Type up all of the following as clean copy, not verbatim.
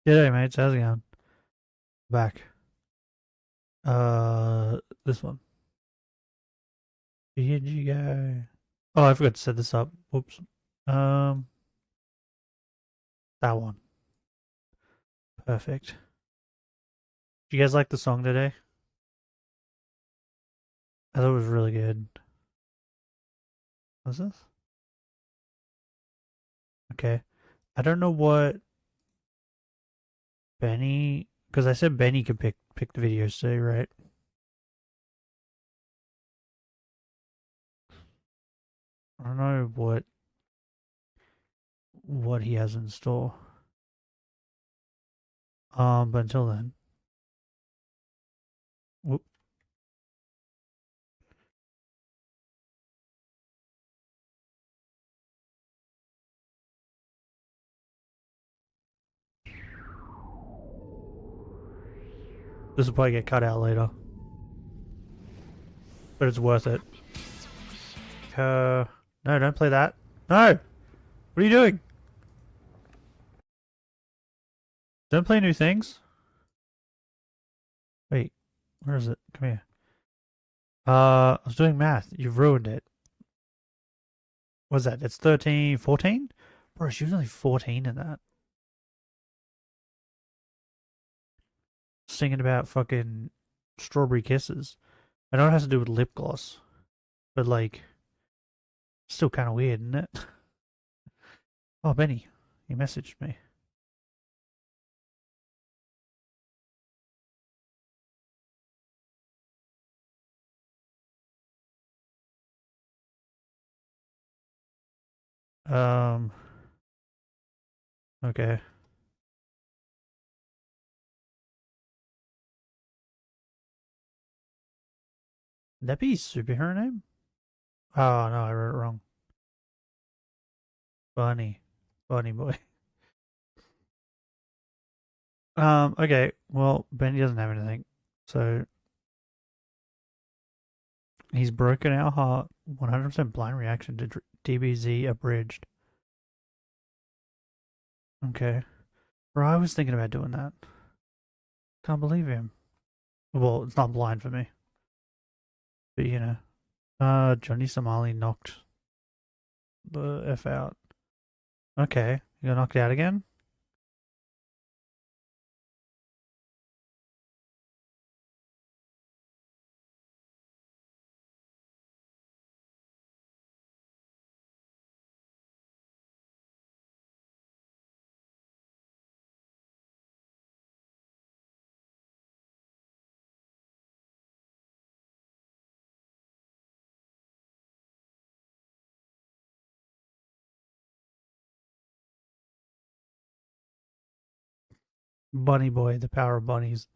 G'day, mates. How's it going? Back. This one. Here you go. Oh, I forgot to set this up. Whoops. Um, that one. Perfect. Did you guys like the song today? I thought it was really good. What's this? Okay. I don't know what Benny, because I said Benny could pick the videos today, right? I don't know what he has in store. But until then, whoop. This will probably get cut out later, but it's worth it. No, don't play that. No! What are you doing? Don't play new things. Wait, where is it? Come here. I was doing math. You've ruined it. What's that? It's 13, 14? Bro, she was only 14 in that. Singing about fucking strawberry kisses. I know it has to do with lip gloss, but like, still kind of weird, isn't it? Oh, Benny, you messaged me. Um, okay. Would that be superhero name? Oh, no, I wrote it wrong. Bunny. Bunny boy. Okay, well, Benny doesn't have anything. So he's broken our heart. 100% blind reaction to DBZ abridged. Okay. Bro, I was thinking about doing that. Can't believe him. Well, it's not blind for me. But you know. Johnny Somali knocked the F out. Okay. You got knocked out again? Bunny boy, the power of bunnies.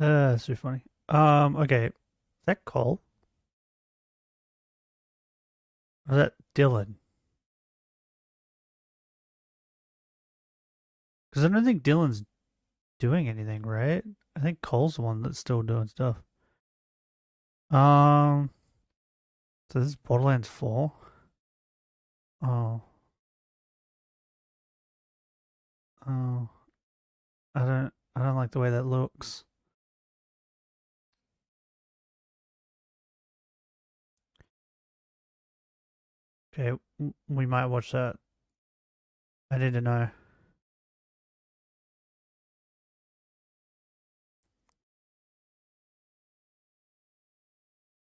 So funny. Okay. Is that Cole? Or is that Dylan? Because I don't think Dylan's doing anything, right? I think Cole's the one that's still doing stuff. Um, so this is Borderlands 4. Oh, oh, I don't like the way that looks. Okay, we might watch that. I need to know.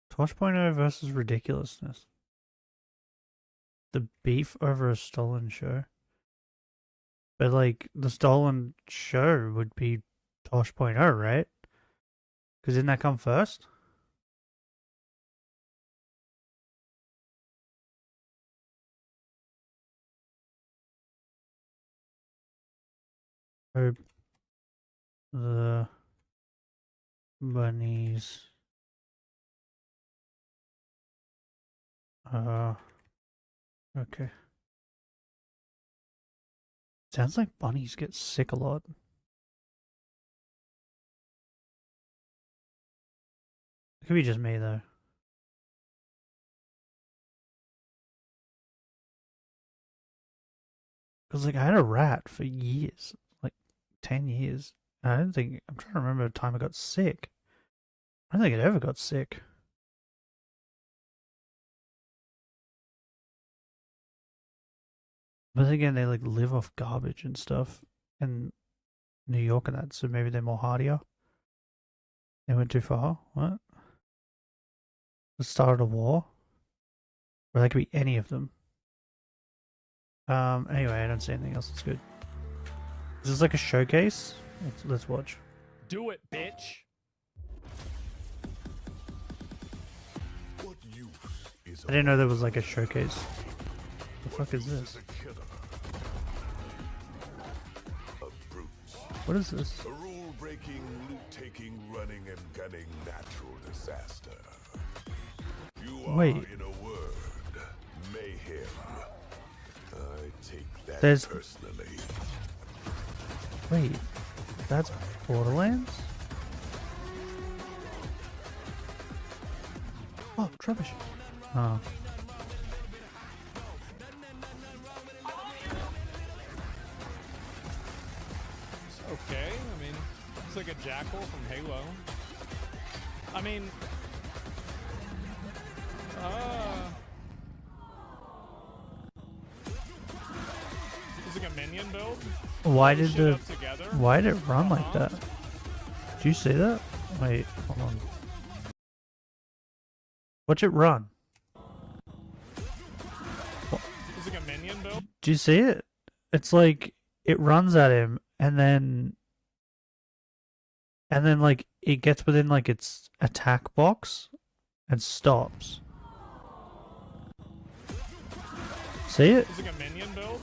Tosh.0 versus ridiculousness. The beef over a stolen show. But like the stolen show would be Tosh.0, right? Because didn't that come first? Hope the bunnies okay. Sounds like bunnies get sick a lot. It could be just me though. Because like I had a rat for years. Like 10 years. And I don't think, I'm trying to remember the time I got sick. I don't think it ever got sick. But then again, they like live off garbage and stuff in New York and that, so maybe they're more hardier. They went too far. What? The start of a war? Or that could be any of them. Anyway, I don't see anything else that's good. Is this like a showcase? Let's watch. Do it, bitch. I didn't know there was like a showcase. The fuck is this? What is this? A rule-breaking, loot-taking, running and gunning natural disaster. You are, Wait. in a word, mayhem. I take that There's... personally. Wait, that's Borderlands? Oh, rubbish. Oh. Okay, I mean, it's like a jackal from Halo. I mean, it's like a minion build. Why did Shit the... up together. Why did it run like that? Do you see that? Wait, hold on. Watch it run. It's like a minion build. Do you see it? It's like it runs at him and then like it gets within like its attack box and stops. See it? It's like a minion build.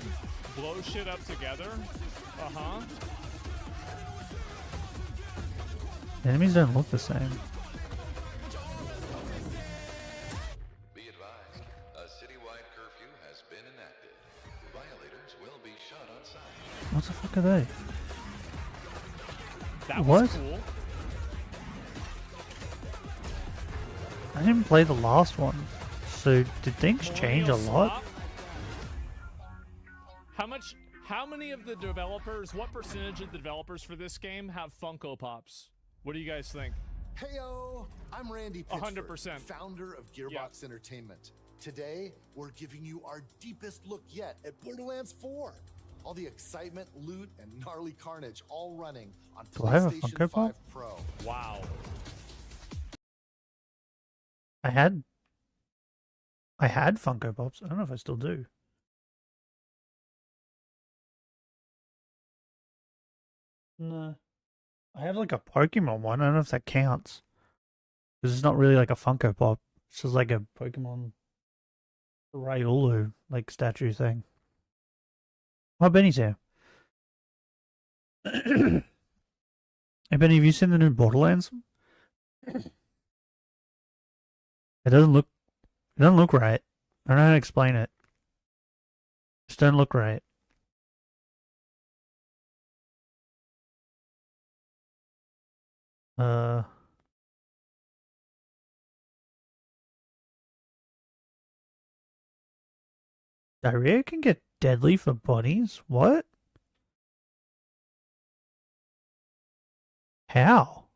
Blow shit up together. Uh-huh. Enemies don't look the same. Be advised, a citywide curfew has been enacted. Violators will be shot on sight. What the fuck are they? That What? was cool. I didn't play the last one. So did things change a Millennial lot? swap? How many of the developers, what percentage of the developers for this game have Funko Pops? What do you guys think? Heyo, I'm Randy Pitchford, 100%. founder of Gearbox Entertainment. Today, we're giving you our deepest look yet at Borderlands 4. All the excitement, loot, and gnarly carnage all running on Do I have a PlayStation Funko 5 Pop? Pro. Wow. I had Funko Pops. I don't know if I still do. No. I have like a Pokemon one. I don't know if that counts. Because it's not really like a Funko Pop. It's just like a Pokemon Riolu like statue thing. Oh, Benny's here. Hey Benny, have you seen the new Borderlands? It doesn't look right. I don't know how to explain it. Just don't look right. Diarrhea can get deadly for bunnies? What? How?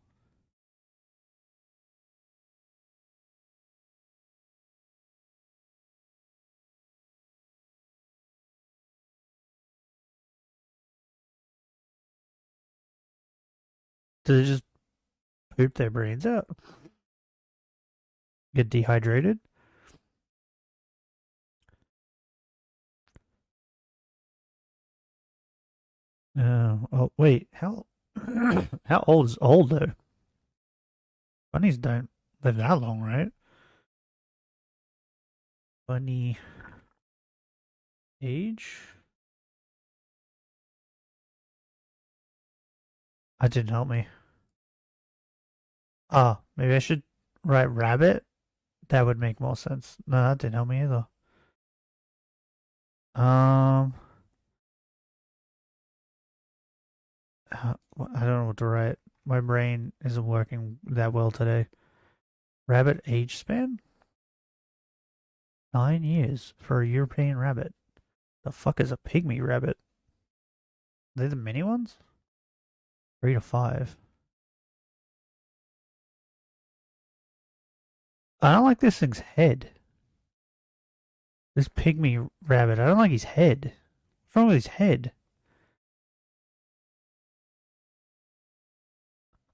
Do they just poop their brains out? Get dehydrated? Oh, wait, how how old is old though? Bunnies don't live that long, right? Bunny age? That didn't help me. Ah, maybe I should write rabbit? That would make more sense. No, that didn't help me either. I don't know what to write. My brain isn't working that well today. Rabbit age span? 9 years for a European rabbit. The fuck is a pygmy rabbit? Are they the mini ones? 3 to 5. I don't like this thing's head. This pygmy rabbit. I don't like his head. What's wrong with his head?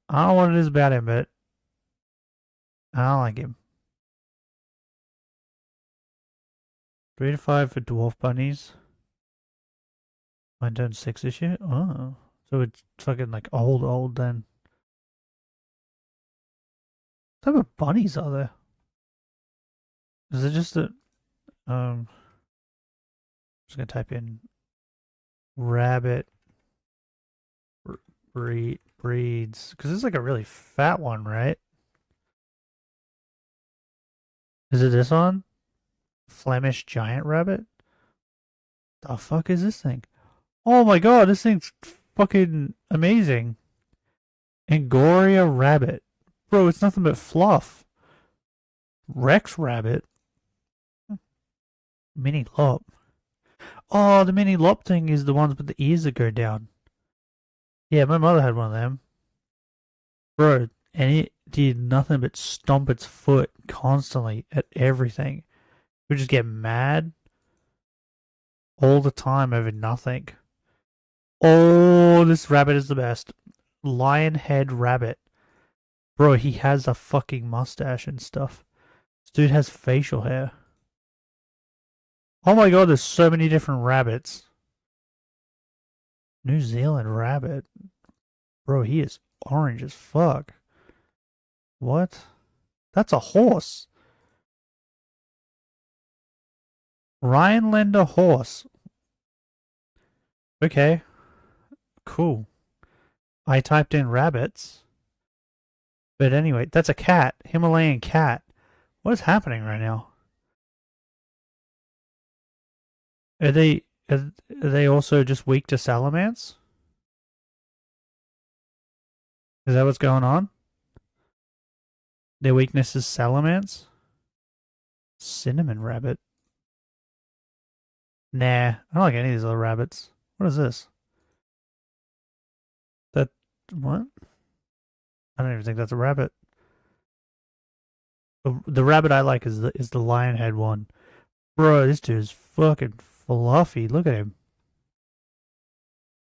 I don't know what it is about him, but I don't like him. 3 to 5 for dwarf bunnies. Mine turned 6 this year? Oh. So it's fucking like old then. What type of bunnies are there? Is it just a I'm just gonna type in rabbit breeds, because it's like a really fat one, right? Is it this one? Flemish giant rabbit? The fuck is this thing? Oh my god, this thing's fucking amazing. Angora rabbit. Bro, it's nothing but fluff. Rex rabbit. Mini lop. Oh, the mini lop thing is the ones with the ears that go down. Yeah, my mother had one of them. Bro, and it did nothing but stomp its foot constantly at everything. It would just get mad all the time over nothing. Oh, this rabbit is the best. Lion head rabbit. Bro, he has a fucking mustache and stuff. This dude has facial hair. Oh my god, there's so many different rabbits. New Zealand rabbit. Bro, he is orange as fuck. What? That's a horse. Rhinelander horse. Okay. Cool. I typed in rabbits. But anyway, that's a cat. Himalayan cat. What is happening right now? Are they also just weak to salamence? Is that what's going on? Their weakness is salamence? Cinnamon rabbit. Nah, I don't like any of these other rabbits. What is this? That what? I don't even think that's a rabbit. The rabbit I like is the lion head one. Bro, this dude is fucking fluffy. Look at him.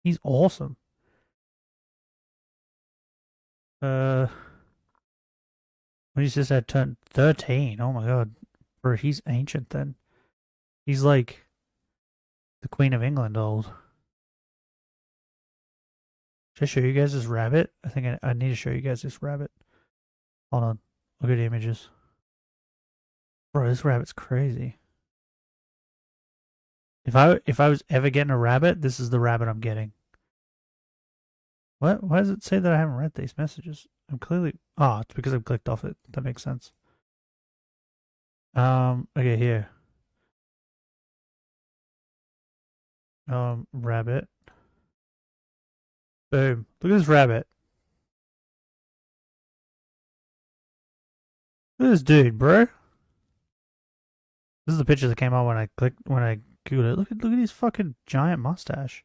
He's awesome. When you just said turned 13. Oh my god. Bro, he's ancient then. He's like the Queen of England old. Should I show you guys this rabbit? I think I need to show you guys this rabbit. Hold on. Look at the images. Bro, this rabbit's crazy. If I was ever getting a rabbit, this is the rabbit I'm getting. What? Why does it say that I haven't read these messages? I'm clearly... Oh, it's because I've clicked off it. That makes sense. Okay, here. Rabbit. Boom. Look at this rabbit. Look at this dude, bro. This is the picture that came out when I googled it. Look at his fucking giant mustache.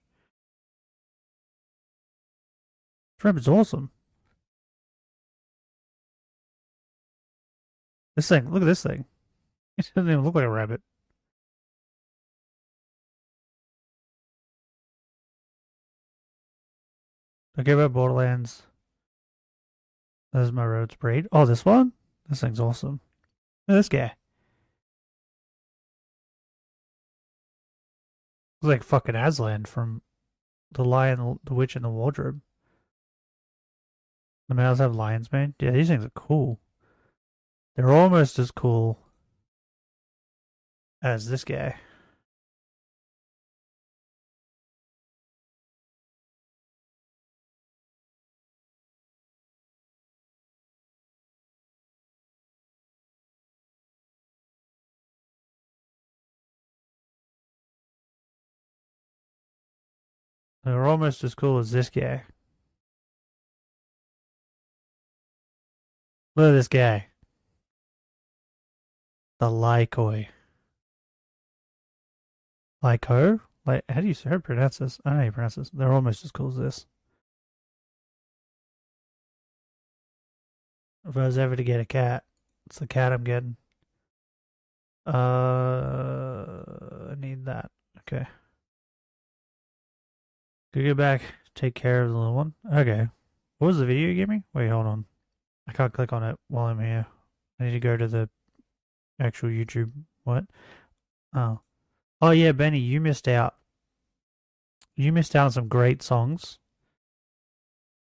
This rabbit's awesome. This thing, look at this thing. It doesn't even look like a rabbit. Okay, about Borderlands. There's my road's breed. Oh, this one? This thing's awesome. Look at this guy. Looks like fucking Aslan from The Lion, the Witch, and the Wardrobe. The males have lion's mane. Yeah, these things are cool. They're almost as cool as this guy. They're almost as cool as this guy. Look at this guy. The Lolcow. Lolcow? Like, how do you pronounce this? I don't know how you pronounce this. They're almost as cool as this. If I was ever to get a cat, it's the cat I'm getting. I need that. Okay. Go get back. Take care of the little one. Okay. What was the video you gave me? Wait, hold on. I can't click on it while I'm here. I need to go to the actual YouTube. What? Oh. Oh yeah, Benny, you missed out. You missed out on some great songs.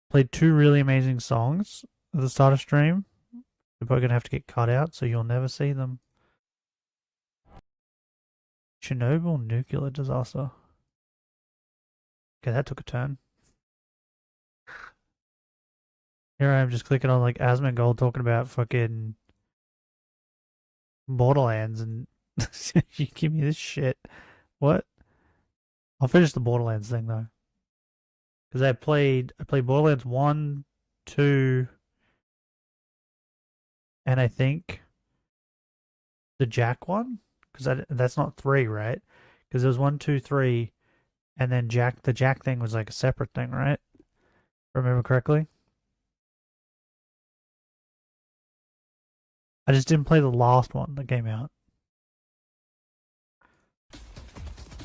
Played 2 really amazing songs at the start of stream. They're probably gonna have to get cut out, so you'll never see them. Chernobyl nuclear disaster. Okay, that took a turn. Here I am just clicking on like Asmongold talking about fucking Borderlands and you give me this shit. What? I'll finish the Borderlands thing though. Because I played Borderlands 1, 2, and I think the Jack one? Because that's not 3, right? Because there was 1, 2, 3, and then the Jack thing was like a separate thing, right? Remember correctly? I just didn't play the last one that came out.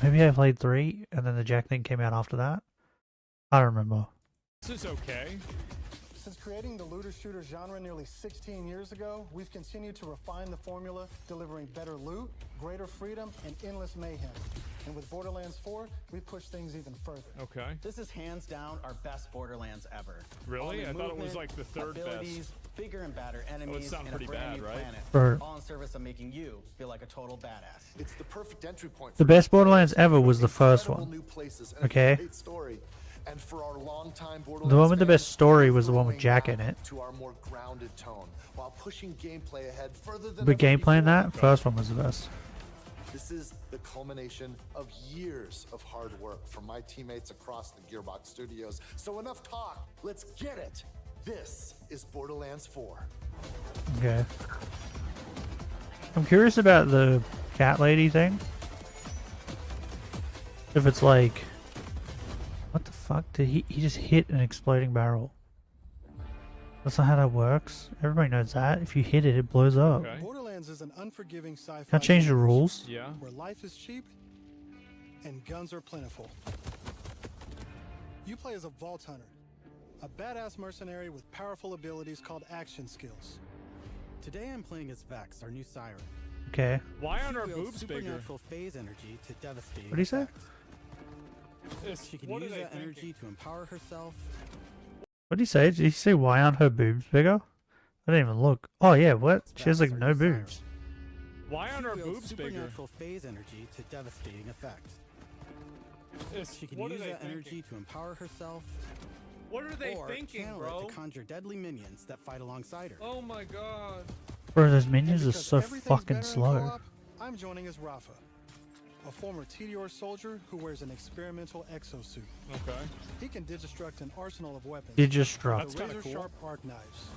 Maybe I played 3, and then the Jack thing came out after that. I don't remember. This is okay. Since creating the looter-shooter genre nearly 16 years ago, we've continued to refine the formula, delivering better loot, greater freedom, and endless mayhem. And with Borderlands 4, we push things even further. Okay. This is hands down our best Borderlands ever. Really? All I new thought it was movement, like the third abilities, best. bigger and badder enemies, sound and a pretty brand bad, new right? planet. For- All in service of making you feel like a total badass. It's the perfect entry point. The for best new Borderlands players, ever was the first incredible one. new places, and a Okay. great story. And for our longtime The Borderlands one with the best fans, story we're was the one with throwing Jack back in it. To our more grounded tone, while pushing gameplay ahead further than But ever gameplay in before. that first one was the best. This is the culmination of years of hard work from my teammates across the Gearbox studios. So enough talk. Let's get it. This is Borderlands 4. Okay. I'm curious about the cat lady thing. If it's like, what the fuck did he just hit an exploding barrel? That's not how that works. Everybody knows that. If you hit it, it blows up. Okay. Borderlands is an unforgiving sci-fi Can't change the universe rules. Yeah. where life is cheap and guns are plentiful. You play as a Vault Hunter, a badass mercenary with powerful abilities called action skills. Today I'm playing as Vex, our new siren. Okay. Why aren't our She wields boobs bigger? supernatural phase energy to devastate. What'd he say? She can What are use they that thinking? energy to empower herself. What did he say? Did he say why aren't her boobs bigger? I didn't even look. Oh yeah, what? She has like Vex, no our new siren. boobs. Why aren't She our wields boobs bigger? supernatural phase energy to devastating effect. She can What are use they that thinking? energy to empower herself What are they or thinking, channel bro? it to conjure deadly minions that fight alongside her. Oh my god. Bro, those And minions are because so everything's fucking better in slow. co-op, I'm joining as Rafa, a former TDR soldier who wears an experimental exosuit. Okay. He can digistruct an arsenal of weapons. Digistruct. That's kinda cool. Razor-sharp arc knives.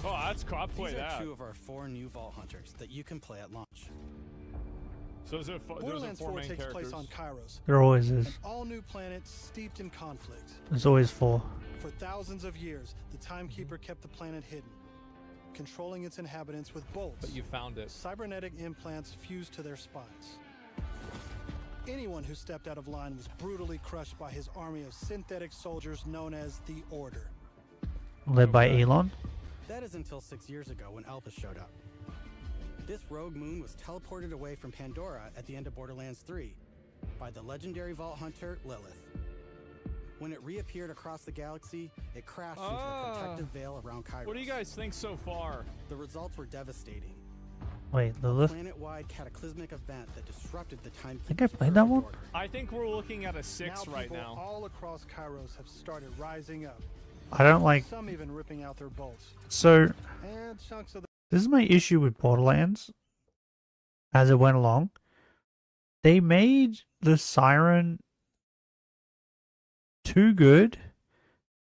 Oh, that's cool. I'll play These are that. 2 of our 4 new Vault Hunters that you can play at launch. So is it, there's Borderlands 4 4 main takes characters. place on Kairos, There always an is. all-new planet steeped in conflict. There's always 4. For thousands of years, the Timekeeper kept the planet hidden, controlling its inhabitants with bolts, But you found it. cybernetic implants fused to their spines. Anyone who stepped out of line was brutally crushed by his army of synthetic soldiers known as the Order. Led by Okay. Elon. That is until 6 years ago when Elpis showed up. This rogue moon was teleported away from Pandora at the end of Borderlands 3 by the legendary Vault Hunter Lilith. When it reappeared across the galaxy, it crashed into the protective veil around Kairos. What do you guys think so far? The results were devastating. Wait, A Lilith? planet-wide cataclysmic event that disrupted the think I Timekeeper's played that perfect one. order. I think we're looking at a 6 now right people now. all across Kairos have started rising up, I don't like. some even ripping out their bolts. So, And chunks of the this is my issue with Borderlands. As it went along, they made the siren too good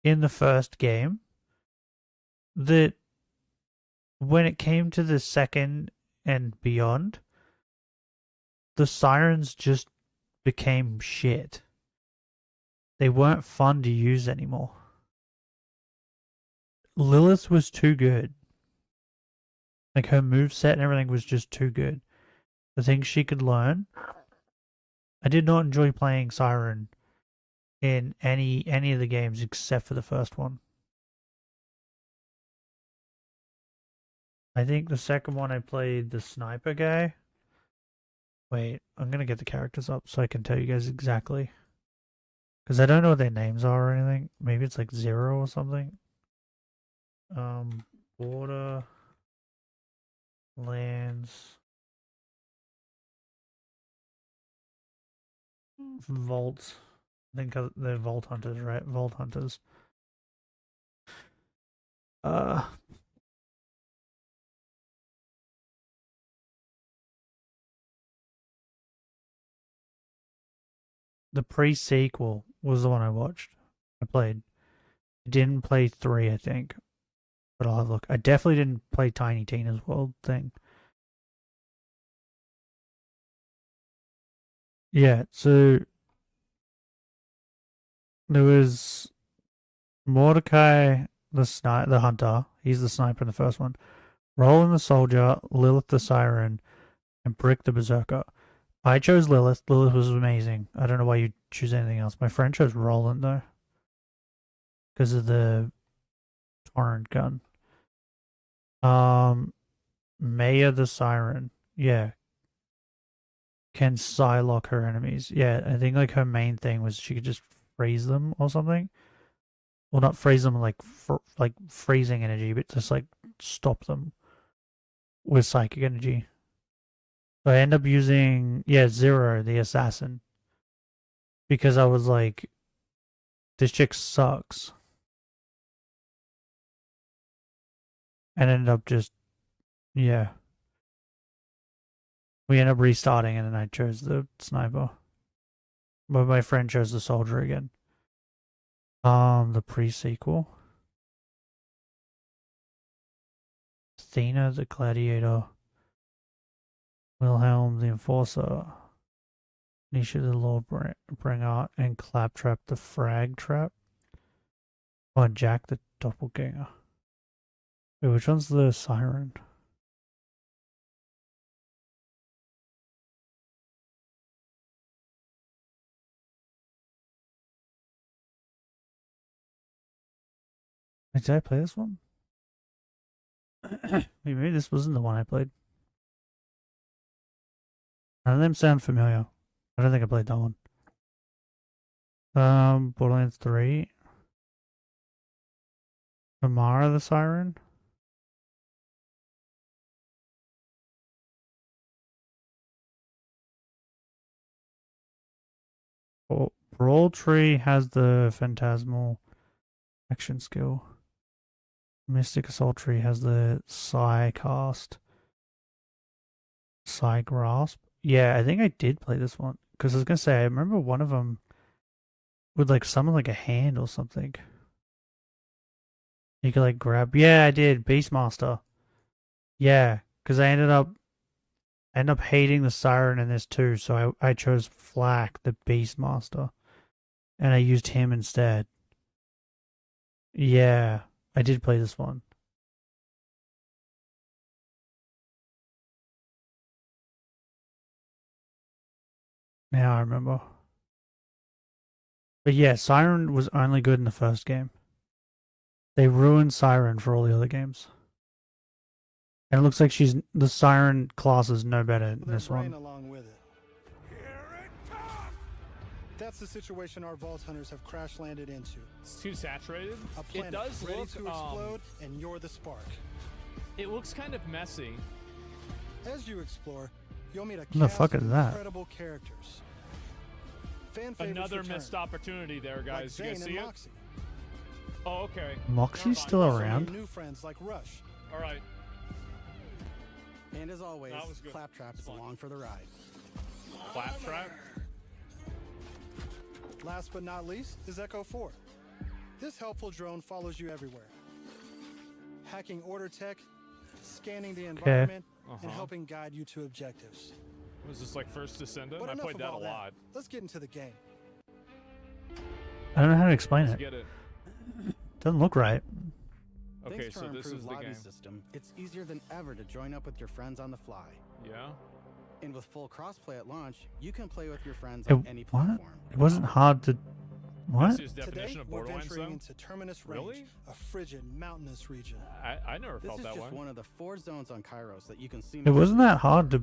in the first game that when it came to the second and beyond, the sirens just became shit. They weren't fun to use anymore. Lilith was too good. Like her moveset and everything was just too good. The things she could learn. I did not enjoy playing Siren in any of the games except for the first one. I think the second one I played the sniper guy. Wait, I'm gonna get the characters up so I can tell you guys exactly. Because I don't know what their names are or anything. Maybe it's like Zero or something. Border Lands Vault. I think they're Vault Hunters, right? Vault Hunters. The pre-sequel was the one I watched. I played. I didn't play 3, I think. But I'll have a look. I definitely didn't play Tiny Tina's World thing. Yeah, so there was Mordecai the hunter. He's the sniper in the first one. Roland the soldier, Lilith the siren, and Brick the berserker. I chose Lilith. Lilith was amazing. I don't know why you choose anything else. My friend chose Roland though, because of the torrent gun. Maya the siren. Yeah. Can Shiylocke her enemies. Yeah, I think like her main thing was she could just freeze them or something. Well, not freeze them like freezing energy, but just like stop them with psychic energy. So I end up using Zero, the assassin, because I was like, this chick sucks, and ended up just we ended up restarting, and then I chose the sniper, but my friend chose the soldier again. The pre-sequel. Athena the gladiator. Wilhelm the enforcer. Nisha the lawbringer. And Claptrap the frag trap. Oh, and Jack the doppelganger. Wait, which one's the siren? Wait, did I play this one? Wait, maybe this wasn't the one I played. None of them sound familiar. I don't think I played that one. Borderlands 3. Amara the siren. Brawl Tree has the phantasmal action skill. Mystic Assaultry has the Psy cast. Psy Grasp. Yeah, I think I did play this one. Because I was going to say, I remember one of them would like summon like a hand or something. You could like grab. Yeah, I did. Beastmaster. Yeah, because I ended up hating the Siren in this too. So I chose Flack, the Beastmaster. And I used him instead. Yeah. I did play this one. Now I remember. But yeah, Siren was only good in the first game. They ruined Siren for all the other games. And it looks like the Siren class is no better in this one. Along with it. That's the situation our Vault Hunters have crash landed into. It's too saturated. A planet It does ready look to explode, and you're the spark. It looks kind of messy. As you explore, you'll meet a the cast fuck of is that? incredible characters. Fan favorites Another return, missed opportunity there, like guys. You guys Zane see and it? Moxie. Oh, okay. Moxie's still Also around? meet new friends like Rush. All right. And as always, That was good. Claptrap is Fun. along for the ride. Claptrap. Last but not least is Echo 4. This helpful drone follows you everywhere, hacking order tech, scanning the environment, and helping guide you to objectives. Was this like First Descendant? But I enough played of that a all lot. Let's get into the game. I don't know how to explain Let's it. get it. Doesn't look right. Okay, Thanks to so our this is improved the lobby game. system, it's easier than ever to join up with your friends on the fly. Yeah. And with full crossplay at launch, you can play with your friends It, on any what? platform. It wasn't hard to. What? This is Today, definition of we're Borderlands, venturing though? into Terminus Range, Really? a frigid, mountainous region. I never This felt is that just way. one of the 4 zones on Kairos that you can see. It wasn't that hard to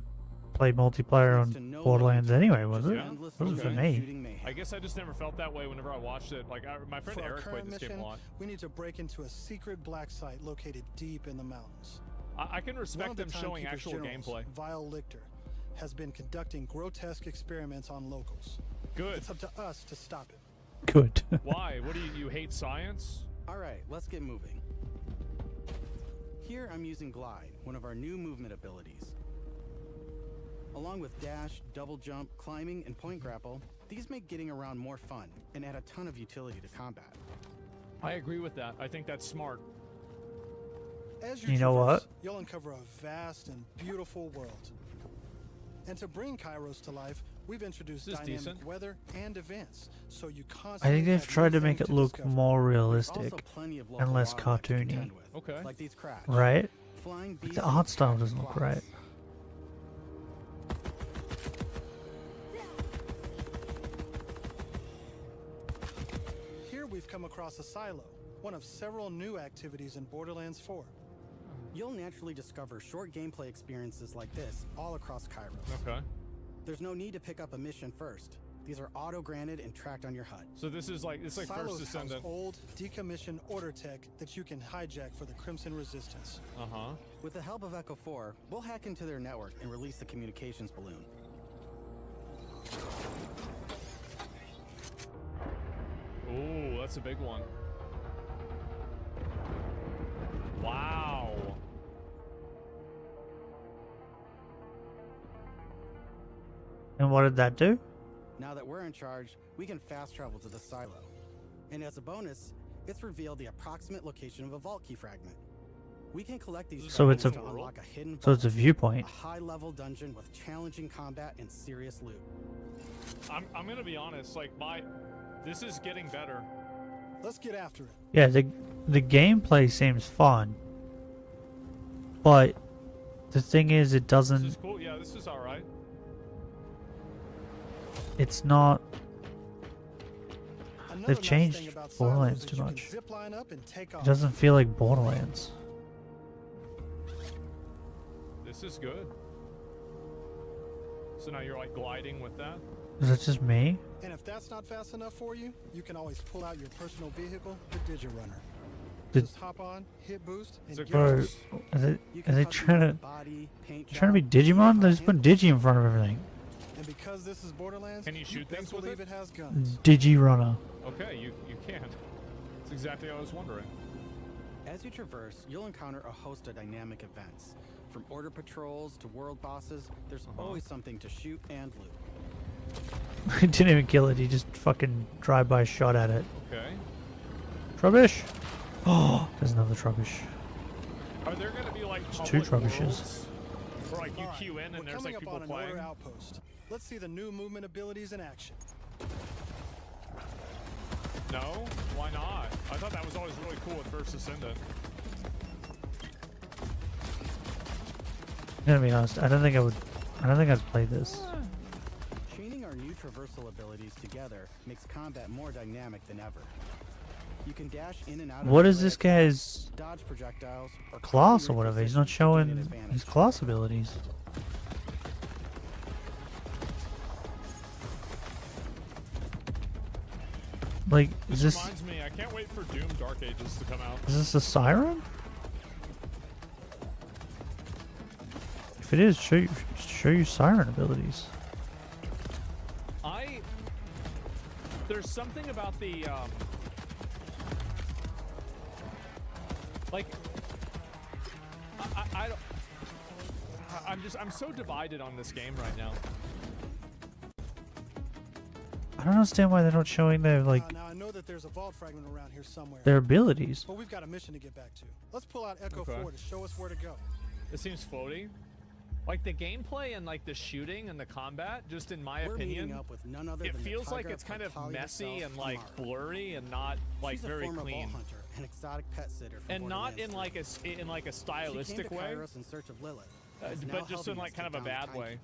play multiplayer on Borderlands anyway, was it? Yeah. It wasn't for Okay. me. I guess I just never felt that way whenever I watched it. Like, my friend For our Eric played current this game a mission, lot. we need to break into a secret black site located deep in the mountains. I can One respect of the them showing Timekeeper's actual generals, gameplay. Vile Lichter, has been conducting grotesque experiments on locals. Good. It's up to us to stop it. Good. Why? What do you hate science? Alright, let's get moving. Here I'm using Glide, one of our new movement abilities. Along with dash, double jump, climbing, and point grapple, these make getting around more fun and add a ton of utility to combat. I agree with that. I think that's smart. As You know what? You'll uncover a vast and beautiful world. And to bring Kairos to life, we've introduced This is dynamic decent. weather and events, so you I constantly think they've have tried new to make things it look discover. more There's realistic also plenty of and local less wildlife to cartoony, contend with, Okay. like these crabs. right? Flying beasts The art style and doesn't look flies. right. Here we've come across a silo, one of several new activities in Borderlands 4. You'll naturally discover short gameplay experiences like this all across Kairos. Okay. There's no need to pick up a mission first. These are auto-granted and tracked on your HUD. So this is like it's like Silos First house Descendant. old, decommissioned order tech that you can hijack for the Crimson Resistance. Uh-huh. With the help of Echo 4, we'll hack into their network and release the communications balloon. Ooh, that's a big one. Wow. And what did that do? Now that we're in charge, we can fast travel to the silo. And as a bonus, it's revealed the approximate location of a vault key fragment. We can collect these So it's fragments a- to unlock a hidden So it's a vault, viewpoint. a high-level dungeon with challenging combat and serious loot. I'm gonna be honest, like this is getting better. Let's get after it. Yeah, the gameplay seems fun, but the thing is, it This doesn't. is cool. Yeah, this is alright. It's not. Another They've nice changed thing about silos Borderlands is too you can much. zip line up and take It off. doesn't feel like Borderlands. This is good. So now you're like gliding with that? Is that just me? And if that's not fast enough for you, you can always pull out your personal vehicle, the Digirunner. Did- Just hop on, hit boost, and So get Bro, off. You are can they customize trying the to body, paint trying to be job, Digimon? They just put handles. Digi in front of everything. And because this is Borderlands, Can you shoot best things with believe it? it has guns. Digi Runner. Okay, you can. That's exactly what I was wondering. As you traverse, you'll encounter a host of dynamic events. From order patrols to world bosses, there's always something to shoot and loot. He didn't even kill it. He just fucking drive-by shot at it. Okay. Trubbish. Oh, there's another Trubbish. Are there gonna be like There's two public Trubbishes. worlds where like you All right, queue in we're and there's coming like up people on an playing? order outpost. Let's see the new movement abilities in action. No? Why not? I thought that was always really cool with First Descendant. I'm gonna be honest. I don't think I'd play this. Chaining our new traversal abilities together makes combat more dynamic than ever. You can dash in and out of What the is array this of targets, guy's dodge projectiles, or class copy or whatever? He's reposition not to showing gain advantage. his class abilities. Like, is This this reminds me, I can't wait for Doom Dark Ages to come out. is this a siren? If it is, show you siren abilities. There's something about the like I don't I'm so divided on this game right now. I don't understand why they're not showing their like Now I know that there's a vault fragment around here somewhere. their abilities. But we've got a mission to get back to. Let's pull out Echo Okay. 4 to show us where to go. It seems floaty. Like the gameplay and like the shooting and the combat, just in my We're meeting opinion, up with none other it than the feels like Tiger it's kind of Natalia messy herself, and like Amara. blurry and not like She's very a former clean. vault hunter an exotic pet sitter from And not Borderlands in 3. like a She stylistic came to way, Kairos in search of Lilith, and is now but just in helping like us kind of take a down the bad Time way. Keeper.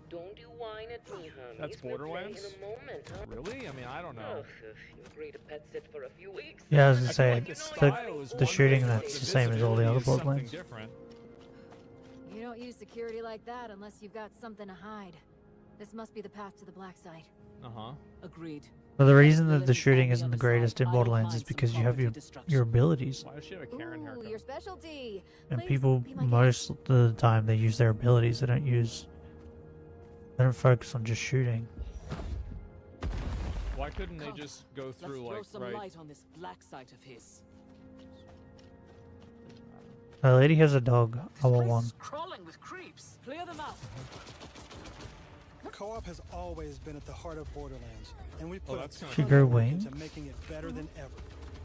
Don't you whine at me, honey. That's Borderlands? In a moment, huh? Really? I mean, I don't know. Oh, you agree to pet sit for a few weeks. Yeah, I was I gonna feel say like the the style is the one shooting thing, but that's the same as all the visibility other is something Borderlands. different. You don't use security like that unless you've got something to hide. This must be the path to the black side. Uh-huh. Agreed. But the reason that the shooting isn't the greatest in Borderlands is because you have your abilities, Why does she have a Karen Ooh, haircut? your specialty. and Please people be my guest. most of the time they use their abilities. They don't focus on just shooting. Why couldn't they Come, just go through Let's throw like some right? light on this black site of his. The lady has a dog. I want one. Crawling with creeps. Clear them out. Co-op has always been at the heart of Borderlands, and we put that's a kinda She ton grew of work wings? into making it better than ever.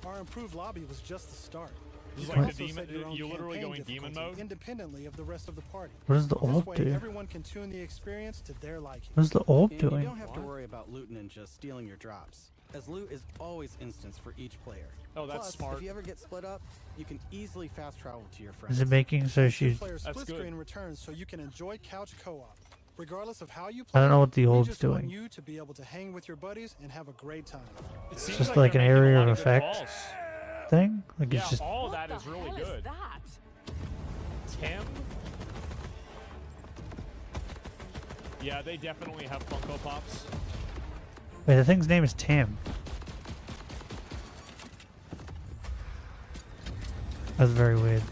Our improved lobby was just the start. This is You can like the also demon. set your own You literally campaign going demon difficulty mode. independently of the rest of the party. What does the This orb way, do? everyone can tune the experience to their liking. What is the orb And you doing? don't have to What? worry about Loot Ninja stealing your drops, as loot is always instanced for each player. Oh, that's Plus, smart. if you ever get split up, you can easily fast travel to your friends. Is it making so she's? Two-player That's split good. screen returns so you can enjoy couch co-op. Regardless of how you I play, don't know what the we orb's just want doing. you to be able to hang with your buddies and have a great time. It seems just like they're an making a area lot of good effect. calls. Thing? Like Yeah, it's just all What that the is really hell good. Is that? Tim? Yeah, they definitely have Funko Pops. wait. The thing's name is Tim. That's very weird.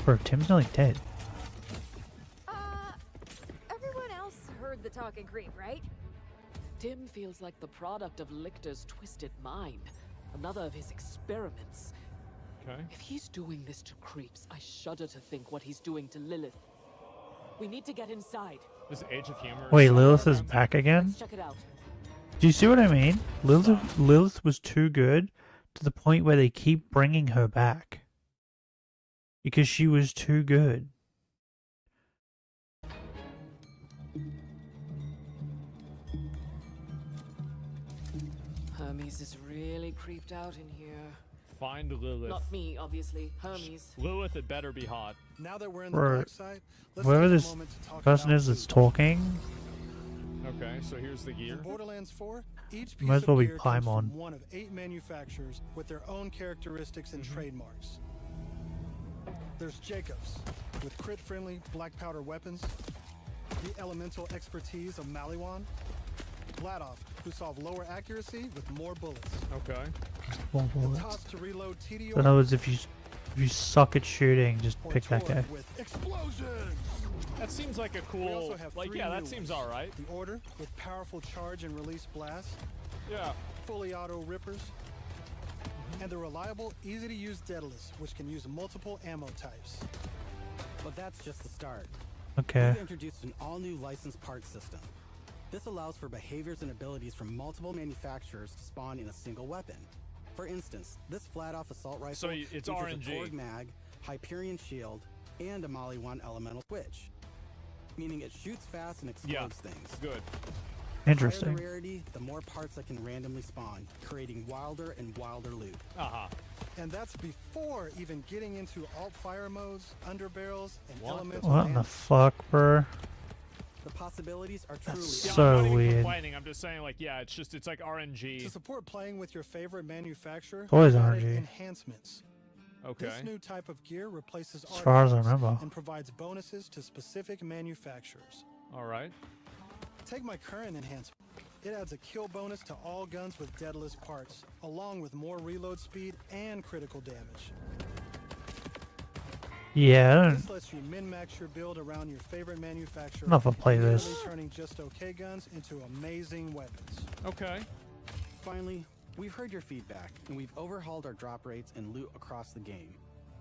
Bro, Tim's nearly dead. Everyone else heard the talking creep, right? Tim feels like the product of Lictor's twisted mind. Another of his experiments. Okay. If he's doing this to creeps, I shudder to think what he's doing to Lilith. We need to get inside. This Age of Humor. Wait, somewhere Lilith is around there. back again? Let's check it out. Do you see what I mean? Lilith was too good to the point where they keep bringing her back. Because she was too good. Hermes is really creeped out in here. Find Lilith. Not me, obviously. Hermes. Lilith had better be hot. Now that we're in the Or dark side, let's whoever take a this moment to talk person about is that's loot. talking, Okay, so here's the gear. In Borderlands 4, each piece might as well of be gear comes Paimon. from one of 8 manufacturers with their own characteristics and trademarks. There's Jacobs, with crit-friendly black powder weapons, the elemental expertise of Maliwan, Vladoff, who solve lower accuracy with more bullets. Okay. More The bullets. toss to reload TDO, So in other words, if you suck at shooting, just or pick that Torg guy. with explosions. That seems like a We cool. also have Like, 3 yeah, new that seems ones. alright. The Order, with powerful charge and release blasts, Yeah. fully auto rippers, and the reliable, easy-to-use Daedalus, which can use multiple ammo types. But that's just the start. Okay. We've introduced an all-new licensed parts system. This allows for behaviors and abilities from multiple manufacturers to spawn in a single weapon. For instance, this flat-off assault rifle So it's features RNG. a Torg mag, Hyperion shield, and a Molly 1 elemental switch, meaning it shoots fast and explodes things. Good. The Interesting. higher the rarity, the more parts that can randomly spawn, creating wilder and wilder loot. Uh-huh. And that's before even getting into alt-fire modes, underbarrels, and What? elemental What in the ammo. fuck, bro? The possibilities are truly That's Yeah, so I'm not even weird. complaining. I'm just saying, like, yeah, it's like To RNG. support playing with your favorite manufacturer, Always we've added RNG. enhancements. Okay. This new type of gear replaces As far as I artifacts remember. and provides bonuses to specific manufacturers. All right. Take my current enhancement. It adds a kill bonus to all guns with Daedalus parts, along with more reload speed and critical damage. Yeah, I This don't lets you min-max your build around your favorite manufacturer, know if I'll play nearly this. turning just okay guns into amazing weapons. Okay. Finally, we've heard your feedback, and we've overhauled our drop rates and loot across the game.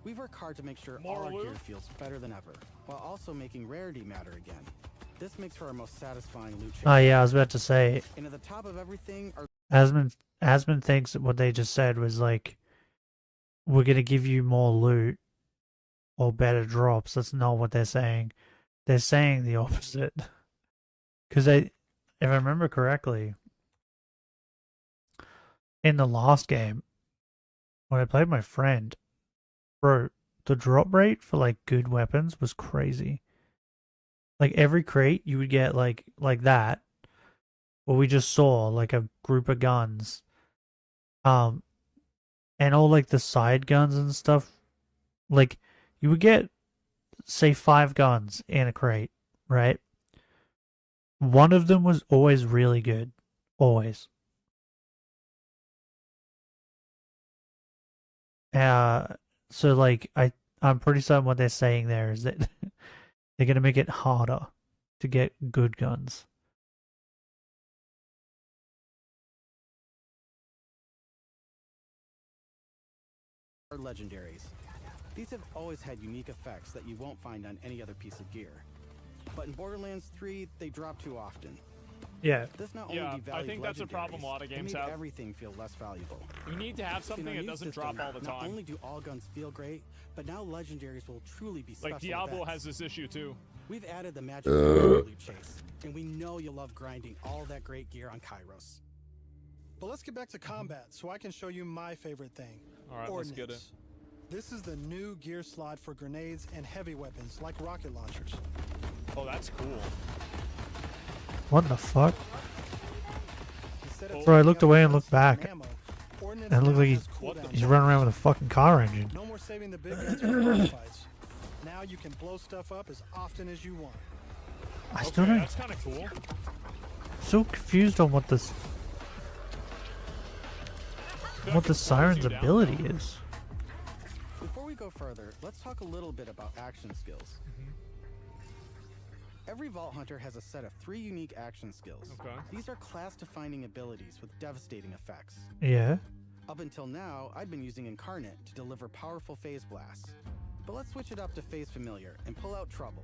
We've worked hard to make sure More all our loot? gear feels better than ever, while also making rarity matter again. This makes for our most satisfying loot chase. Oh yeah, I was about to say, And at the top of everything are Asmund thinks that what they just said was like, we're gonna give you more loot or better drops. That's not what they're saying. They're saying the opposite. Because if I remember correctly, in the last game, when I played my friend, bro, the drop rate for like good weapons was crazy. Like every crate you would get like that, what we just saw, like a group of guns, and all like the side guns and stuff. Like you would get, say, 5 guns in a crate, right? One of them was always really good, always. So like I'm pretty certain what they're saying there is that they're gonna make it harder to get good guns. Are legendaries. These have always had unique effects that you won't find on any other piece of gear. But in Borderlands 3, they drop too often. Yeah. This not only devalued I think that's a problem a lot of games it made have. everything feel less valuable. You need to have something that doesn't drop all the Not time. only do all guns feel great, but now legendaries will truly be special Like Diablo events. has this issue too. We've added the magic loot chase, and we know you love grinding all that great gear on Kairos. But let's get back to combat so I can show you my favorite thing. All right, let's get it. Ordnance. This is the new gear slot for grenades and heavy weapons like rocket launchers. Oh, that's cool. What the fuck? Instead of Bro, I taking looked up away and guns looked back. ammo, Ordnance And it looked now like has cooldowns. he's running around with a fucking car engine. No more saving the big guns for gunfights. Now you can blow stuff up as often as you want. I still Okay, don't. that's kind of cool. So confused on what this, what the siren's ability is. Before we go further, let's talk a little bit about action skills. Every Vault Hunter has a set of 3 unique action skills. Okay. These are class-defining abilities with devastating effects. Yeah. Up until now, I'd been using Incarnate to deliver powerful phase blasts. But let's switch it up to Phase Familiar and pull out Trouble.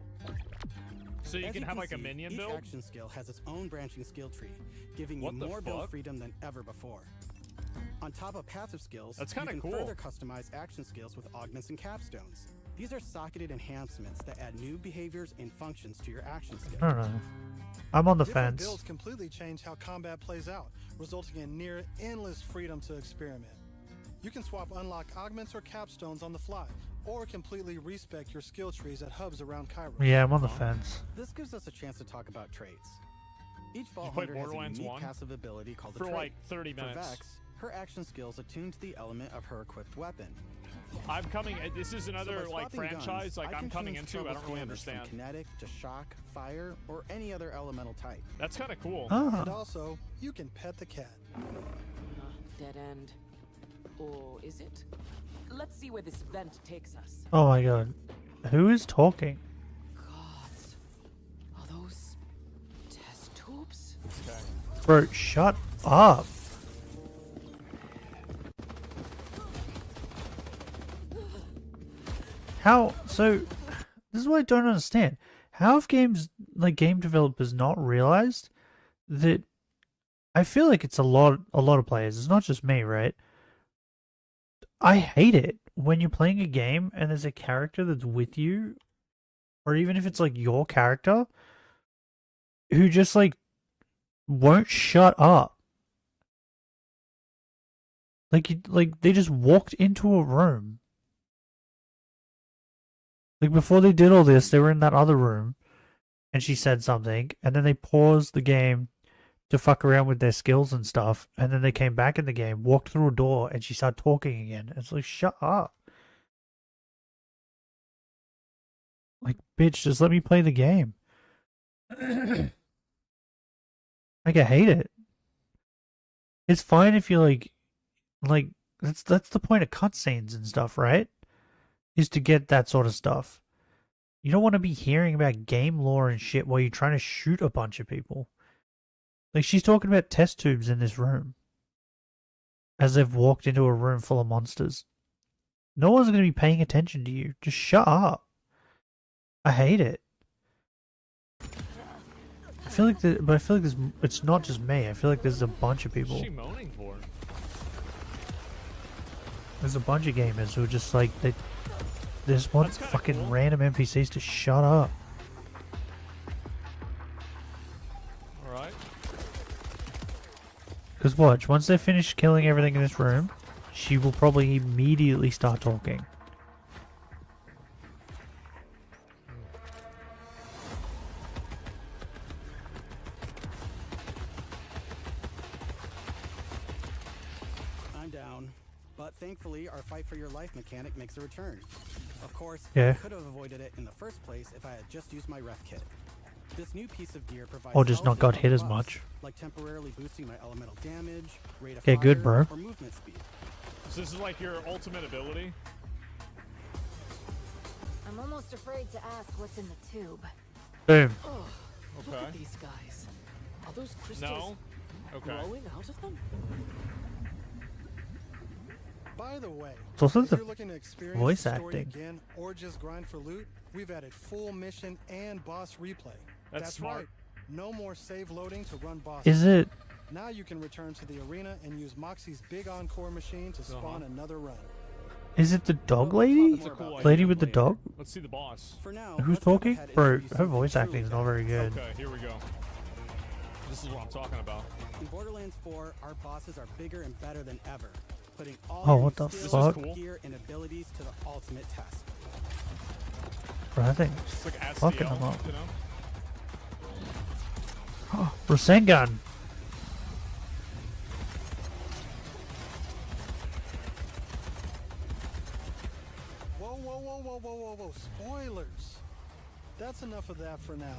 So you As can have like a see, minion each build? action skill has its own branching skill tree, giving What you the more build fuck? freedom than ever before. On top of passive skills, That's you kinda can cool. further customize action skills with augments and capstones. These are socketed enhancements that add new behaviors and functions to your action skill. I don't know. I'm on the Different fence. builds completely change how combat plays out, resulting in near endless freedom to experiment. You can swap unlock augments or capstones on the fly, or completely respec your skill trees at hubs around Kairos. Yeah, I'm on the fence. This gives us a chance to talk about traits. Each Vault played Hunter has a Borderlands unique 1? passive ability called the For trait. like 30 minutes. For Vex, her action skills attune to the element of her equipped weapon. I'm coming. This is So another by like swapping franchise guns, like I I'm can coming change into. I Trouble's don't really damage from understand. Kinetic to shock, fire, or any other elemental type. That's kind of cool. And also, you can pet the cat. Dead end. Or is it? Let's see where this vent takes us. Oh my god. Who is talking? God. Are those test tubes? Okay. Bro, shut up. How? So, this is what I don't understand. How have games, like game developers, not realized that? I feel like it's a lot of players. It's not just me, right? I hate it when you're playing a game and there's a character that's with you, or even if it's like your character, who just like won't shut up. Like they just walked into a room. Like before they did all this, they were in that other room, and she said something, and then they paused the game to fuck around with their skills and stuff, and then they came back in the game, walked through a door, and she started talking again. It's like, shut up. Like, bitch, just let me play the game. Like, I hate it. It's fine if you like that's the point of cutscenes and stuff, right? Is to get that sort of stuff. You don't want to be hearing about game lore and shit while you're trying to shoot a bunch of people. Like, she's talking about test tubes in this room. As they've walked into a room full of monsters. No one's going to be paying attention to you. Just shut up. I hate it. I feel like it's not just me. I feel like there's a bunch of people. What's she moaning for? There's a bunch of gamers who are just like, they just want fucking cool. random NPCs to shut up. Because watch, once they finish killing everything in this room, she will probably immediately start talking. I'm down. But thankfully, our fight for your life mechanic makes a return. Of course, Yeah. I could have avoided it in the first place if I had just used my ref kit. This new piece of gear provides Or just not health got and hit as buffs, much. like temporarily boosting my elemental damage, rate of Okay, good, fire, bro. or movement speed. So this is like your ultimate ability? I'm almost afraid to ask what's in the tube. Boom. Oh, look Okay. at these guys. Are those crystals No? Okay. growing out of them? By the way, It's also if the you're looking to experience voice the story acting. again or just grind for loot, we've added full mission and boss replay. That's smart. right. No more save loading to run bosses. Is it? Now you can return to the arena and use Moxie's big encore machine to spawn another run. Is it the dog lady? That's a cool Lady idea. with the dog? Let's see the boss. For now, Who's let's jump talking? ahead and Bro, introduce her something voice truly acting is not very good. Okay, here we go. This is what I'm talking about. In Borderlands 4, our bosses are bigger and better than ever, putting all Oh, your what the skills, fuck? Cool. gear, and abilities to the ultimate test. Bro, I think It's like fucking SDL, them up. you know? Rasengan. Whoa, whoa, whoa, whoa, whoa, whoa, whoa. Spoilers. That's enough of that for now.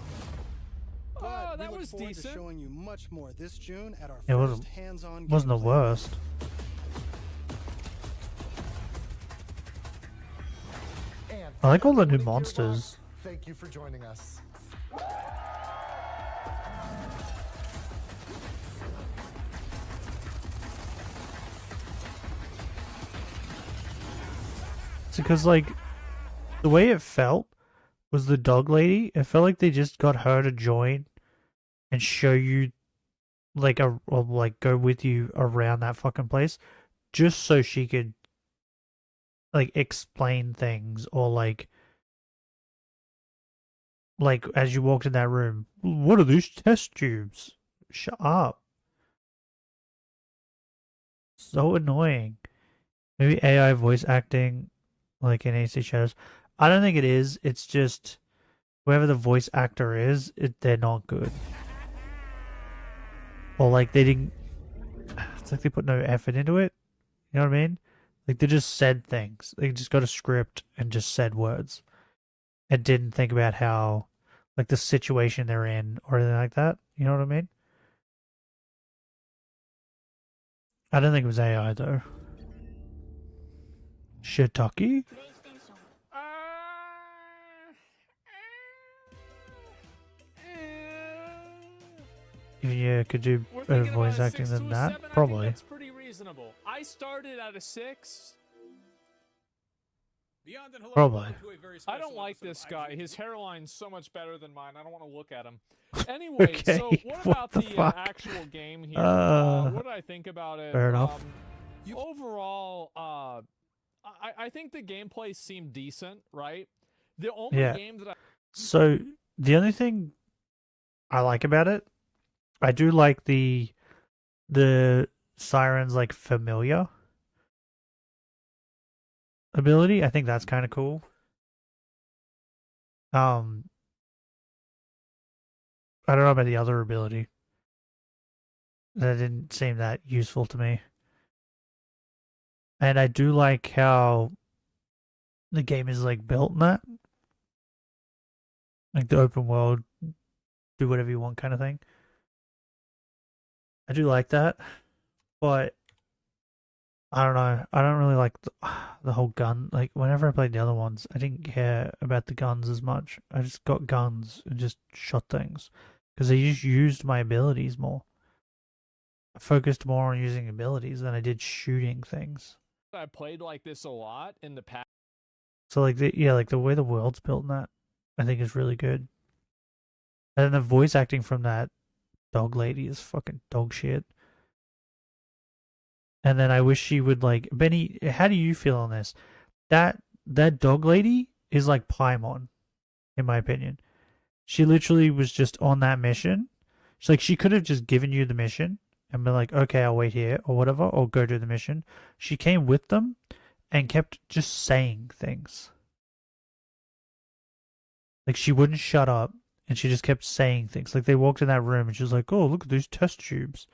But Oh, we that look was forward decent. to showing you much more this June at our It first wasn't- hands-on Wasn't the gameplay. worst. And I like all the new everyone in monsters. Gearbox, thank you for joining us. It's because, like, the way it felt was the dog lady. It felt like they just got her to join and show you, like, or like, go with you around that fucking place just so she could, like, explain things or, like, as you walked in that room, what are these test tubes? Shut up. So annoying. Maybe AI voice acting, like in AC Shadows. I don't think it is. It's just whoever the voice actor is, they're not good. Or like they didn't. It's like they put no effort into it. You know what I mean? Like they just said things. They just got a script and just said words, and didn't think about how, like the situation they're in or anything like that. You know what I mean? I don't think it was AI though. Shiitake? If you could do We're better thinking voice about a acting 6 than to a that, 7. I think probably. that's pretty reasonable. I started at a 6. Probably. I don't like this guy. His hairline's so much better than mine. I don't want to look at him. Anyway, so Okay, what what about the the fuck? actual game here? Uh, What did I think about it? fair enough. Overall, I think the gameplay seemed decent, right? The only Yeah. game that I So the only thing I like about it, I do like the sirens like familiar ability. I think that's kind of cool. I don't know about the other ability. That didn't seem that useful to me. And I do like how the game is like built in that. Like the open world, do whatever you want kind of thing. I do like that. But I don't know. I don't really like the whole gun. Like whenever I played the other ones, I didn't care about the guns as much. I just got guns and just shot things. Because I just used my abilities more. I focused more on using abilities than I did shooting things. played like this a lot in the past. So like the way the world's built in that, I think is really good. And then the voice acting from that dog lady is fucking dog shit. And then I wish she would like Benny. How do you feel on this? That dog lady is like Paimon, in my opinion. She literally was just on that mission. She's like she could have just given you the mission and be like, okay, I'll wait here or whatever, or go do the mission. She came with them and kept just saying things. Like, she wouldn't shut up, and she just kept saying things. Like, they walked in that room, and she was like, oh, look at these test tubes.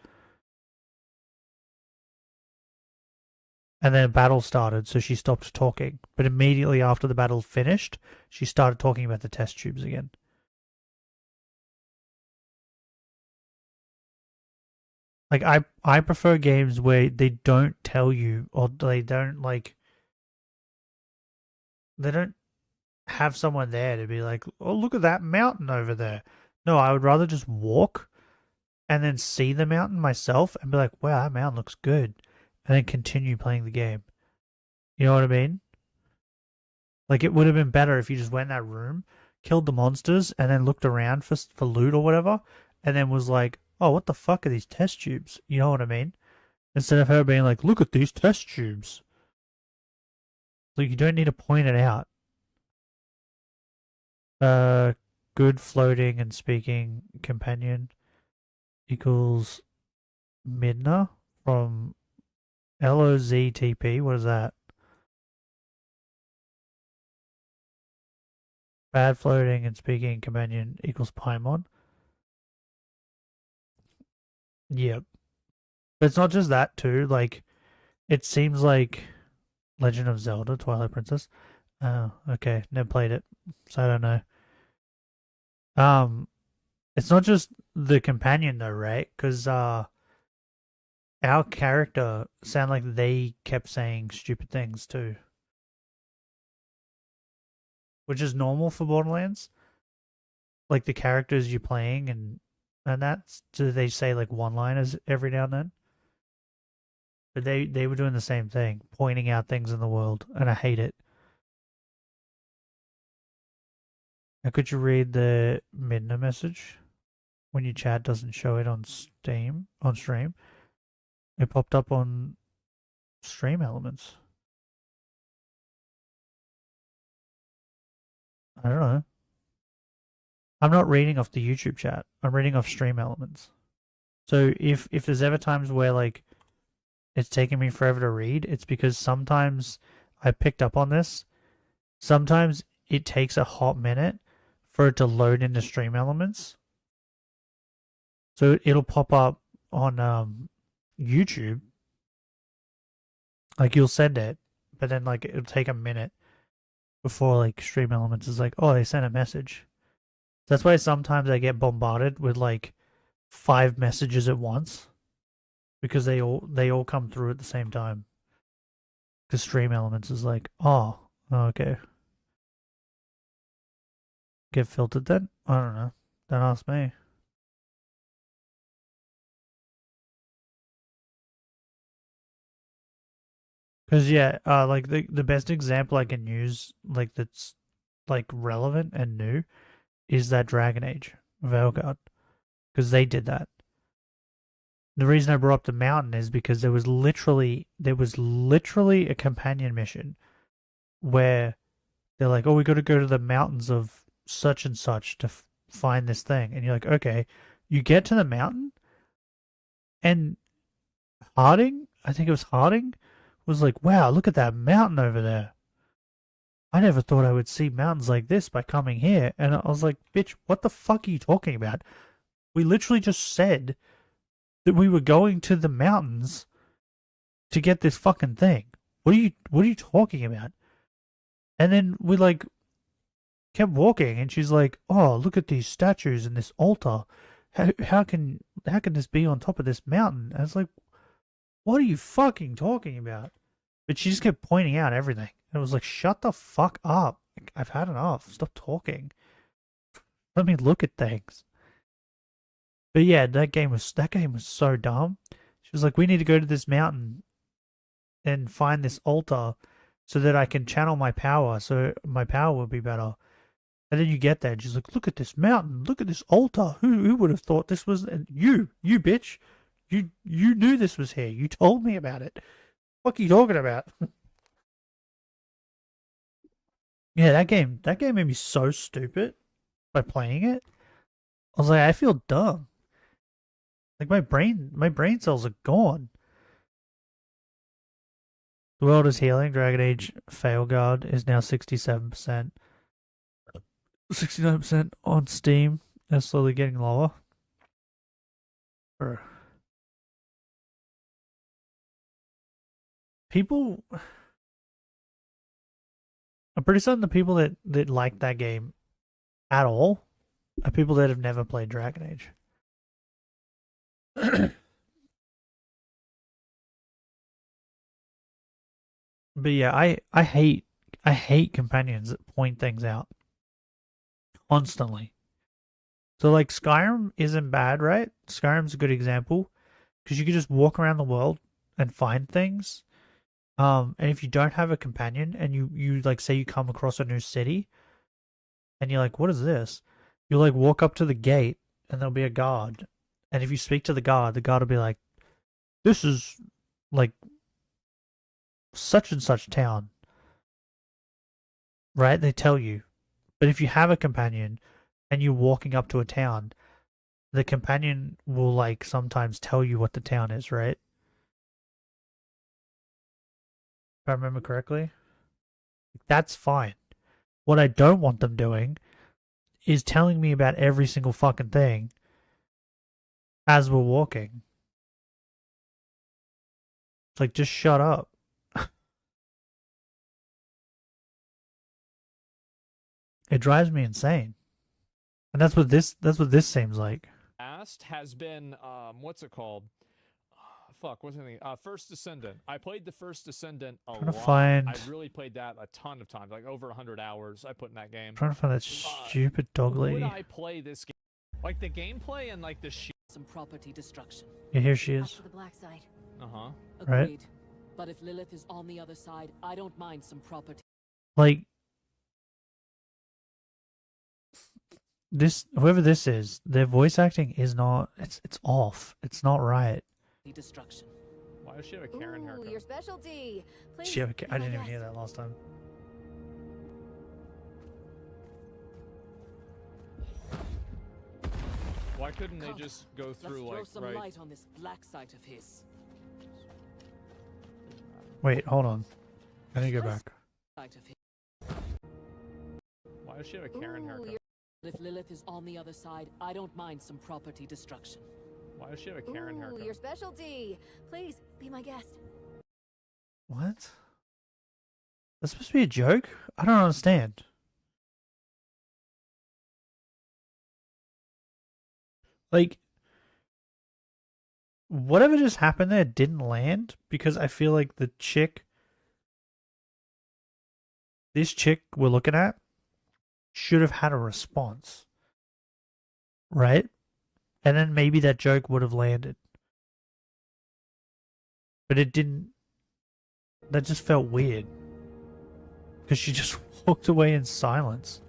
And then a battle started, so she stopped talking. But immediately after the battle finished, she started talking about the test tubes again. Like, I prefer games where they don't tell you, or they don't, like... They don't have someone there to be like, oh, look at that mountain over there. No, I would rather just walk and then see the mountain myself and be like, wow, that mountain looks good. And then continue playing the game. You know what I mean? Like, it would have been better if you just went in that room, killed the monsters, and then looked around for loot or whatever, and then was like, oh, what the fuck are these test tubes? You know what I mean? Instead of her being like, look at these test tubes. Like, you don't need to point it out. Good floating and speaking companion equals Midna from LOZTP. What is that? Bad floating and speaking companion equals Paimon. Yep. But it's not just that too. Like, it seems like Legend of Zelda Twilight Princess. Oh, okay. Never played it, so I don't know. It's not just the companion though, right? Because our character sound like they kept saying stupid things too, which is normal for Borderlands. Like, the characters you're playing and that's, do they say like one-liners every now and then? But they were doing the same thing, pointing out things in the world, and I hate it. Now, could you read the Midna message? When your chat doesn't show it on stream. It popped up on Stream Elements. I don't know. I'm not reading off the YouTube chat. I'm reading off Stream Elements. So if there's ever times where, like, it's taking me forever to read, it's because sometimes I picked up on this. Sometimes it takes a hot minute for it to load into Stream Elements. So it'll pop up on YouTube. Like, you'll send it, but then, like, it'll take a minute before, like, Stream Elements is like, oh, they sent a message. That's why sometimes I get bombarded with, like, 5 messages at once. Because they all come through at the same time. Because Stream Elements is like, oh, okay. Get filtered then? I don't know. Don't ask me. Because, yeah, like, the best example I can use, like, that's, like, relevant and new is that Dragon Age Veilguard. Because they did that. The reason I brought up the mountain is because there was literally a companion mission where they're like, oh, we got to go to the mountains of such and such to find this thing. And you're like, okay. You get to the mountain, and Harding, I think it was Harding, was like, wow, look at that mountain over there. I never thought I would see mountains like this by coming here. And I was like, bitch, what the fuck are you talking about? We literally just said that we were going to the mountains to get this fucking thing. What are you talking about? And then we, like, kept walking, and she's like, oh, look at these statues and this altar. How can this be on top of this mountain? And I was like, what are you fucking talking about? But she just kept pointing out everything. And it was like, shut the fuck up. I've had enough. Stop talking. Let me look at things. But yeah, that game was so dumb. She was like, we need to go to this mountain and find this altar so that I can channel my power, so my power will be better. And then you get there, and she's like, look at this mountain, look at this altar. Who would have thought this was you bitch? You knew this was here. You told me about it. What are you talking about? Yeah, that game made me so stupid by playing it. I was like, I feel dumb. Like my brain cells are gone. The world is healing. Dragon Age fail guard is now 67%. 69% on Steam. It's slowly getting lower. People, I'm pretty certain the people that like that game at all are people that have never played Dragon Age. But yeah, I hate companions that point things out constantly. So like Skyrim isn't bad, right? Skyrim's a good example because you can just walk around the world and find things. And if you don't have a companion and you like say you come across a new city and you're like, what is this? You like walk up to the gate and there'll be a guard. And if you speak to the guard will be like, this is like such and such town. Right? They tell you. But if you have a companion and you're walking up to a town, the companion will like sometimes tell you what the town is, right? If I remember correctly. That's fine. What I don't want them doing is telling me about every single fucking thing as we're walking. It's like, just shut up. It drives me insane. And that's what this seems like. Has been what's it called? What's the name? First Descendant. I played the First Descendant a lot. I really played that a ton of times, like over 100 hours I put in that game. I'm trying to find that stupid dog lady. Would I play this game? Like the gameplay and like the some property destruction. Yeah, here she is. The black side. Uh-huh. Right. Agreed. But if Lilith is on the other side, I don't mind some property. Like this, whoever this is, their voice acting is not. It's off. It's not right. Destruction. Why does she have a Karen haircut? Your specialty. Please, She have a, I didn't even hear that last time. Why couldn't they just go through Let's throw like some light on this black site of his. Wait, hold on. I need to go back. Why does she have a Karen haircut? If Lilith is on the other side, I don't mind some property destruction. Why does she have a Karen haircut? Your specialty. Please be my guest. What? That's supposed to be a joke? I don't understand. Like, whatever just happened there didn't land because I feel like this chick we're looking at should have had a response. Right? And then maybe that joke would have landed. But it didn't. That just felt weird. Because she just walked away in silence.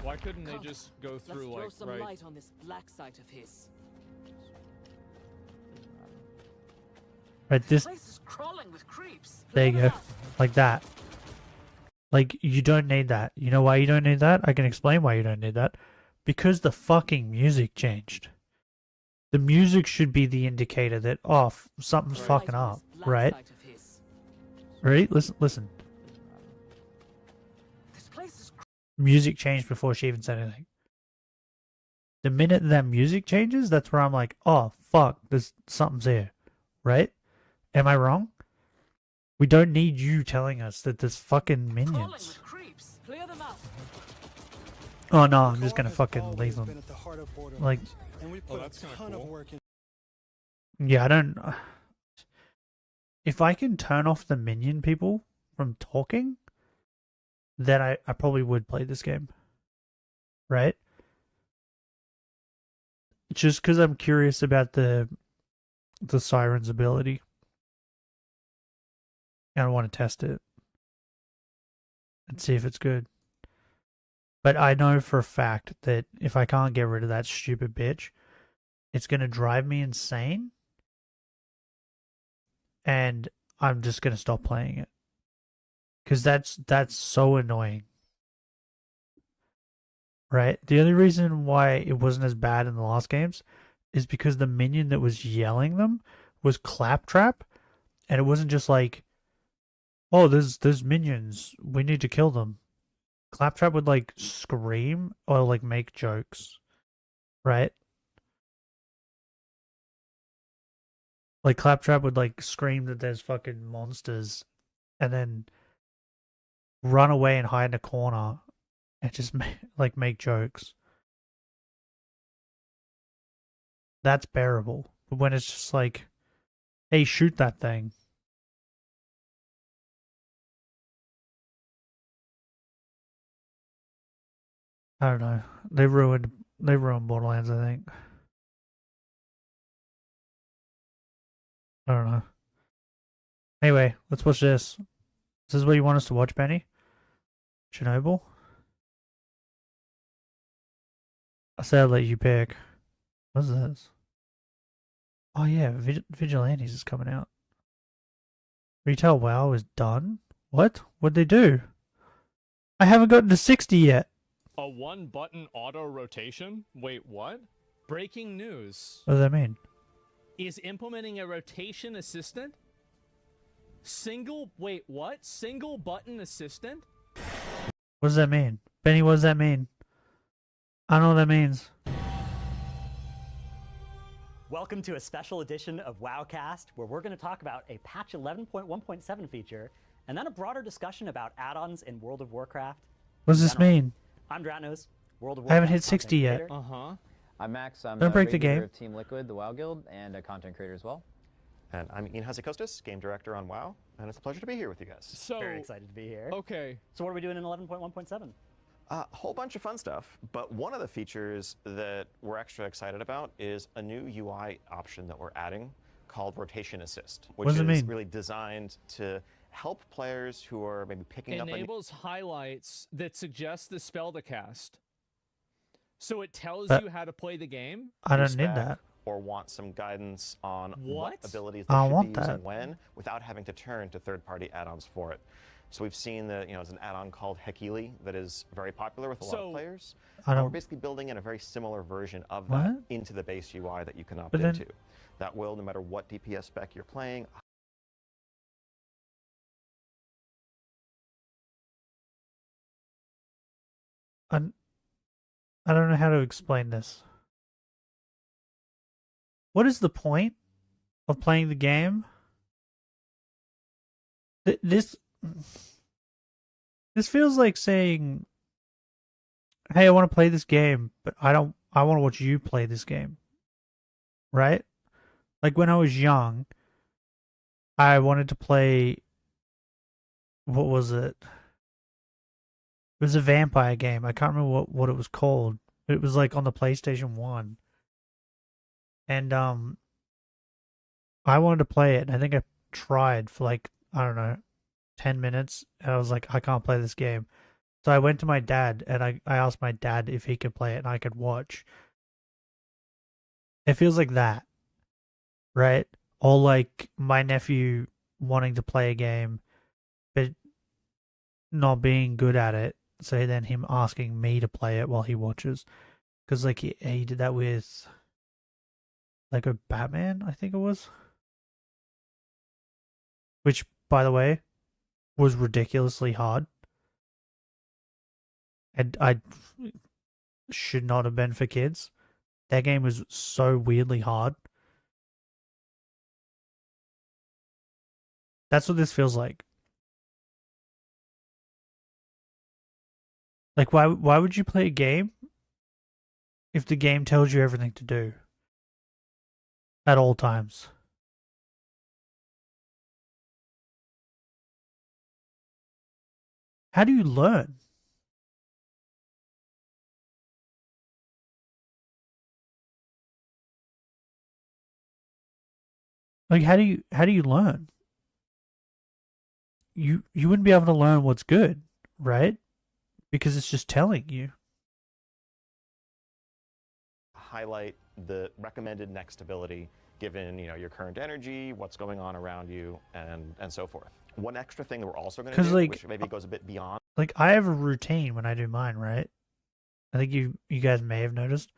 Why couldn't they just go through Let's throw like some light on this black site of his. Right, this. Place is crawling with creeps. There you go. Like that. Like, you don't need that. You know why you don't need that? I can explain why you don't need that. Because the fucking music changed. The music should be the indicator that, oh, something's fucking up, right? Ready? Listen. Music changed before she even said anything. The minute that music changes, that's where I'm like, oh, fuck, something's here, right? Am I wrong? We don't need you telling us that there's fucking minions. Oh no, I'm just gonna fucking leave them. Like, oh, that's kind of cool. Yeah, I don't. If I can turn off the minion people from talking, then I probably would play this game. Right? Just because I'm curious about the siren's ability. And I want to test it. And see if it's good. But I know for a fact that if I can't get rid of that stupid bitch, it's going to drive me insane. And I'm just going to stop playing it. Because that's so annoying. Right? The only reason why it wasn't as bad in the last games is because the minion that was yelling them was Claptrap, and it wasn't just like, oh, there's minions, we need to kill them. Claptrap would like scream or like make jokes, right? Like Claptrap would like scream that there's fucking monsters, and then run away and hide in a corner, and just like make jokes. That's bearable. But when it's just like, hey, shoot that thing. I don't know. They ruined Borderlands, I think. I don't know. Anyway, let's watch this. This is what you want us to watch, Benny? Chernobyl? I said I'd let you pick. What's this? Oh yeah, Vigilantes is coming out. Retail WoW is done? What? What'd they do? I haven't gotten to 60 yet. A 1-button auto rotation? Wait, what? Breaking news. What does that mean? Is implementing a rotation assistant? Wait, what? Single button assistant? What does that mean? Benny, what does that mean? I don't know what that means. Welcome to a special edition of WoWcast, where we're going to talk about a patch 11.1.7 feature, and then a broader discussion about add-ons in World of Warcraft. What does this mean? I'm Dratnos, World of Warcraft. I haven't hit 60 yet. I'm Max. I'm Don't a break the regular game. of Team Liquid, the WoW Guild, and a content creator as well. And I'm Ian Hasekostas, game director on WoW, and it's a pleasure to be here with you guys. So very excited to be here. Okay. So what are we doing in 11.1.7? A whole bunch of fun stuff, but one of the features that we're extra excited about is a new UI option that we're adding called Rotation Assist, which is really designed to help players who are maybe picking up. Enables highlights that suggest the spell to cast. So it tells But you how to play the game. I don't need that. Or want some guidance on what abilities I they should want be using that. when, without having to turn to third-party add-ons for it. So we've seen that, there's an add-on called Hekili that is very popular with a lot of players. We're basically building in a very similar version of that into the base UI that you can opt into. That will, no matter what DPS spec you're playing. I don't know how to explain this. What is the point of playing the game? This feels like saying, hey, I want to play this game, but I want to watch you play this game. Right? Like when I was young, I wanted to play, what was it? It was a vampire game. I can't remember what it was called. It was like on the PlayStation 1. And I wanted to play it. And I think I tried for like, I don't know, 10 minutes. And I was like, I can't play this game. So I went to my dad and I asked my dad if he could play it and I could watch. It feels like that. Right? Or like my nephew wanting to play a game but not being good at it. So then him asking me to play it while he watches. Because like he did that with like a Batman, I think it was. Which, by the way, was ridiculously hard. And I should not have been for kids. That game was so weirdly hard. That's what this feels like. Like, why would you play a game if the game tells you everything to do at all times? How do you learn? Like, how do you learn? You wouldn't be able to learn what's good, right? Because it's just telling you. Highlight the recommended next ability given your current energy, what's going on around you, and so forth. One extra thing that we're also going to do, which maybe goes a bit beyond. Like, I have a routine when I do mine, right? I think you guys may have noticed.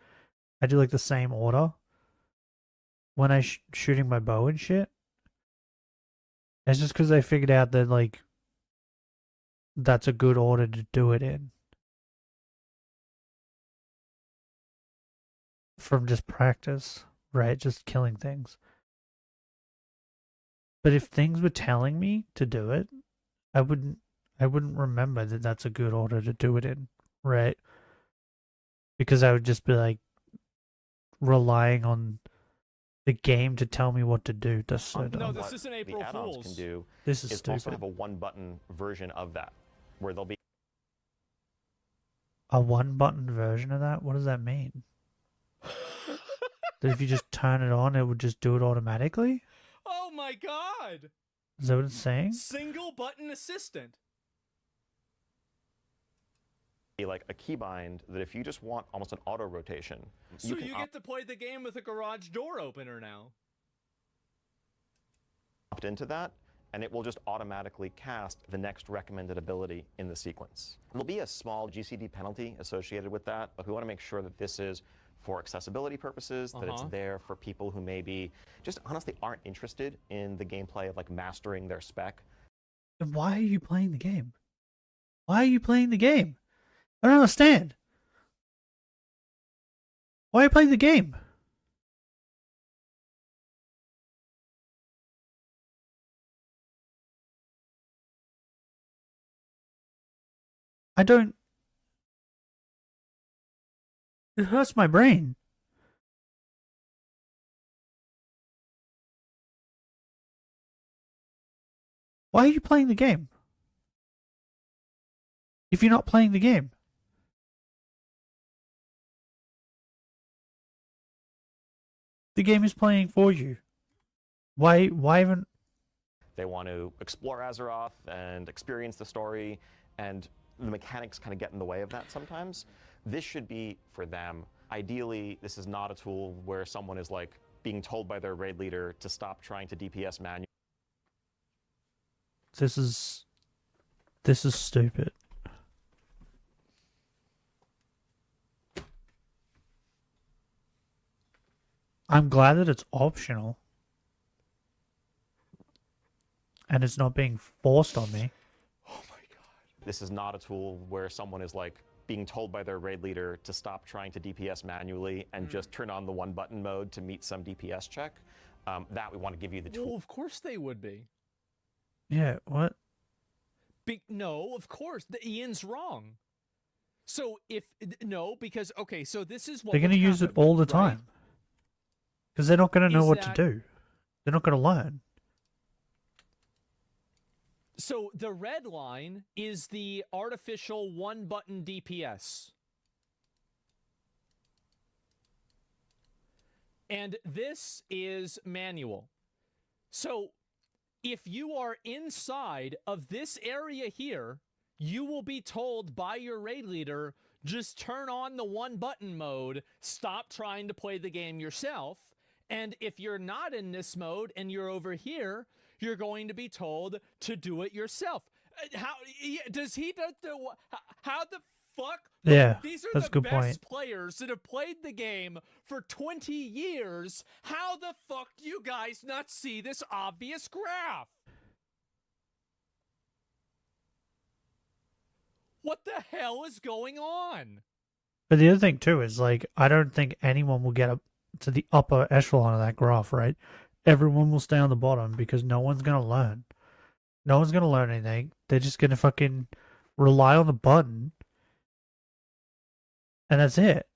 I do like the same order. when I shooting my bow and shit. It's just because I figured out that, like, that's a good order to do it in. From just practice, right? Just killing things. But if things were telling me to do it, I wouldn't remember that that's a good order to do it in, right? Because I would just be like relying on the game to tell me what to do. That's so dumb. No, this isn't April the add-ons Fools. Can do this is also stupid. have a one-button version of that, where there'll be A one-button version of that? What does that mean? That if you just turn it on, it would just do it automatically? Oh my god! Is that what it's saying? Single button assistant. be like a keybind that if you just want almost an auto rotation, so you get to play the game with a garage door opener now. Opt into that, and it will just automatically cast the next recommended ability in the sequence. There'll be a small GCD penalty associated with that, but we want to make sure that this is for accessibility purposes, that it's there for people who maybe just honestly aren't interested in the gameplay of like mastering their spec. Then why are you playing the game? Why are you playing the game? I don't understand. Why are you playing the game? I don't... It hurts my brain. Why are you playing the game? If you're not playing the game. The game is playing for you. Why even... They want to explore Azeroth and experience the story, and the mechanics kind of get in the way of that sometimes. This should be for them. Ideally, this is not a tool where someone is like being told by their raid leader to stop trying to DPS manually. This is stupid. I'm glad that it's optional. And it's not being forced on me. Oh my god. This is not a tool where someone is like being told by their raid leader to stop trying to DPS manually and just turn on the one button mode to meet some DPS check. That we want to give you the tool. Well, of course they would be. Yeah, what? No, of course. Ian's wrong. So if... No, because... Okay, so this is what... They're going to use it all the time. Because they're not going to know what to do. They're not going to learn. So the red line is the artificial one-button DPS. And this is manual. So if you are inside of this area here, you will be told by your raid leader, just turn on the one-button mode, stop trying to play the game yourself. And if you're not in this mode and you're over here, you're going to be told to do it yourself. How does he do the? How the fuck? Yeah, these are that's the a good best point. players that have played the game for 20 years. How the fuck do you guys not see this obvious graph? What the hell is going on? But the other thing too is like I don't think anyone will get up to the upper echelon of that graph, right? Everyone will stay on the bottom because no one's gonna learn. No one's gonna learn anything. They're just gonna fucking rely on the button. And that's it.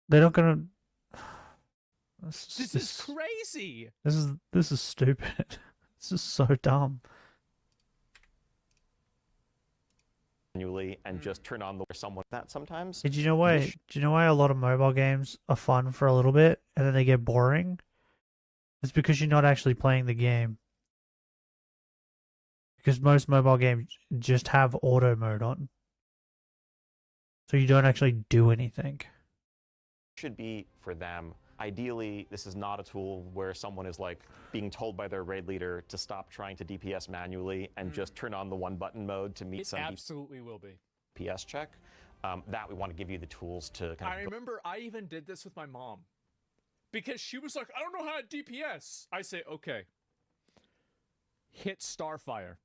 They're not gonna... This is crazy. This is stupid. This is so dumb. Manually and just turn on the someone that sometimes. Do you know why? Do you know why a lot of mobile games are fun for a little bit and then they get boring? It's because you're not actually playing the game. Because most mobile games just have auto mode on, so you don't actually do anything. Should be for them. Ideally, this is not a tool where someone is like being told by their raid leader to stop trying to DPS manually and just turn on the one button mode to meet some absolutely will be DPS check. that we want to give you the tools to kind of... I remember I even did this with my mom. Because she was like, I don't know how to DPS. I say, okay. Hit Starfire.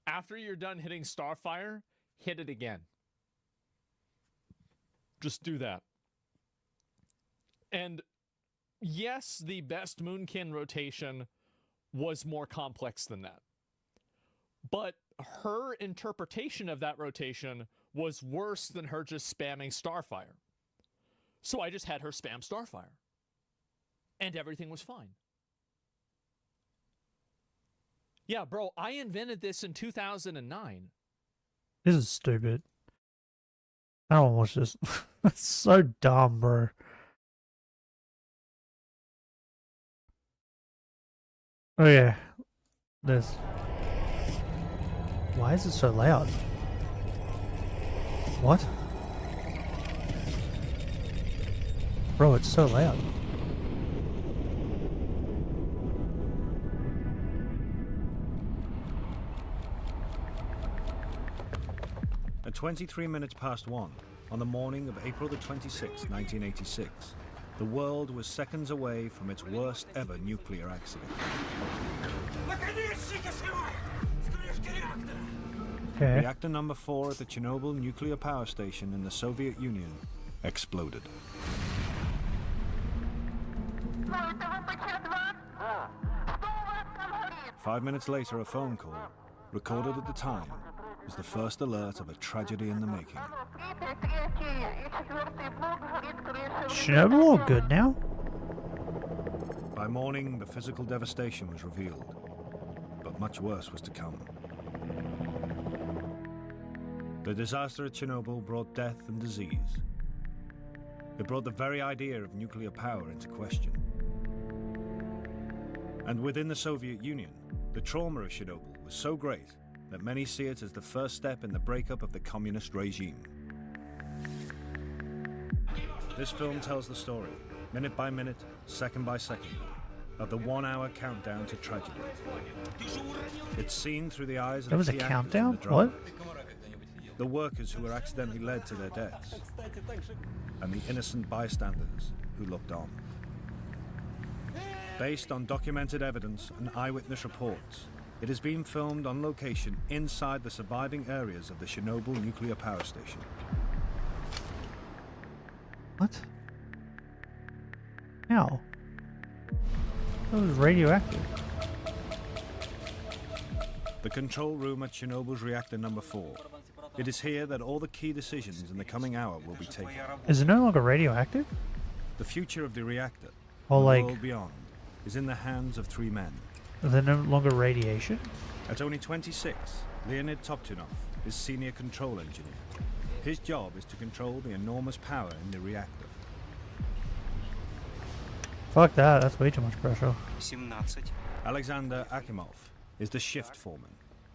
After you're done hitting Starfire, hit it again. Just do that. And yes, the best Moonkin rotation was more complex than that. But her interpretation of that rotation was worse than her just spamming Starfire. So I just had her spam Starfire. And everything was fine. Yeah, bro, I invented this in 2009. This is stupid. I don't watch this. It's so dumb, bro. Oh yeah. This. Why is it so loud? What? Bro, it's so loud. At 23 minutes past 1, on the morning of April the 26th, 1986, the world was seconds away from its worst ever nuclear accident. Okay. Reactor number 4 at the Chernobyl nuclear power station in the Soviet Union exploded. Five minutes later, a phone call, recorded at the time, was the first alert of a tragedy in the making. Chernobyl all good now? By morning, the physical devastation was revealed, but much worse was to come. The disaster at Chernobyl brought death and disease. It brought the very idea of nuclear power into question. And within the Soviet Union, the trauma of Chernobyl was so great that many see it as the first step in the breakup of the communist regime. This film tells the story, minute by minute, second by second, of the 1 hour countdown to tragedy. It's seen through the eyes of There was the a key countdown? actors in the drama. What? The workers who were accidentally led to their deaths, and the innocent bystanders who looked on. Based on documented evidence and eyewitness reports, it has been filmed on location inside the surviving areas of the Chernobyl nuclear power station. What? How? That was radioactive. The control room at Chernobyl's reactor number 4. It is here that all the key decisions in the coming hour will be taken. Is it no longer radioactive? The future of the reactor, Or and like- the world beyond, is in the hands of 3 men. Is there no longer radiation? At only 26, Leonid Toptunov is senior control engineer. His job is to control the enormous power in the reactor. Fuck that, that's way too much pressure. Alexander Akimov is the shift foreman,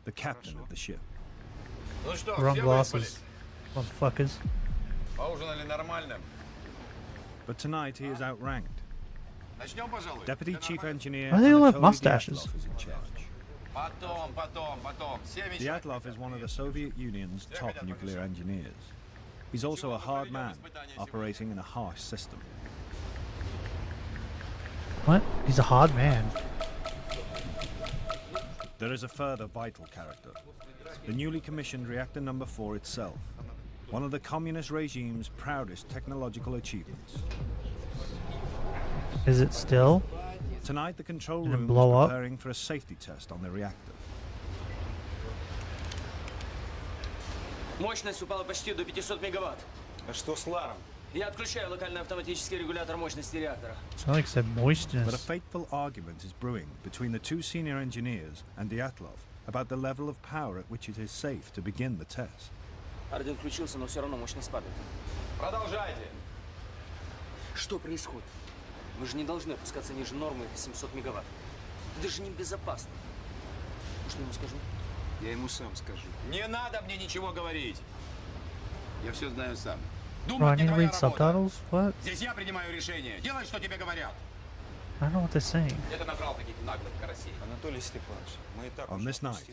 the captain of the ship. Wrong glasses. Motherfuckers. But tonight he is outranked. Deputy Chief Engineer Why do they all have Anatoly mustaches? Dyatlov is in charge. Dyatlov is one of the Soviet Union's top nuclear engineers. He's also a hard man, operating in a harsh system. What? He's a hard man. There is a further vital character. The newly commissioned reactor number 4 itself. One of the communist regime's proudest technological achievements. Is it still? Tonight the control Did it room blow is up? preparing for a safety test on the reactor. Мощность упала почти до 500 мегаватт. А что с ларом? Я отключаю локальный автоматический регулятор мощности реактора. It's not like said moistness. But a fateful argument is brewing between the 2 senior engineers and Dyatlov about the level of power at which it is safe to begin the test. Орден включился, но все равно мощность падает. Продолжайте. Что происходит? Мы же не должны опускаться ниже нормы 700 мегаватт. Это же небезопасно. Что я ему скажу? Я ему сам скажу. Не надо мне ничего говорить. Я все знаю сам. Bro, I need to read subtitles? What? Здесь я принимаю решение. Делай, что тебе говорят. I don't know what they're saying. Это набрал каких-то наглых карасей. Анатолий Степанович, мы и так On this night,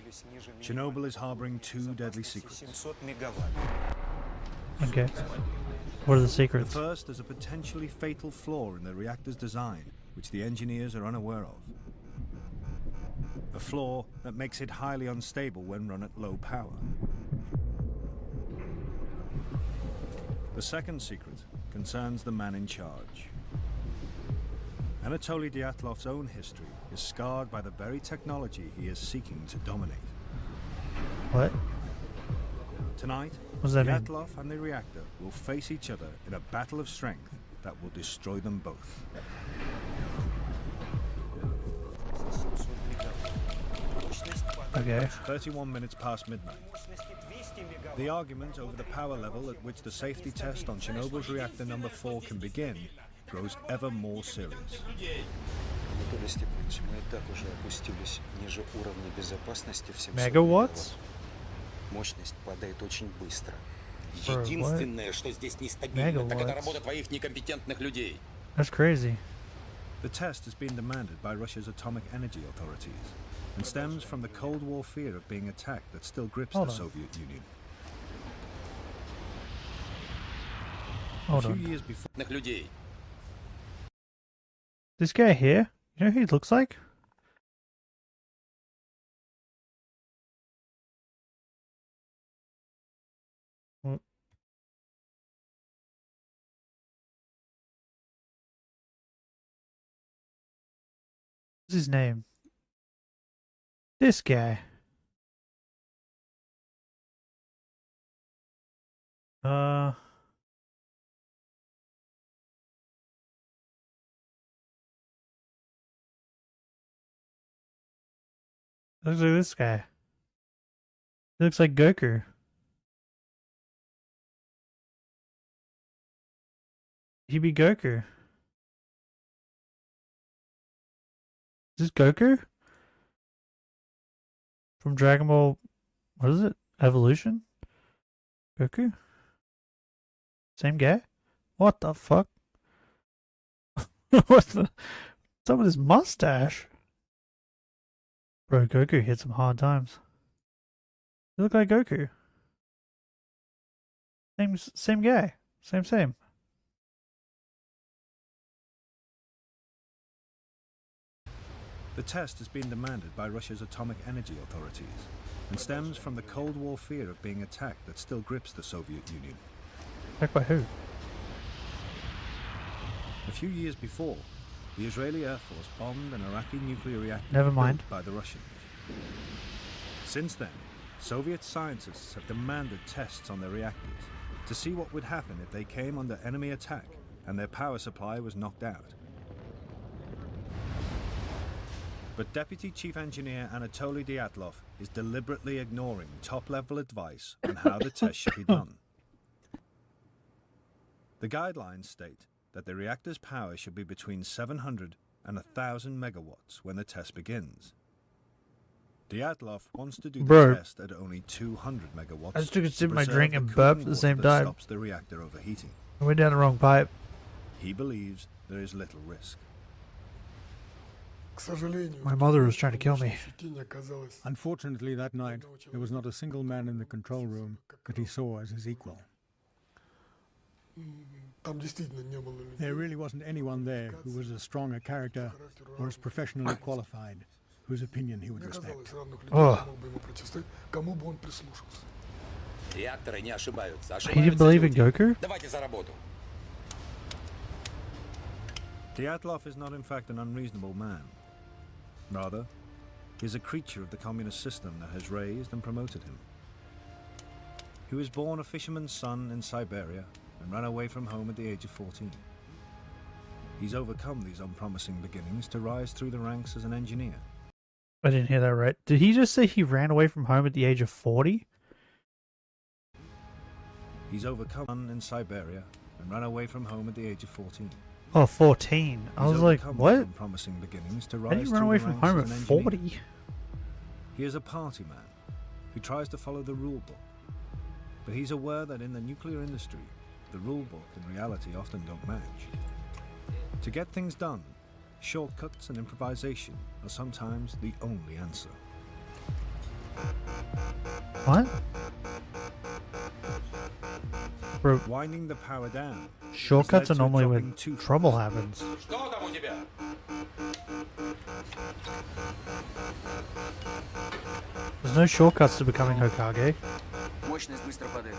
Chernobyl is harboring 2 deadly secrets. 700 мегаватт. Okay. What are the The secrets? first is a potentially fatal flaw in the reactor's design, which the engineers are unaware of. A flaw that makes it highly unstable when run at low power. The second secret concerns the man in charge. Anatoly Dyatlov's own history is scarred by the very technology he is seeking to dominate. What? Tonight, What does that mean? Dyatlov and the reactor will face each other in a battle of strength that will destroy them both. Okay. 31 minutes past midnight. The argument over the power level at which the safety test on Chernobyl's reactor number 4 can begin grows ever more serious. Megawatts? Мощность падает очень быстро. Bro, Единственное, что здесь нестабильно, так это работа твоих некомпетентных людей. That's crazy. The test has been demanded by Russia's atomic energy authorities and stems from the Cold War fear of being attacked that still grips Hold the on. Soviet Union. Hold A few on. years before, людей. This guy here? You know who he looks like? What? What's his name? This guy. Looks like this guy. He looks like Goku. He be Goku. Is this Goku? From Dragon Ball, what is it? Evolution? Goku? Same guy? What the fuck? What's the... What's up with his mustache? Bro, Goku hit some hard times. You look like Goku. Same guy. Same. the test has been demanded by Russia's atomic energy authorities and stems from the Cold War fear of being attacked that still grips the Soviet Union. Attacked by who? A few years before, the Israeli Air Force bombed an Iraqi nuclear reactor Never mind. built by the Russians. Since then, Soviet scientists have demanded tests on their reactors to see what would happen if they came under enemy attack and their power supply was knocked out. But Deputy Chief Engineer Anatoly Dyatlov is deliberately ignoring top-level advice on how the test should be done. The guidelines state that the reactor's power should be between 700 and 1,000 megawatts when the test begins. Dyatlov wants to do the test at only 200 megawatts. I just took a sip of my preserve drink the and cooling burped at the water same that time. stops the reactor overheating. I went down the wrong pipe. He believes there is little risk. My mother was trying to kill me. Unfortunately, that night, there was not a single man in the control room that he saw as his equal. There really wasn't anyone there who was as strong a character or as professionally qualified, whose opinion he would respect. Oh. He didn't believe in Goku? Dyatlov is not in fact an unreasonable man. Rather, he is a creature of the communist system that has raised and promoted him. He was born a fisherman's son in Siberia and ran away from home at the age of 14. He's overcome these unpromising beginnings to rise through the ranks as an engineer. I didn't hear that right. Did he just say he ran away from home at the age of 40? He's overcome in Siberia and ran away from home at the age of 14. Oh, 14. I was like, what? Unpromising beginnings to How rise did he run through away the from ranks home as at an 40? engineer. He is a party man who tries to follow the rule book. But he's aware that in the nuclear industry, the rule book and reality often don't match. To get things done, shortcuts and improvisation are sometimes the only answer. What? Bro, Winding the power down. shortcuts are normally when trouble happens. There's no shortcuts to becoming Hokage. Мощность быстро падает.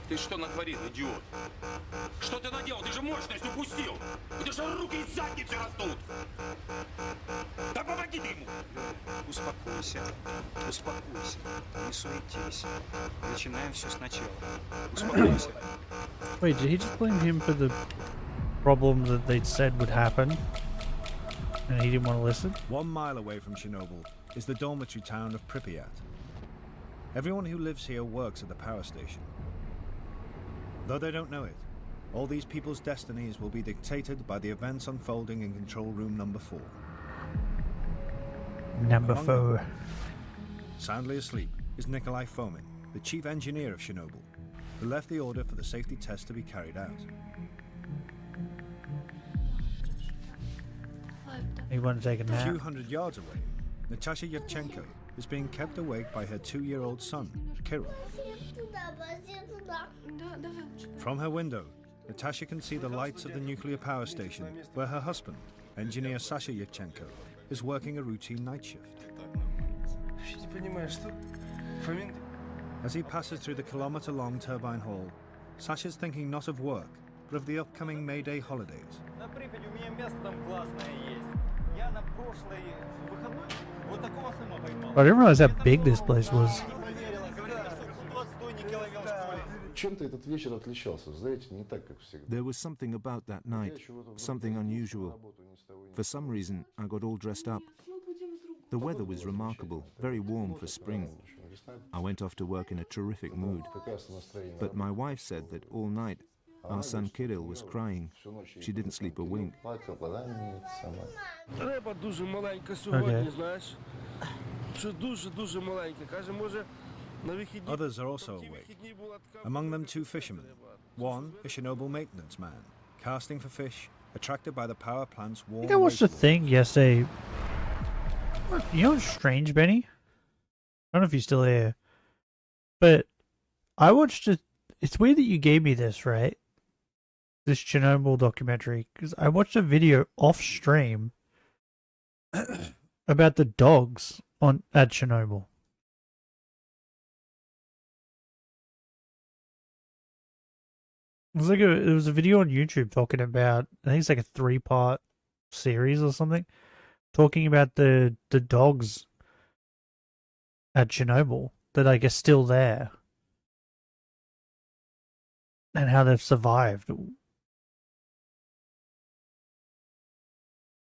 Ты что натворил, идиот? Что ты наделал? Ты же мощность упустил! У тебя же руки из задницы растут! Да помоги ты ему! Успокойся, успокойся, не суетись. Начинаем все сначала. Успокойся. Wait, did he just blame him for the problems that they'd said would happen? And he didn't want to listen? 1 mile away from Chernobyl is the dormitory town of Pripyat. Everyone who lives here works at the power station. Though they don't know it, all these people's destinies will be dictated by the events unfolding in control room number 4. Number 4. Soundly asleep is Nikolai Fomin, the chief engineer of Chernobyl, who left the order for the safety test to be carried out. He wanted to take a A nap. few hundred yards away, Natasha Yevchenko is being kept awake by her 2-year-old son, Kirill. From her window, Natasha can see the lights of the nuclear power station where her husband, engineer Sasha Yevchenko, is working a routine night shift. As he passes through the kilometer-long turbine hall, Sasha's thinking not of work, but of the upcoming May Day holidays. I didn't realize how big this place was. There was something about that night, something unusual. For some reason, I got all dressed up. The weather was remarkable, very warm for spring. I went off to work in a terrific mood. But my wife said that all night, our son Kirill was crying. She didn't sleep a wink. Others are also awake. Among them 2 fishermen. One, a Chernobyl maintenance man, casting for fish, attracted by the power plant's warm. I think I watched a thing yesterday. You know what's strange, Benny? I don't know if you're still here, but I watched it. It's weird that you gave me this, right? This Chernobyl documentary, because I watched a video off stream about the dogs at Chernobyl. It was a video on YouTube talking about, I think it's like a 3-part series or something, talking about the dogs at Chernobyl that I guess still there and how they've survived.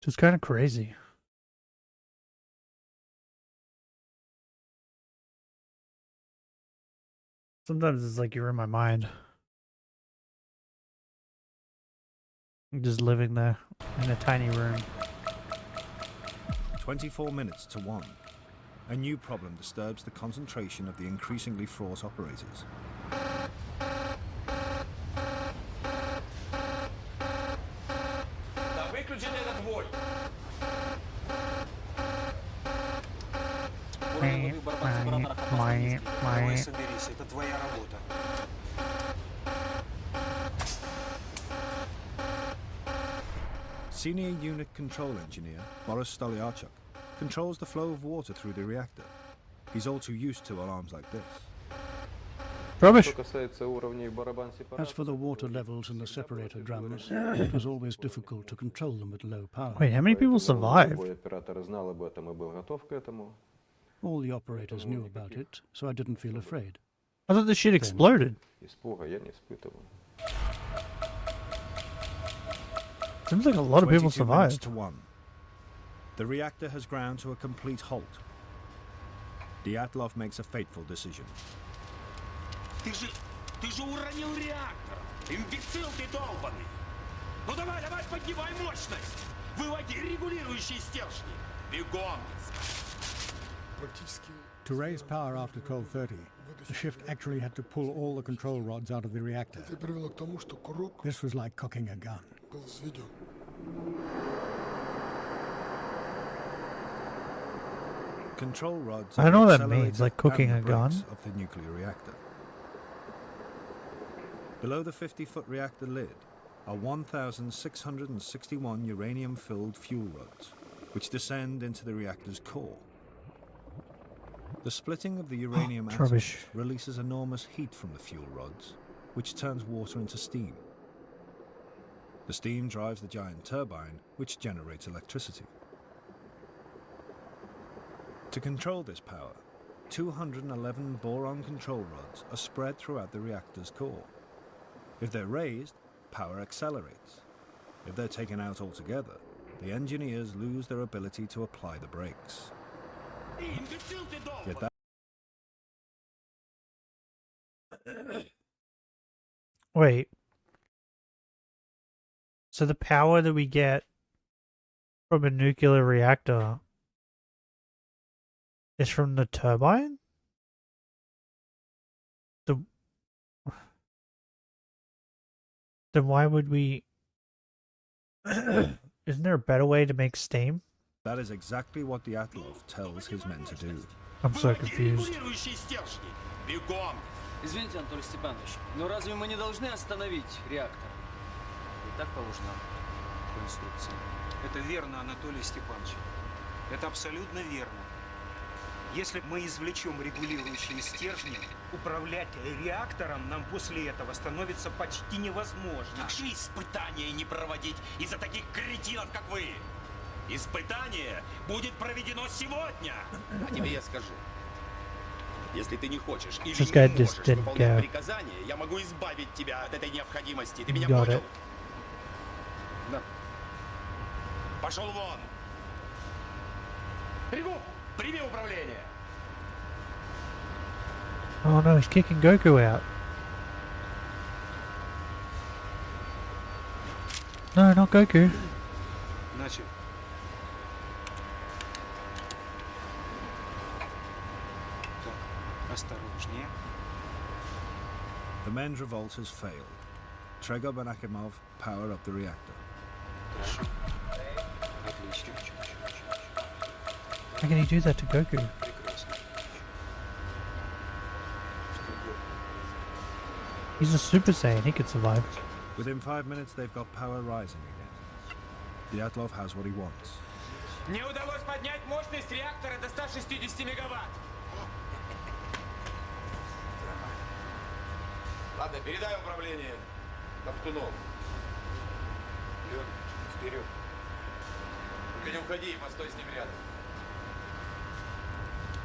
It's kind of crazy. Sometimes it's like you're in my mind. I'm just living there in a tiny room. 24 minutes to 1. A new problem disturbs the concentration of the increasingly fraught operators. Это твоя работа. Senior unit control engineer Boris Stolyarchuk controls the flow of water through the reactor. He's all too used to alarms like this. Rubbish. As for the water levels in the separator drums, it was always difficult to control them at low power. Wait, how many people survived? All the operators knew about it, so I didn't feel afraid. I thought the shit exploded. Seems like a lot of people 22 minutes survived. to 1. The reactor has ground to a complete halt. Dyatlov makes a fateful decision. Ты же уронил реактор! Имбецил ты долбанный! Ну давай, поднимай мощность! Выводи регулирующие стержни! Бегом! To raise power after cold 30, the shift actually had to pull all the control rods out of the reactor. This was like cocking a gun. Control rods I don't know what that accelerate means, like cooking down a the gun. brakes of the nuclear reactor. Below the 50-foot reactor lid are 1,661 uranium-filled fuel rods, which descend into the reactor's core. The splitting of the uranium atoms releases enormous heat from the fuel rods, which turns water into steam. The steam drives the giant turbine, which generates electricity. To control this power, 211 boron control rods are spread throughout the reactor's core. If they're raised, power accelerates. If they're taken out altogether, the engineers lose their ability to apply the brakes. Yet that Wait. So the power that we get from a nuclear reactor is from the turbine? Then why would we... Isn't there a better way to make steam? That is exactly what the Atlov tells his men to do. I'm so confused. Извините, Анатолий Степанович, но разве мы не должны остановить реактор? И так положено по инструкции. Это верно, Анатолий Степанович. Это абсолютно верно. Если мы извлечем регулирующие стержни, управлять реактором нам после этого становится почти невозможно. Как же испытания не проводить из-за таких кретинов, как вы? Испытание будет проведено сегодня. А тебе я скажу. Если ты не хочешь или не можешь выполнять приказания, я могу избавить тебя от этой необходимости. Ты меня понял? Да. Пошел вон! Пригу! Прими управление! Oh no, he's kicking Goku out. No, not Goku. Начал. Так, осторожнее. The men's revolt has failed. Tregub and Akimov power up the reactor. Хорошо. Отлично. How can he do that to Goku? Прекрасно. He's a Super Saiyan, he could survive. Within 5 minutes, they've got power rising again. The Atlov has what he wants. Не удалось поднять мощность реактора до 160 мегаватт. Ладно, передай управление Топтуну. Вперед. Только не уходи и постой с ним рядом.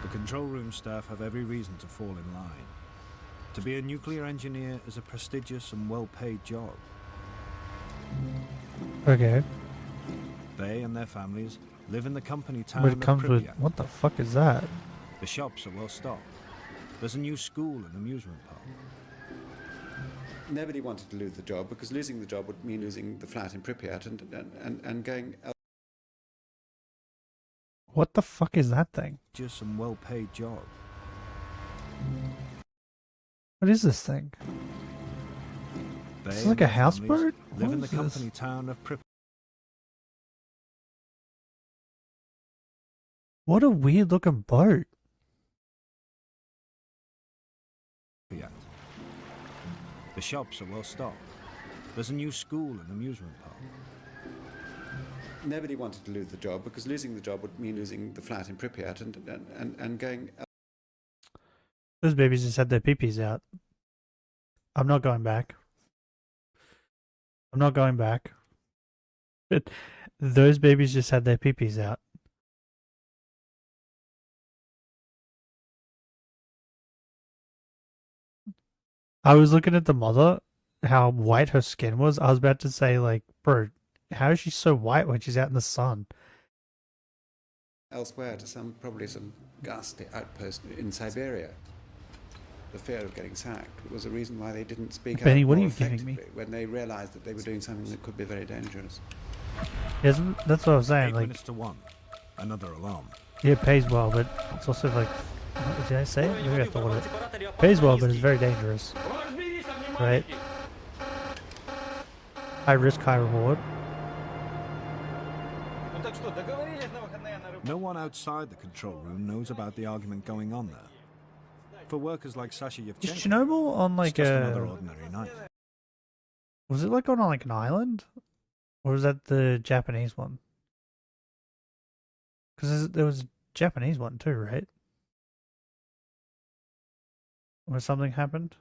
The control room staff have every reason to fall in line. To be a nuclear engineer is a prestigious and well-paid job. Okay. They and their families live in the company town But it of comes with... Pripyat. What the fuck is that? The shops are well stocked. There's a new school and amusement park. Nobody wanted to lose the job because losing the job would mean losing the flat in Pripyat and going... What the fuck is that thing? Just some well-paid job. What is this thing? Is this like a houseboat? Live in the company town of Pripyat. What a weird looking boat. The shops are well stocked. There's a new school and amusement park. Nobody wanted to lose the job because losing the job would mean losing the flat in Pripyat and going... Those babies just had their peepees out. I'm not going back. I'm not going back. But those babies just had their peepees out. I was looking at the mother, how white her skin was. I was about to say, like, bro, how is she so white when she's out in the sun? Elsewhere to probably some ghastly outpost in Siberia. The fear of getting sacked was a reason why they didn't speak Benny, out what are more you giving me? effectively when they realized that they were doing something that could be very dangerous. Yes, that's what I was saying. 8 Like, minutes to 1. Another alarm. yeah, it pays well, but it's also like, what did I say? Maybe I thought it. It pays well, but it's very dangerous. Right? High risk, high reward. No one outside the control room knows about the argument going on there. For workers like Sasha Is Yevchenko, Chernobyl on like it's just a another ordinary night. Was it like on like an island? Or was that the Japanese one? Because there was a Japanese one too, right? Where something happened?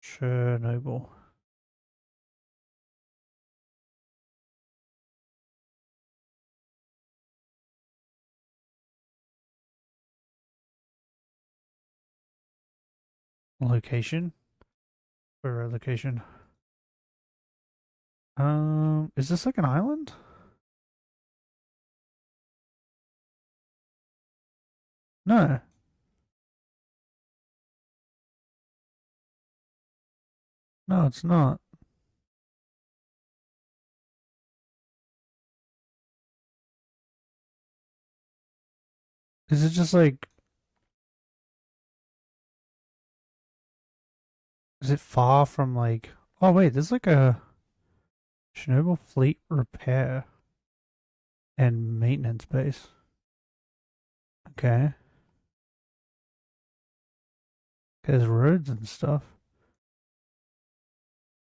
Chernobyl. Location? Or location? Is this like an island? No. No, it's not. Is it just like... Is it far from like... Oh wait, there's like a... Chernobyl Fleet Repair and Maintenance Base. Okay. There's roads and stuff.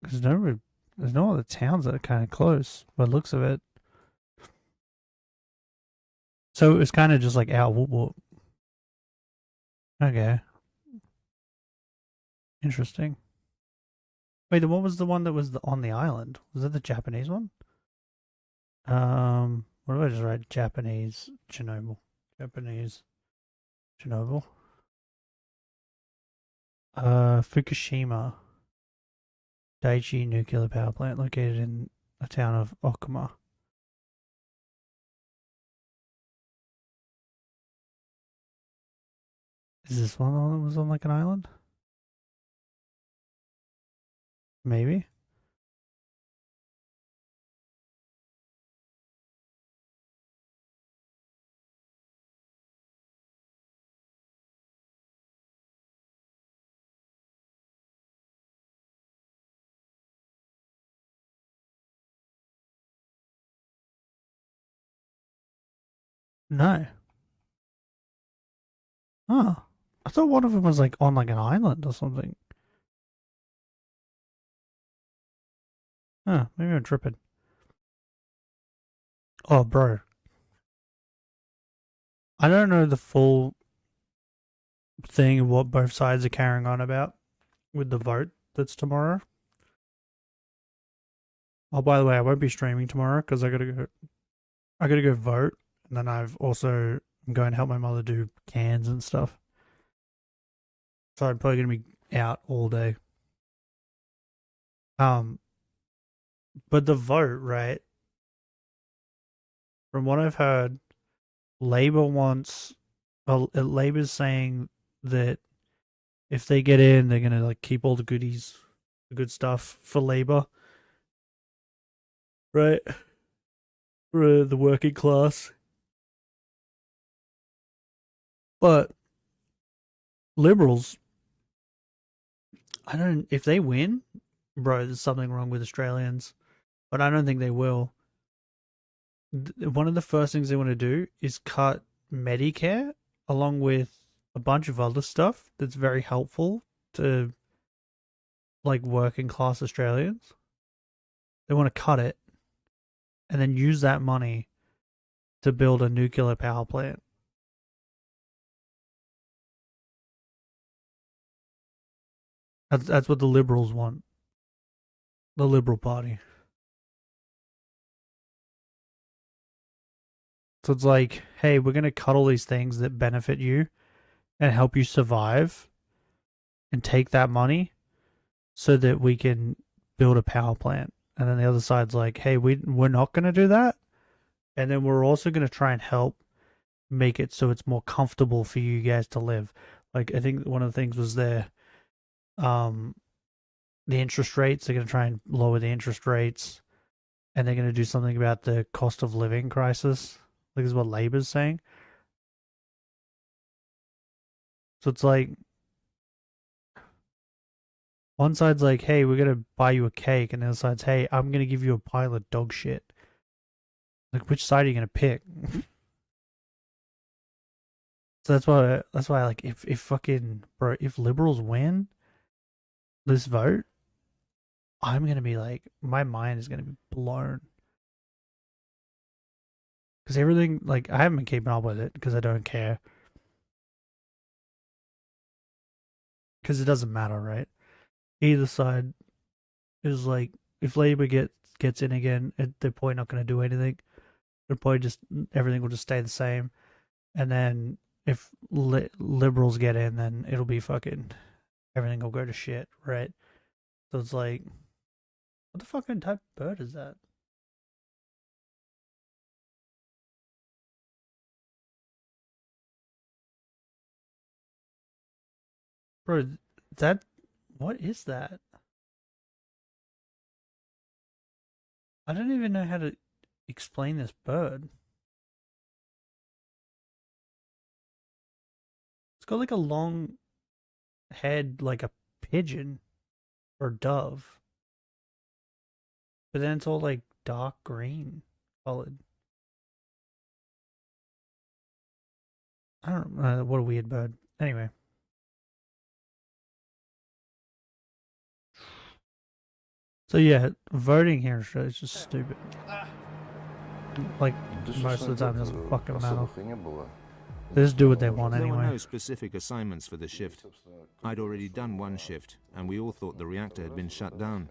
There's no other towns that are kind of close, by the looks of it. So it was kind of just like out whoop whoop. Okay. Interesting. Wait, then what was the one that was on the island? Was it the Japanese one? What do I just write? Japanese Chernobyl. Japanese Chernobyl. Fukushima Daiichi nuclear power plant located in the town of Okuma. Is this one that was on like an island? Maybe. No. Oh. I thought one of them was like on like an island or something. Huh, maybe I'm tripping. Oh, bro. I don't know the full thing of what both sides are carrying on about with the vote that's tomorrow. Oh, by the way, I won't be streaming tomorrow because I gotta go vote, and then I'm going to help my mother do cans and stuff. So I'm probably gonna be out all day. But the vote, right? From what I've heard, Labor's saying that if they get in, they're gonna like keep all the goodies, the good stuff for Labor, right? For the working class. But Liberals, if they win, bro, there's something wrong with Australians, but I don't think they will. One of the first things they want to do is cut Medicare along with a bunch of other stuff that's very helpful to like working class Australians. They want to cut it and then use that money to build a nuclear power plant. That's what the Liberals want. The Liberal Party. So it's like, hey, we're going to cut all these things that benefit you and help you survive and take that money so that we can build a power plant. And then the other side's like, hey, we're not going to do that. And then we're also going to try and help make it so it's more comfortable for you guys to live. Like, I think one of the things was the interest rates. They're going to try and lower the interest rates. And they're going to do something about the cost of living crisis. Like, this is what Labor's saying. So it's like, one side's like, hey, we're going to buy you a cake. And the other side's, hey, I'm going to give you a pile of dog shit. Like, which side are you going to pick? So that's why like, if fucking, bro, if Liberals win, this vote, I'm gonna be like, my mind is gonna be blown. Because everything, like, I haven't been keeping up with it because I don't care. Because it doesn't matter, right? Either side is like, if Labour gets in again, they're probably not going to do anything. They're probably just, everything will just stay the same. And then if Liberals get in, then it'll be fucking, everything will go to shit, right? So it's like, what the fucking type of bird is that? Bro, what is that? I don't even know how to explain this bird. It's got like a long head like a pigeon or dove. But then it's all like dark green colored. I don't know, what a weird bird. Anyway. So yeah, voting here is just stupid. Like, most of the time it doesn't fucking matter. They just do what they want anyway. There were no specific assignments for the shift. I'd already done one shift, and we all thought the reactor had been shut down.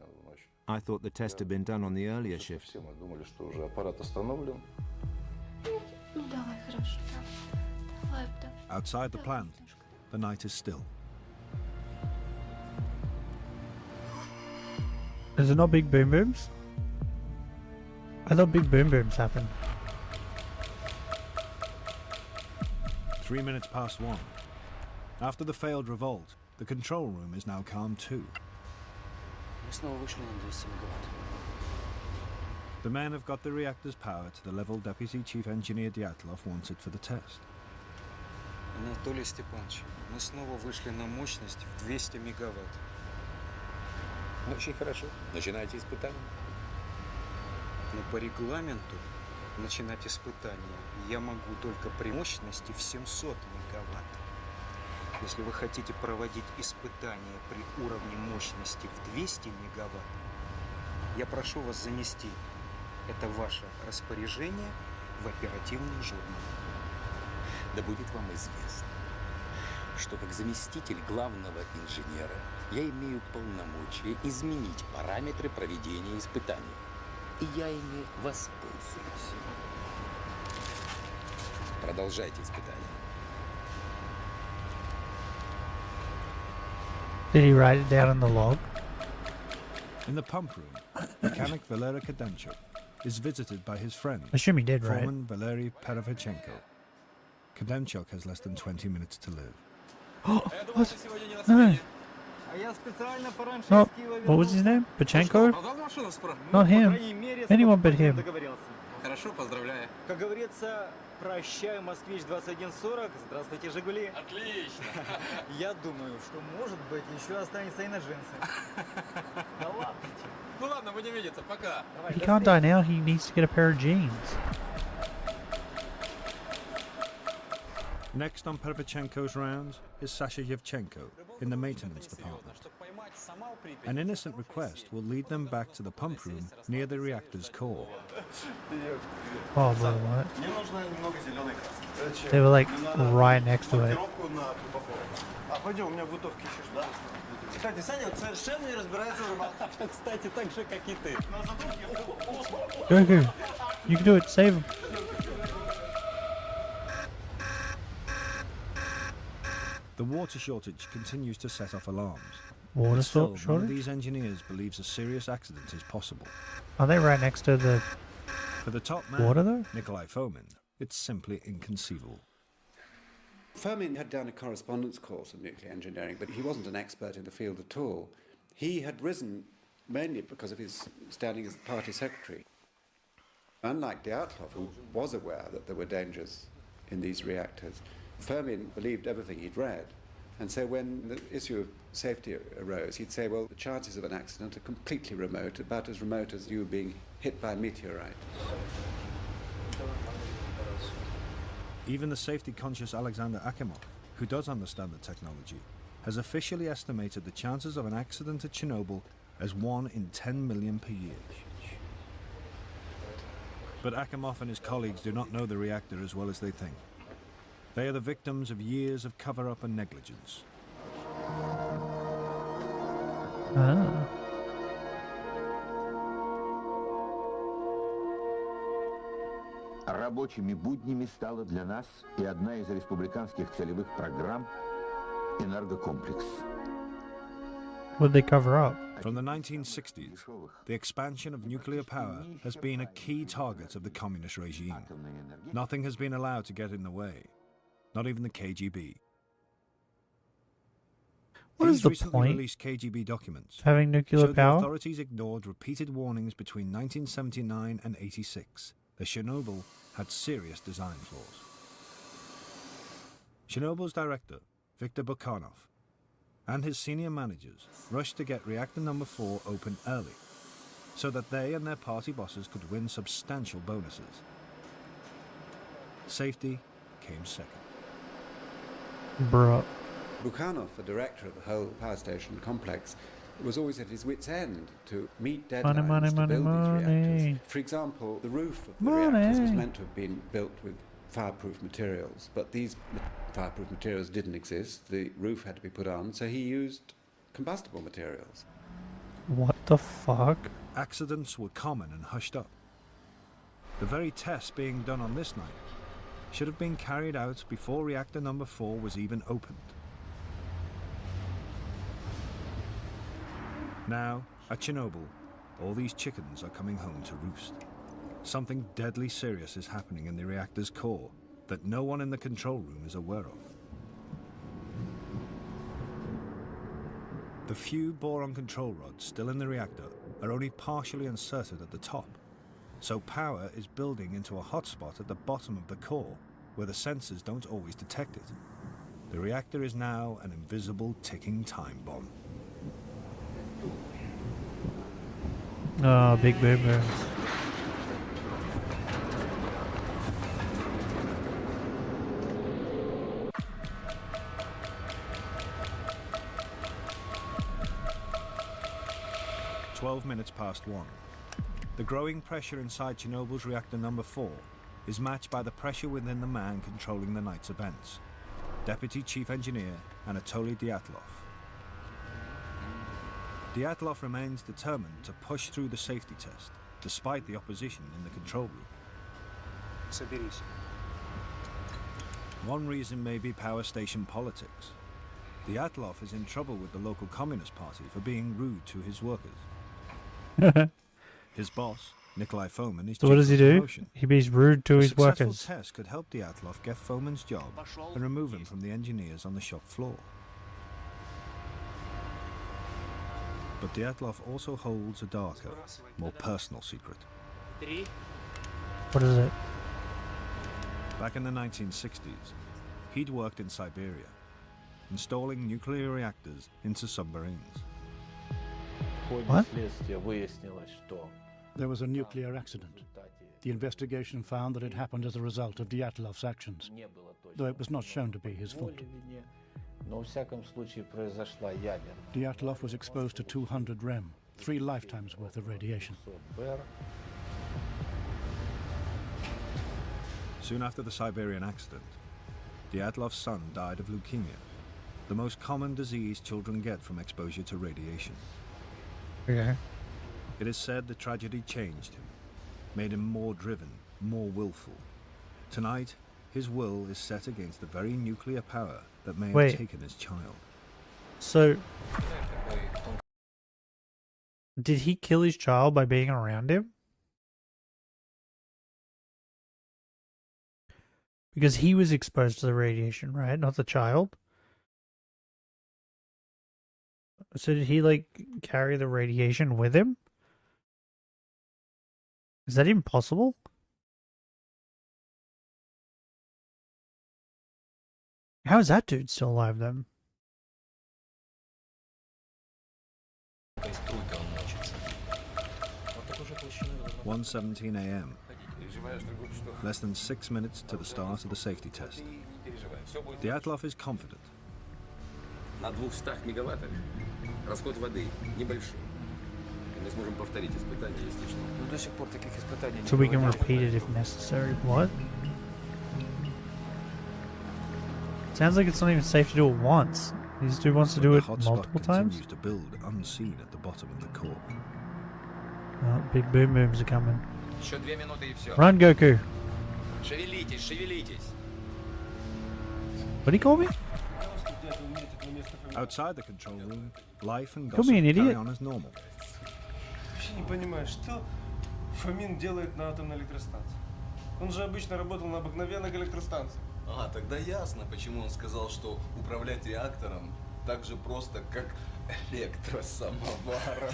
I thought the test had been done on the earlier shift. Outside the plant, the night is still. Is it not big boom booms? I thought big boom booms happened. 3 minutes past 1. After the failed revolt, the control room is now calm too. The men have got the reactor's power to the level Deputy Chief Engineer Dyatlov wants it for the test. Анатолий Степанович, мы снова вышли на мощность в 200 мегаватт. Очень хорошо. Начинайте испытания. Но по регламенту начинать испытания я могу только при мощности в 700 мегаватт. Если вы хотите проводить испытания при уровне мощности в 200 мегаватт, я прошу вас занести это ваше распоряжение в оперативный журнал. Да будет вам известно, что как заместитель главного инженера я имею полномочия изменить параметры проведения испытаний. И я ими воспользуюсь. Продолжайте испытания. Did he write it down in the log? In the pump room, mechanic Valery Kadenchuk is visited by his friend, I assume he did, right? foreman Valery Perovichenko. Kadenchuk has less than 20 minutes to live. What? No. No. What was his name? Pachenko? Not him. Anyone but him. Хорошо, поздравляю. Как говорится, прощаю, Москвич 2140. Здравствуйте, Жигули. Отлично. Я думаю, что, может быть, еще останется и на джинсы. Да ладно. Ну ладно, будем видеться. Пока. He can't die now. He needs to get a pair of jeans. Next on Perovichenko's rounds is Sasha Yevchenko in the maintenance department. An innocent request will lead them back to the pump room near the reactor's core. Oh, bro, what? They were like right next to it. Кстати, Саня совершенно не разбирается в рыбалке. Кстати, так же, как и ты. Go. You can do it. Save him. The water shortage continues to set off alarms. Water Still, shortage? none of these engineers believes a serious accident is possible. Are they right next to the For the top man, water though? Nikolai Fomin, it's simply inconceivable. Fomin had done a correspondence course in nuclear engineering, but he wasn't an expert in the field at all. He had risen mainly because of his standing as the party secretary. Unlike Dyatlov, who was aware that there were dangers in these reactors, Fomin believed everything he'd read. And so when the issue of safety arose, he'd say, well, the chances of an accident are completely remote, about as remote as you being hit by a meteorite. Even the safety-conscious Alexander Akimov, who does understand the technology, has officially estimated the chances of an accident at Chernobyl as 1 in 10 million per year. But Akimov and his colleagues do not know the reactor as well as they think. They are the victims of years of cover-up and negligence. Ah. Рабочими буднями стала для нас и одна из республиканских целевых программ «Энергокомплекс». What did they cover up? From the 1960s, the expansion of nuclear power has been a key target of the communist regime. Nothing has been allowed to get in the way, not even the KGB. What is the point released KGB documents having nuclear showed power? The authorities ignored repeated warnings between 1979 and 86 that Chernobyl had serious design flaws. Chernobyl's director, Viktor Bukhanov, and his senior managers rushed to get reactor number 4 open early, so that they and their party bosses could win substantial bonuses. Safety came second. Bruh. Bukhanov, the director of the whole power station complex, was always at his wit's end to meet deadlines to build these reactors. For example, the roof of the reactors was meant to have been built with fireproof materials, but these fireproof materials didn't exist. The roof had to be put on, so he used combustible materials. What the fuck? Accidents were common and hushed up. The very tests being done on this night should have been carried out before reactor number 4 was even opened. Now, at Chernobyl, all these chickens are coming home to roost. Something deadly serious is happening in the reactor's core that no one in the control room is aware of. The few boron control rods still in the reactor are only partially inserted at the top, so power is building into a hotspot at the bottom of the core where the sensors don't always detect it. The reactor is now an invisible ticking time bomb. Oh, big boomer. (12:01). The growing pressure inside Chernobyl's reactor number 4 is matched by the pressure within the man controlling the night's events, Deputy Chief Engineer Anatoly Dyatlov. Dyatlov remains determined to push through the safety test, despite the opposition in the control room. Соберись. One reason may be power station politics. Dyatlov is in trouble with the local Communist Party for being rude to his workers. His boss, Nikolai Fomin, is so what does he do? Promotion. He be rude to his workers. A successful test could help Dyatlov get Fomin's job and remove him from the engineers on the shop floor. But Dyatlov also holds a darker, more personal secret. What is it? Back in the 1960s, he'd worked in Siberia, installing nuclear reactors into submarines. What? There was a nuclear accident. The investigation found that it happened as a result of Dyatlov's actions, though it was not shown to be his fault. Dyatlov was exposed to 200 rem, 3 lifetimes worth of radiation. Soon after the Siberian accident, Dyatlov's son died of leukemia, the most common disease children get from exposure to radiation. Okay. It is said the tragedy changed him, made him more driven, more willful. Tonight, his will is set against the very nuclear power that may have taken his child. So, did he kill his child by being around him? Because he was exposed to the radiation, right? Not the child. So did he, like, carry the radiation with him? Is that even possible? How is that dude still alive then? (1:17 a.m.). Less than 6 minutes to the start of the safety test. Dyatlov is confident. На 200 мегаваттах расход воды небольшой. И мы сможем повторить испытания, если что. Но до сих пор таких испытаний не So we can проводили. repeat it if necessary. What? Sounds like it's not even safe to do it once. This dude wants to do it multiple times. Continues to build unseen at the bottom of the core. Oh, big boom booms are coming. Еще 2 минуты и все. Run, Goku. Шевелитесь, шевелитесь. What did he call me? Outside the control room, life and Call gossip me an carry idiot. on as normal. Вообще не понимаю, что Фомин делает на атомной электростанции. Он же обычно работал на обыкновенных электростанциях. А, тогда ясно, почему он сказал, что управлять реактором так же просто, как электросамоваром.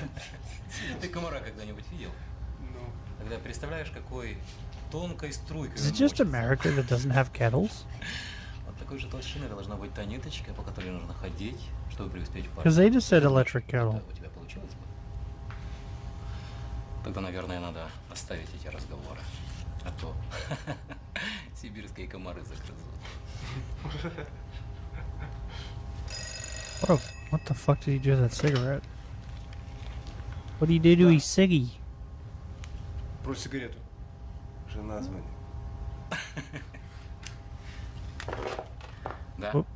Ты комара когда-нибудь видел? Ну. Тогда представляешь, какой тонкой струйкой Is it just America that doesn't have kettles? Вот такой же толщины должна быть та ниточка, по которой нужно ходить, чтобы преуспеть в паре. Because they just said electric kettle. У тебя получилось бы? Тогда, наверное, надо оставить эти разговоры. А то сибирские комары загрызут. What the fuck did he do to that cigarette? What did he do to his ciggy? Брось сигарету. Жена звонит. Да? Оп.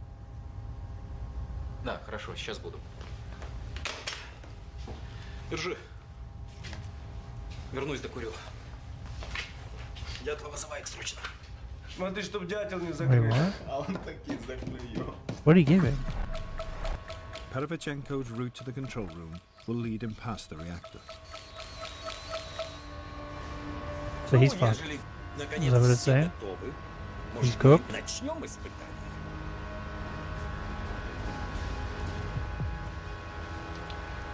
Да, хорошо, сейчас буду. Держи. Вернусь, докурю. Дятла вызывает срочно. Смотри, чтоб дятел не Wait, закрыл. what? А он таки закрыл. What did he give him? Perevchenko's route to the control room will lead him past the reactor. So he's fucked. Is that what it's saying? He's cooked? Начнем испытание.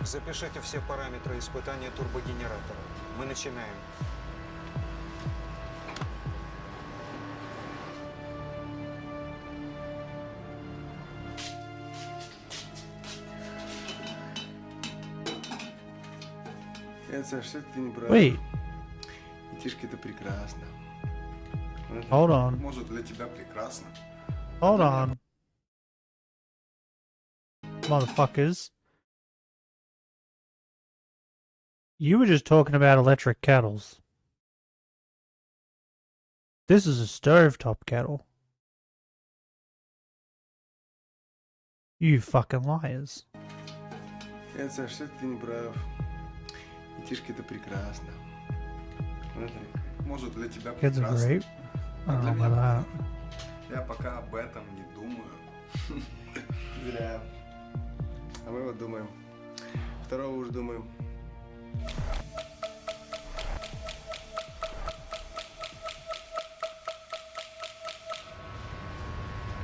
Запишите все параметры испытания турбогенератора. Мы начинаем. Это что ты не прав? Wait. Детишки, это прекрасно. Hold on. Может, для тебя прекрасно. Hold on. Motherfuckers. You were just talking about electric kettles. This is a stovetop kettle. You fucking liars. Это что ты не прав? Детишки, это прекрасно. Может, для тебя Kids are прекрасно. great. I А don't для know меня about that. Я пока об этом не думаю. Зря. А мы вот думаем. Второго уж думаем.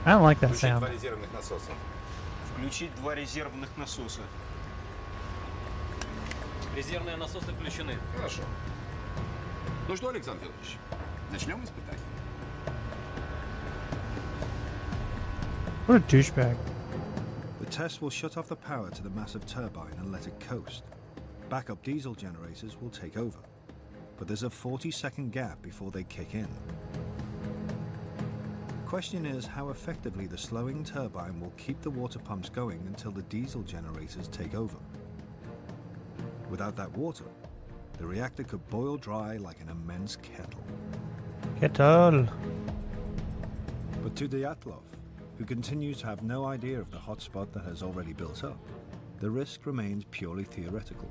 I don't like that Включить sound. 2 резервных насоса. Включить 2 резервных насоса. Резервные насосы включены. Хорошо. Ну что, Александр Ильич, начнем испытание. What a douchebag. The test will shut off the power to the massive turbine and let it coast. Backup diesel generators will take over. But there's a 40-second gap before they kick in. The question is how effectively the slowing turbine will keep the water pumps going until the diesel generators take over. Without that water, the reactor could boil dry like an immense kettle. Kettle. But to Dyatlov, who continues to have no idea of the hotspot that has already built up, the risk remains purely theoretical.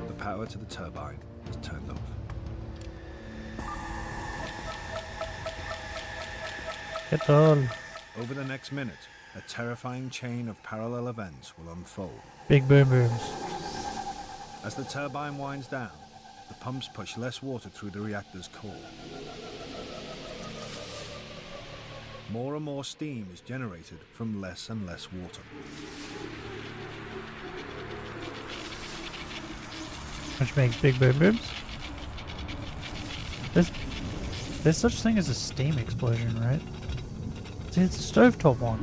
The power to the turbine is turned off. Kettle. Over the next minute, a terrifying chain of parallel events will unfold. Big boom booms. As the turbine winds down, the pumps push less water through the reactor's core. More and more steam is generated from less and less water. Which makes big boom booms. There's such thing as a steam explosion, right? See, it's a stovetop one.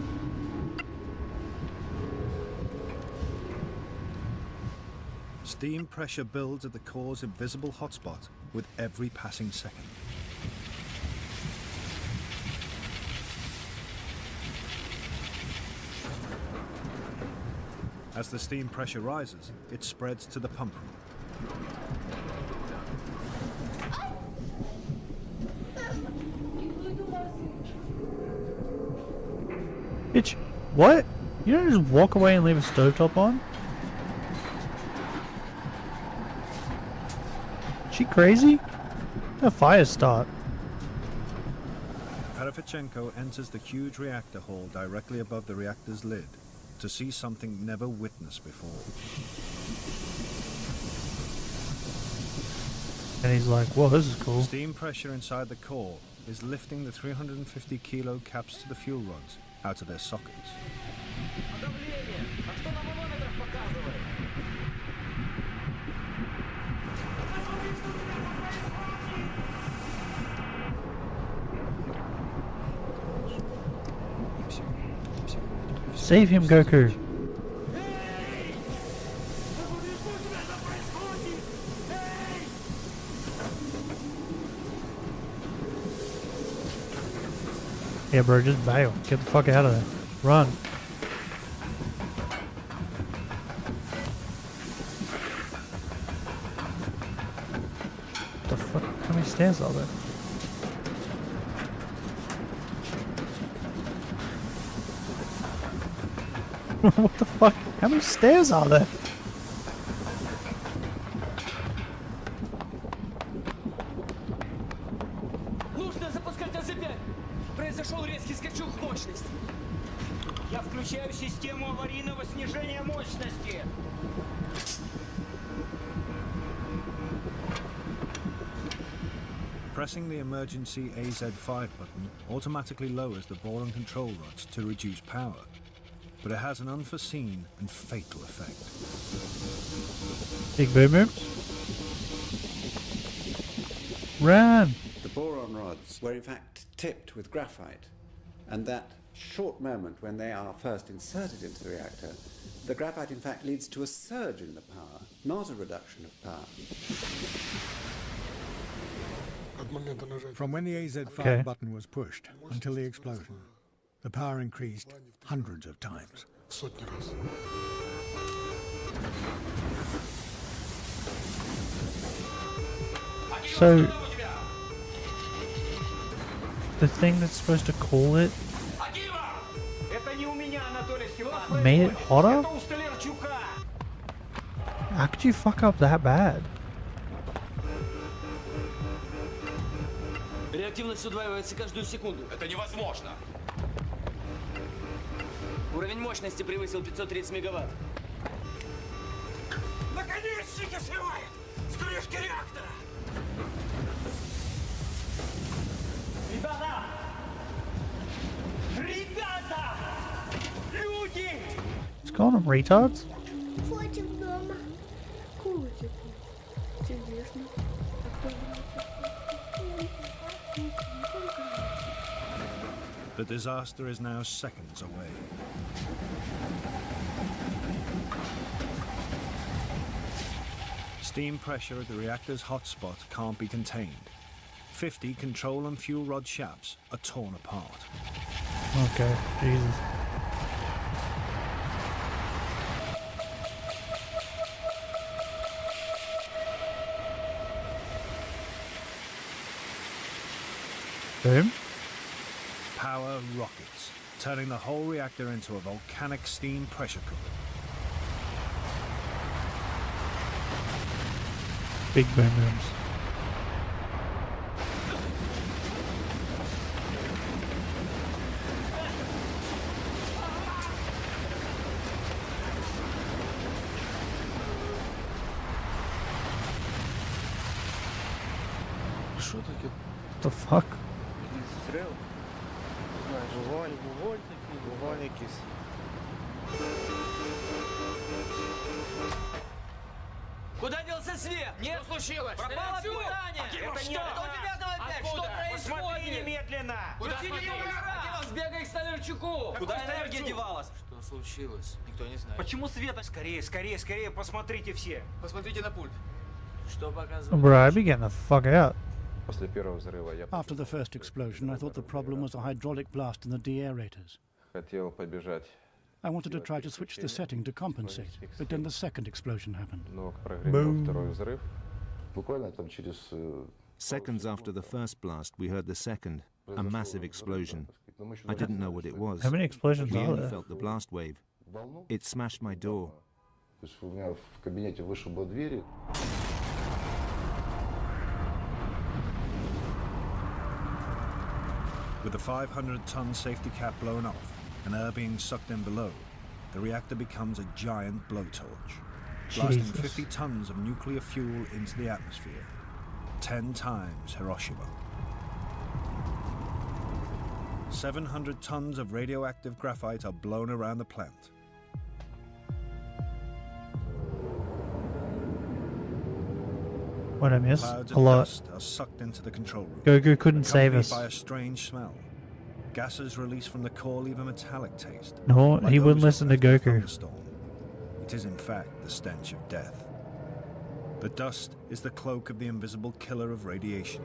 Steam pressure builds at the core's invisible hotspot with every passing second. As the steam pressure rises, it spreads to the pump room. Bitch, what? You don't just walk away and leave a stovetop on? She crazy? A fire start. Perevchenko enters the huge reactor hall directly above the reactor's lid to see something never witnessed before. And he's like, whoa, this is cool. Steam pressure inside the core is lifting the 350 kilo caps to the fuel rods out of their sockets. Save him, Goku. Yeah, bro, just bail. Get the fuck out of there. Run. The fuck? How many stairs are there? What the fuck? How many stairs are there? Нужно запускать АЗ-5. Произошел резкий скачок мощности. Я включаю систему аварийного снижения мощности. Pressing the emergency AZ5 button automatically lowers the ball and control rods to reduce power, but it has an unforeseen and fatal effect. Big boom boom. Run! The boron rods were in fact tipped with graphite, and that short moment when they are first inserted into the reactor, the graphite in fact leads to a surge in the power, not a reduction of power. From when the AZ5 button was pushed until the explosion, the power increased hundreds of times. So, the thing that's supposed to cool it made it hotter? How could you fuck up that bad? Реактивность удваивается каждую секунду. Это невозможно. Уровень мощности превысил 530 мегаватт. Наконечники срывает с крышки реактора. Ребята! Ребята! Люди! It's calling them retards? Котик дома. Котик. Чудесно. The disaster is now seconds away. Steam pressure at the reactor's hotspot can't be contained. 50 control and fuel rod shafts are torn apart. Okay, Jesus. Boom. Power rockets, turning the whole reactor into a volcanic steam pressure cooker. Big boom booms. Що таке? The fuck? Стріл? Вогонь такий, вогонь якийсь. Куда делся свет? Нет, что случилось? Пропало питание! Это что? нет, Это у тебя там опять? Что Посмотри происходит? немедленно! Куда смотри? Сбегай к Столярчуку! Куда энергия девалась? Что случилось? Никто не знает. Почему света? Скорее, скорее, скорее, посмотрите все. Посмотрите на пульт. Что показывает? Bro, I'd be getting the fuck out. After the first explosion, I thought the problem was a hydraulic blast in the deaerators. Хотел побежать I wanted to try to switch the setting to compensate, but then the second explosion happened. Seconds after the first blast, we heard the second, a massive explosion. I didn't know what it was. How many explosions we are only there? felt the blast wave. It smashed my door. With the 500-ton safety cap blown off and air being sucked in below, the reactor becomes a giant blowtorch, blasting 50 tons of nuclear fuel into the atmosphere, 10 times Hiroshima. 700 tons of radioactive graphite are blown around the plant. What I missed? Clouds A of lot. dust are sucked into the control room. Goku couldn't save accompanied us. by a strange smell. Gases released from the core leave a metallic taste. No, like he wouldn't those listen to of a Goku. thunderstorm. It is in fact the stench of death. The dust is the cloak of the invisible killer of radiation.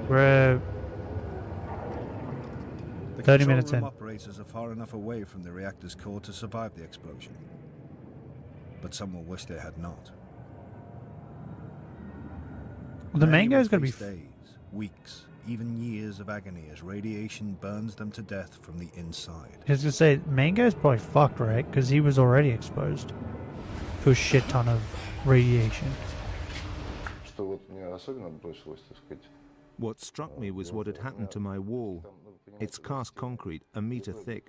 We're The 30 control minutes room in. operators are far enough away from the reactor's core to survive the explosion. But some will wish they had not. The Many mango's will gonna be face days, weeks, even years of agony as radiation burns them to death from the inside. I was gonna say, Mango's probably fucked, right? Because he was already exposed to a shit ton of radiation. What struck me was what had happened to my wall. It's cast concrete, a meter thick.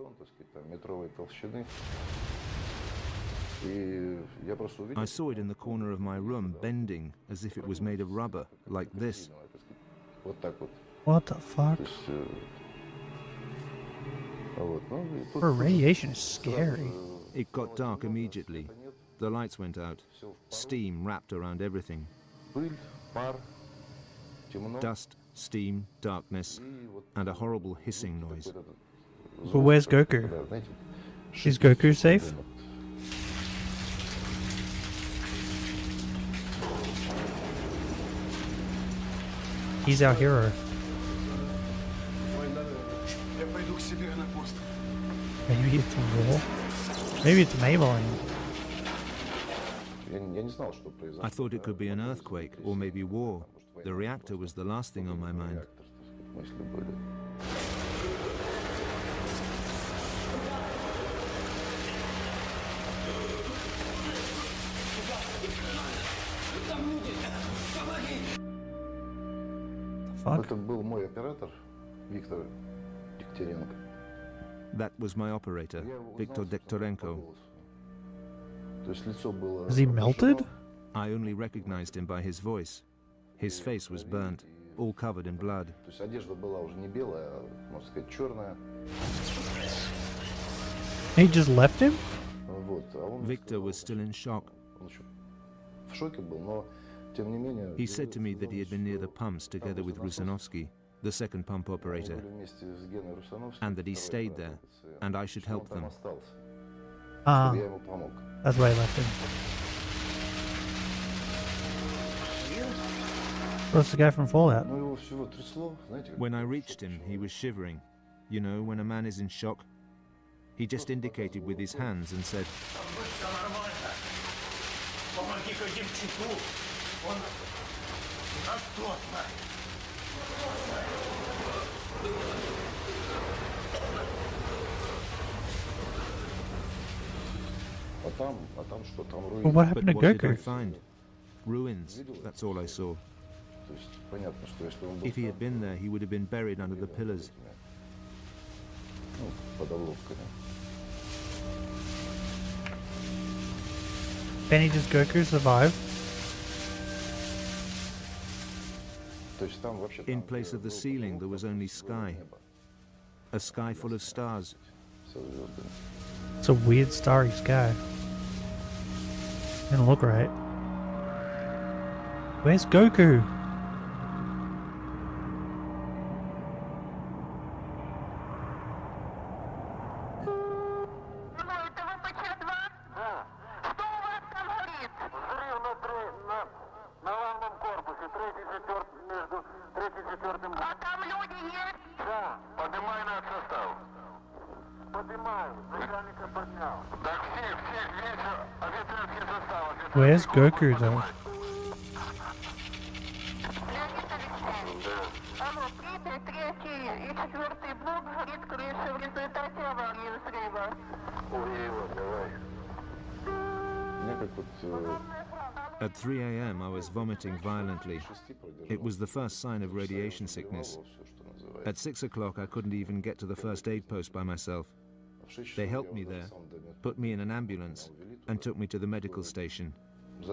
I saw it in the corner of my room, bending as if it was made of rubber, like this. What the fuck? Bro, radiation is scary. It got dark immediately. The lights went out. Steam wrapped around everything. Dust, steam, darkness, and a horrible hissing noise. But where's Goku? Is Goku safe? He's our hero. Maybe it's War. Maybe it's Maybelline. I thought it could be an earthquake or maybe war. The reactor was the last thing on my mind. Fuck. That was my operator, Viktor Dektorenko. Is he melted? I only recognized him by his voice. His face was burnt, all covered in blood. He just left him? Victor was still in shock. He said to me that he had been near the pumps together with Rusanovsky, the second pump operator, and that he stayed there, and I should help them. Ah, that's why I left him. What's the guy from Fallout? When I reached him, he was shivering. You know, when a man is in shock. He just indicated with his hands and said, Well, what happened to but what did I Goku? find? Ruins, that's all I saw. If he had been there, he would have been buried under the pillars. Benny, does Goku survive? In place of the ceiling, there was only sky. A sky full of stars. It's a weird starry sky. Didn't look right. Where's Goku? А там люди Where's Goku though? At 3 a.m. I was vomiting violently. It was the first sign of radiation sickness. At 6 o'clock I couldn't even get to the first aid post by myself. They helped me there, put me in an ambulance, and took me to the medical station. Bro.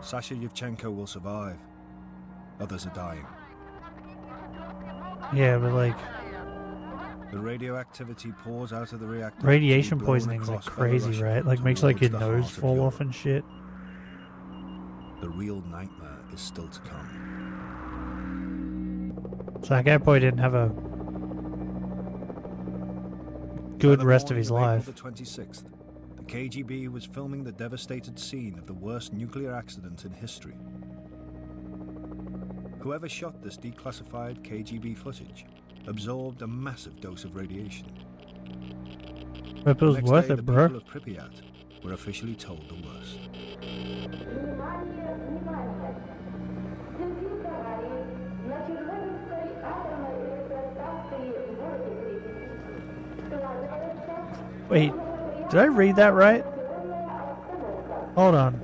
Sasha Yevchenko will survive. Others are dying. Yeah, but like... The radioactivity pours out of the reactor. Radiation poisoning is like crazy, right? Like makes like your nose fall off and shit. The real nightmare is still to come. So that guy probably didn't have a good rest of his life. The 26th, the KGB was filming the devastated scene of the worst nuclear accident in history. Whoever shot this declassified KGB footage absorbed a massive dose of radiation. But it was worth it, bro. The people of Pripyat were officially told the worst. Wait, did I read that right? Hold on.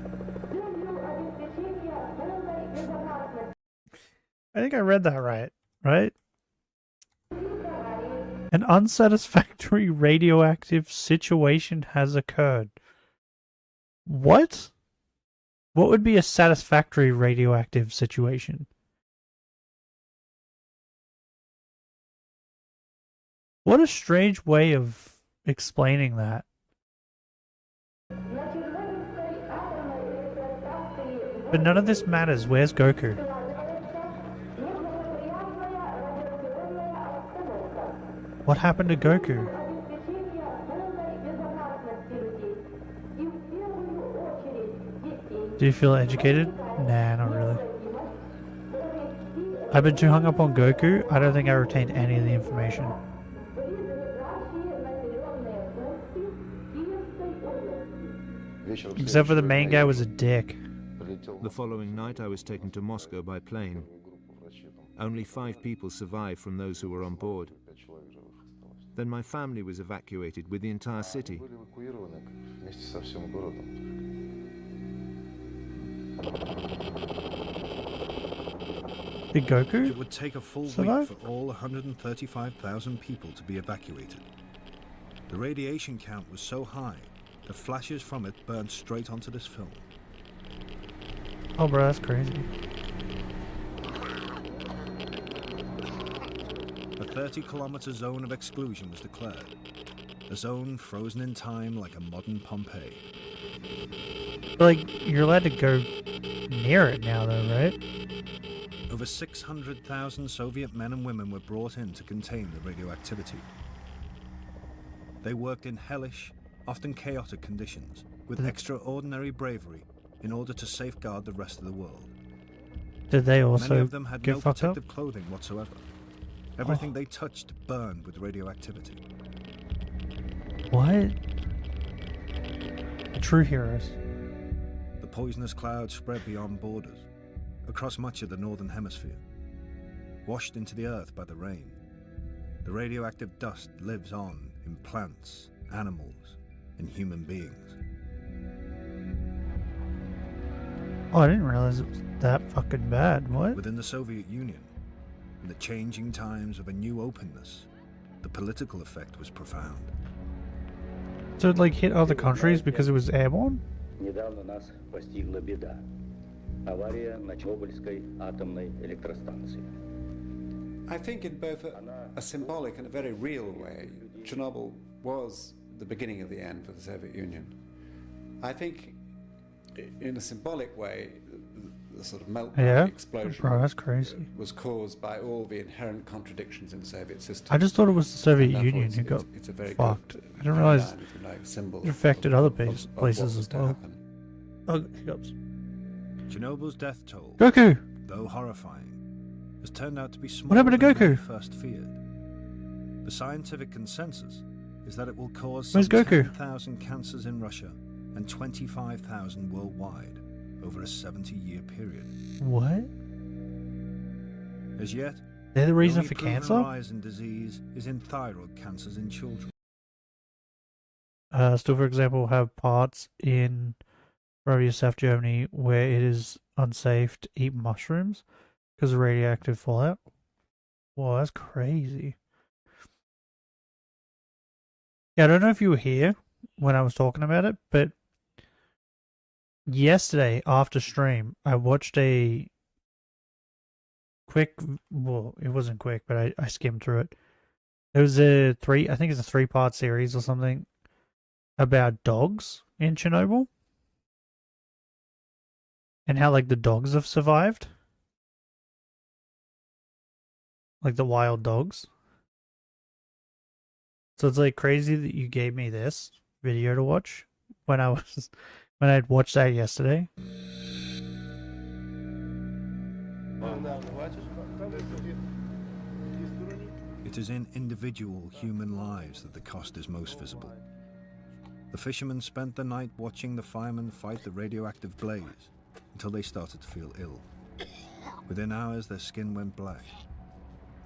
I think I read that right, right? An unsatisfactory radioactive situation has occurred. What? What would be a satisfactory radioactive situation? What a strange way of explaining that. But none of this matters. Where's Goku? What happened to Goku? Do you feel educated? Nah, not really. I've been too hung up on Goku. I don't think I retained any of the information. Except for the main guy was a dick. The following night I was taken to Moscow by plane. Only 5 people survived from those who were on board. Then my family was evacuated with the entire city. Did Goku It would take a full survive? week for all 135,000 people to be evacuated. The radiation count was so high that flashes from it burned straight onto this film. Oh, bro, that's crazy. A 30-kilometer zone of exclusion was declared. A zone frozen in time like a modern Pompeii. Like, you're allowed to go near it now, though, right? Over 600,000 Soviet men and women were brought in to contain the radioactivity. They worked in hellish, often chaotic conditions, with extraordinary bravery in order to safeguard the rest of the world. Did they also Many of them had get no fucked up? protective clothing whatsoever. Everything they touched burned with radioactivity. What? True heroes. The poisonous cloud spread beyond borders, across much of the northern hemisphere. Washed into the earth by the rain, the radioactive dust lives on in plants, animals, and human beings. Oh, I didn't realize it was that fucking bad. What? Within the Soviet Union, in the changing times of a new openness, the political effect was profound. So it like hit other countries because it was airborne? Недавно нас постигла беда. Авария на Чернобыльской атомной электростанции. I think in both a symbolic and a very real way, Chernobyl was the beginning of the end for the Soviet Union. I think in a symbolic way, the sort of meltdown, the explosion, bro, that's crazy. Was caused by all the inherent contradictions in the Soviet system. I just thought it was the Soviet Union who got fucked. I didn't realize it affected other places as well. Oh, hiccups. Chernobyl's death toll, Goku! though horrifying, has turned out to be smaller What happened to than many Goku? first feared. The scientific consensus is that it will cause Where's some Goku? 10,000 cancers in Russia and 25,000 worldwide over a 70-year period. What? As yet, They're the reason only for proven cancer? rise in disease is in thyroid cancers in children. Still, for example, have parts in Bavaria, South Germany, where it is unsafe to eat mushrooms because of radioactive fallout. Whoa, that's crazy. Yeah, I don't know if you were here when I was talking about it, but yesterday after stream, I watched a quick, well, it wasn't quick, but I skimmed through it. It was I think it's a 3-part series or something about dogs in Chernobyl and how like the dogs have survived, like the wild dogs. So it's like crazy that you gave me this video to watch when I'd watched that yesterday. It is in individual human lives that the cost is most visible. The fishermen spent the night watching the firemen fight the radioactive blaze until they started to feel ill. Within hours, their skin went black,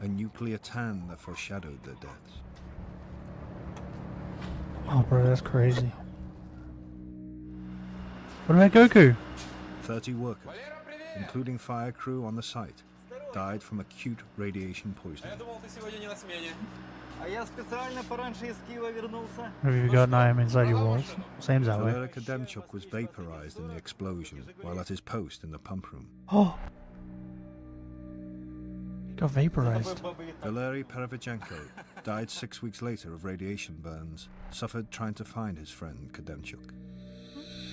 a nuclear tan that foreshadowed their deaths. Oh, bro, that's crazy. What about Goku? 30 workers, including fire crew on the site, died from acute radiation poisoning. Have you got Naim inside your walls? Seems that way. Valery Kademchuk was vaporized in the explosion while at his post in the pump room. Oh! He got vaporized. Valery Perevychenko died 6 weeks later of radiation burns, suffered trying to find his friend Kademchuk.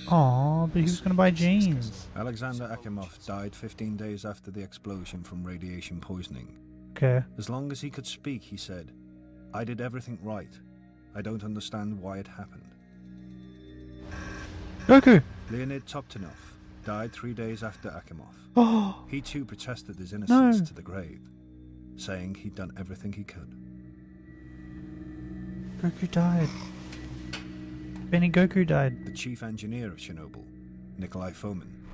Aw, but he was going to buy jeans. Alexander Akimov died 15 days after the explosion from radiation poisoning. Okay. As long as he could speak, he said, "I did everything right. I don't understand why it happened." Goku! Leonid Toptinov died 3 days after Akimov. Oh! He too protested his innocence No. to the grave, saying he'd done everything he could. Goku died. Benny Goku died. The chief engineer of Chernobyl, Nikolai Fomin,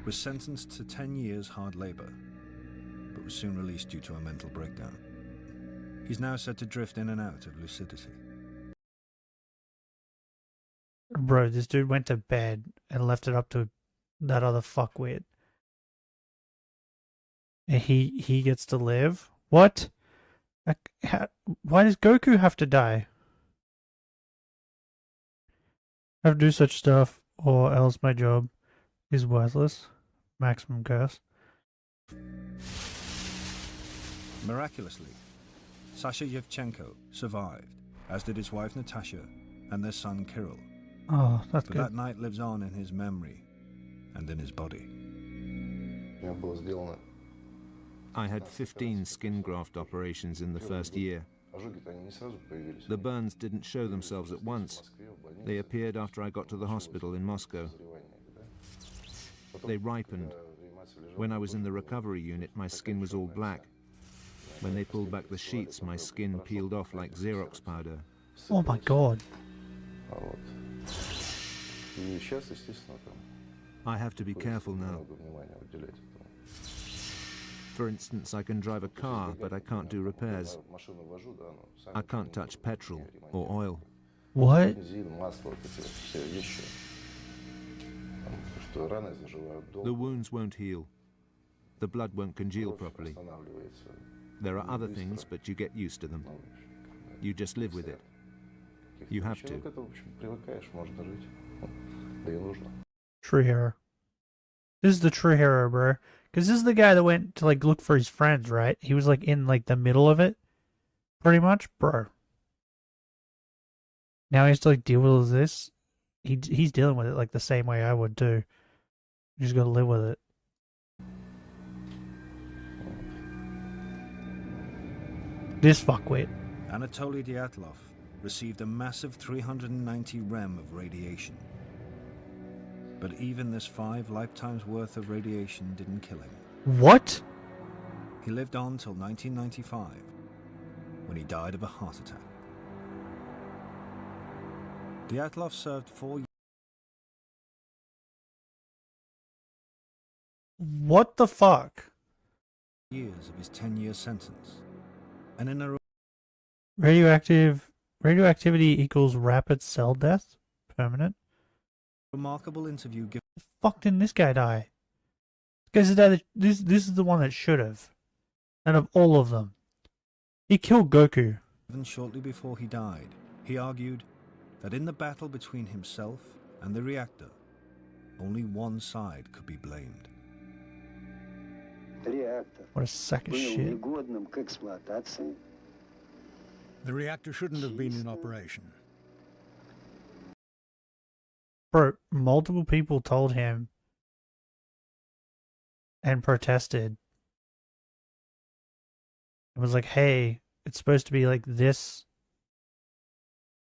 was sentenced to 10 years hard labor, but was soon released due to a mental breakdown. He's now said to drift in and out of lucidity. Bro, this dude went to bed and left it up to that other fuckwit. And he gets to live? What? Why does Goku have to die? I have to do such stuff, or else my job is worthless. Maximum curse. Miraculously, Sasha Yevchenko survived, as did his wife Natasha and their son Kirill. Oh, that's but good. That night lives on in his memory and in his body. I had 15 skin graft operations in the first year. The burns didn't show themselves at once. They appeared after I got to the hospital in Moscow. They ripened. When I was in the recovery unit, my skin was all black. When they pulled back the sheets, my skin peeled off like Xerox powder. Oh my god. I have to be careful now. For instance, I can drive a car, but I can't do repairs. I can't touch petrol or oil. What? The wounds won't heal. The blood won't congeal properly. There are other things, but you get used to them. You just live with it. You have to. True hero. This is the true hero, bro. Because this is the guy that went to like look for his friends, right? He was like in like the middle of it, pretty much, bro. Now he has to like deal with all this. He's dealing with it like the same way I would too. You just gotta live with it. This fuckwit. Anatoly Dyatlov received a massive 390 rem of radiation. But even this 5 lifetimes worth of radiation didn't kill him. What? He lived on till 1995, when he died of a heart attack. Dyatlov served 4 years. What the fuck? Years of his 10-year sentence. And in a radioactivity equals rapid cell death? Permanent? Remarkable interview given. The fuck didn't this guy die? This is the one that should have. Out of all of them. He killed Goku. Even shortly before he died, he argued that in the battle between himself and the reactor, only one side could be blamed. What a sack of shit. The reactor shouldn't have been in operation. Bro, multiple people told him and protested. It was like, hey, it's supposed to be like this.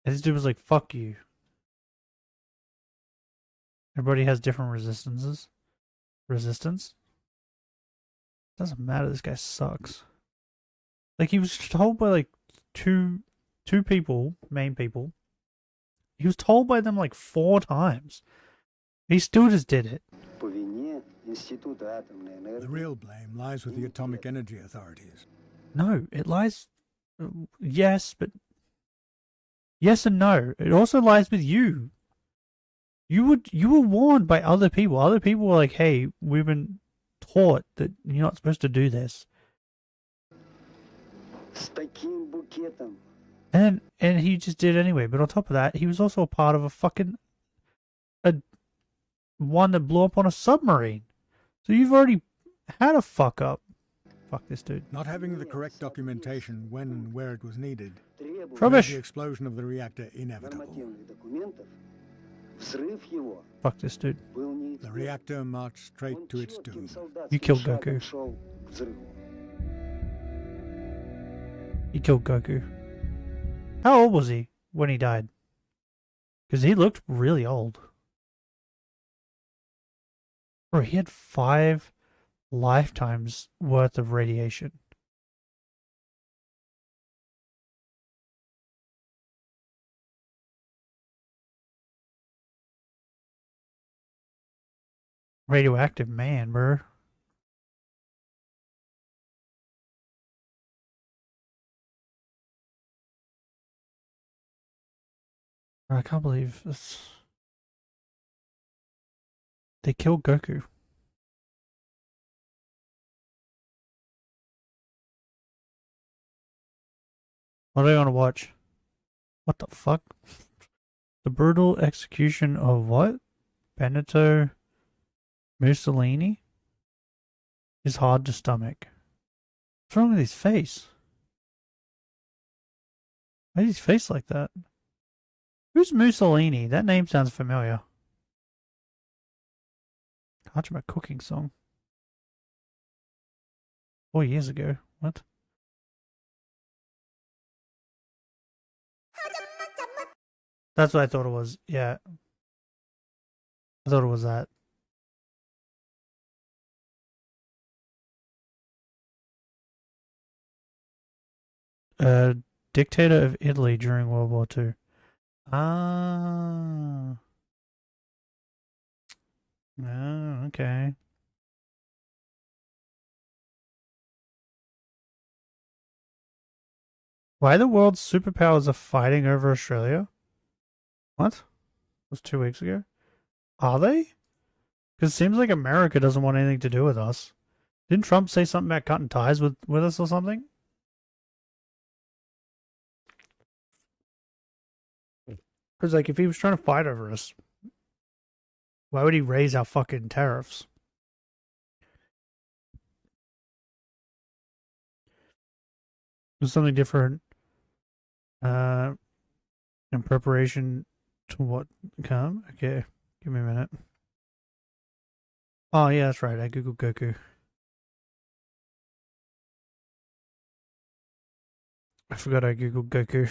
And this dude was like, fuck you. Everybody has different resistances. Resistance? Doesn't matter, this guy sucks. Like, he was told by like two people, main people. He was told by them like 4 times. He still just did it. The real blame lies with the Atomic Energy Authorities. No, it lies... yes, but... yes and no. It also lies with you. You were warned by other people. Other people were like, hey, we've been taught that you're not supposed to do this. And he just did anyway. But on top of that, he was also a part of a one that blew up on a submarine. So you've already had a fuck up. Fuck this dude. Not having the correct documentation when and where it was needed. Rubbish. Made the explosion of the reactor inevitable. Fuck this dude. The reactor marched straight to its doom. You killed Goku. He killed Goku. How old was he when he died? Because he looked really old. Bro, he had 5 lifetimes worth of radiation. Radioactive man, bro. I can't believe this. They killed Goku. What do I want to watch? What the fuck? The brutal execution of what? Benito Mussolini is hard to stomach. What's wrong with his face? Why is his face like that? Who's Mussolini? That name sounds familiar. Hachima cooking song. 4 years ago. What? That's what I thought it was. Yeah. I thought it was that. Dictator of Italy during World War II. Ah. Oh, okay. Why the world's superpowers are fighting over Australia? What? It was 2 weeks ago? Are they? Because it seems like America doesn't want anything to do with us. Didn't Trump say something about cutting ties with us or something? Because, like, if he was trying to fight over us, why would he raise our fucking tariffs? There's something different. In preparation to what come? Okay, give me a minute. Oh, yeah, that's right. I googled Goku. I forgot I googled Goku.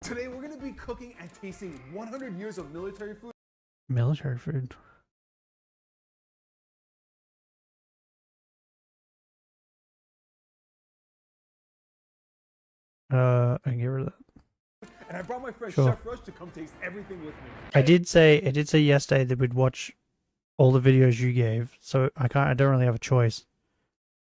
Today we're going to be cooking and tasting 100 years of military food. Military food. I can get rid of that. And I brought my friend Sure. Chef Rush to come taste everything with me. I did say yesterday that we'd watch all the videos you gave, so I don't really have a choice.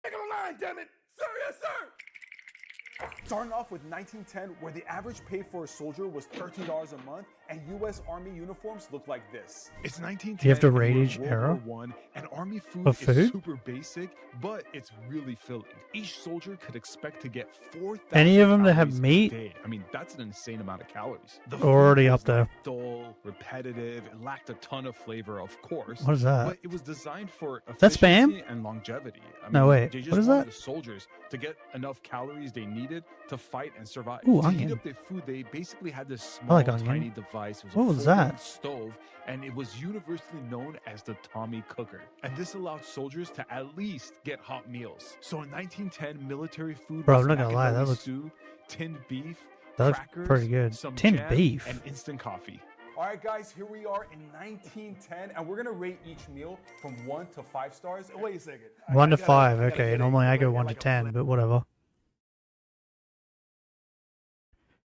Take a line, damn it! Sir, yes, sir! Starting off with 1910, where the average pay for a soldier was $13 a month, and U.S. Army uniforms look like this. It's 1910. Do you have to rate and each we're in era World War I, and Army food of food? is super basic, but it's really filling. Each soldier could expect to get 4,000 Any of them that have calories a meat? day. I mean, that's an insane amount of calories. The Already food up was, there. like, dull, repetitive, it lacked a ton of flavor, of course. What is that? But it was designed for That's spam? efficiency and longevity. I No, mean, wait, They just what is wanted that? the soldiers to get enough calories they needed to fight and survive. Ooh, to onion. heat up their food, they basically had this I small, like onion. tiny device. It was What a was folding that? stove, and it was universally known as the Tommy Cooker. And this allowed soldiers to at least get hot meals. So in 1910, military food Bro, was I'm not gonna lie, that macaroni looks- stew, tinned beef, That looks crackers, pretty good. some Tinned jam, beef. and instant coffee. All right, guys, here we are in 1910, and we're gonna rate each meal from 1 to 5 stars. Wait a second. 1 to 5. Okay, normally I go 1 to 10, but whatever.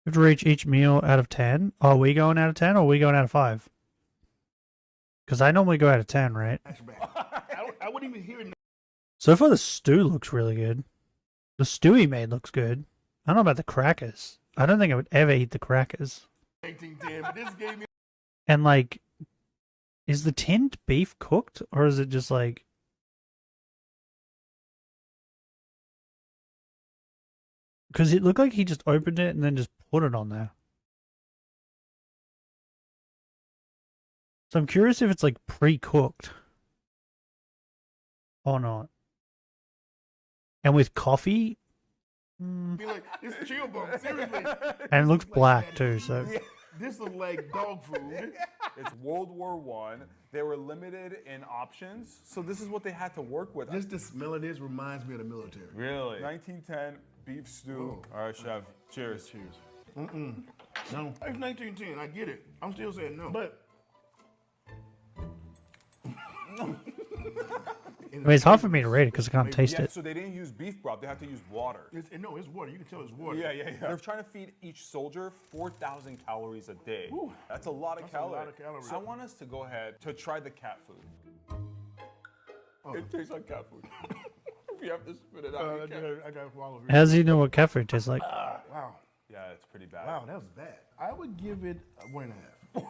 We have to reach each meal out of 10. Are we going out of 10 or are we going out of 5? Because I normally go out of 10, right? I wouldn't even hear it. So far, the stew looks really good. The stew he made looks good. I don't know about the crackers. I don't think I would ever eat the crackers. 1910, but this gave me. And like, is the tinned beef cooked or is it just like? Because it looked like he just opened it and then just put it on there. So I'm curious if it's like pre-cooked or not. And with coffee, Be like, it's chill bump, seriously. and it looks black too. So This looks like dog food. It's World War I. They were limited in options, so this is what they had to work with. Just the smell of this reminds me of the military. Really? 1910 beef stew. All right, chef. Cheers. Cheers. No, it's 1910. I get it. I'm still saying no. But I mean, it's hard for me to rate it because I can't taste Yeah, it. so they didn't use beef broth. They had to use water. No, it's water. You can tell it's water. Yeah. They're trying to feed each soldier 4,000 calories a day. That's a lot of That's calories. a lot of calories. I want us to go ahead to try the cat food. It tastes like cat food. If you have to spit it out, you can. I got to swallow. How does he know what cat food tastes like? Wow. Yeah, it's pretty bad. Wow, that was bad. I would give it a 1.5.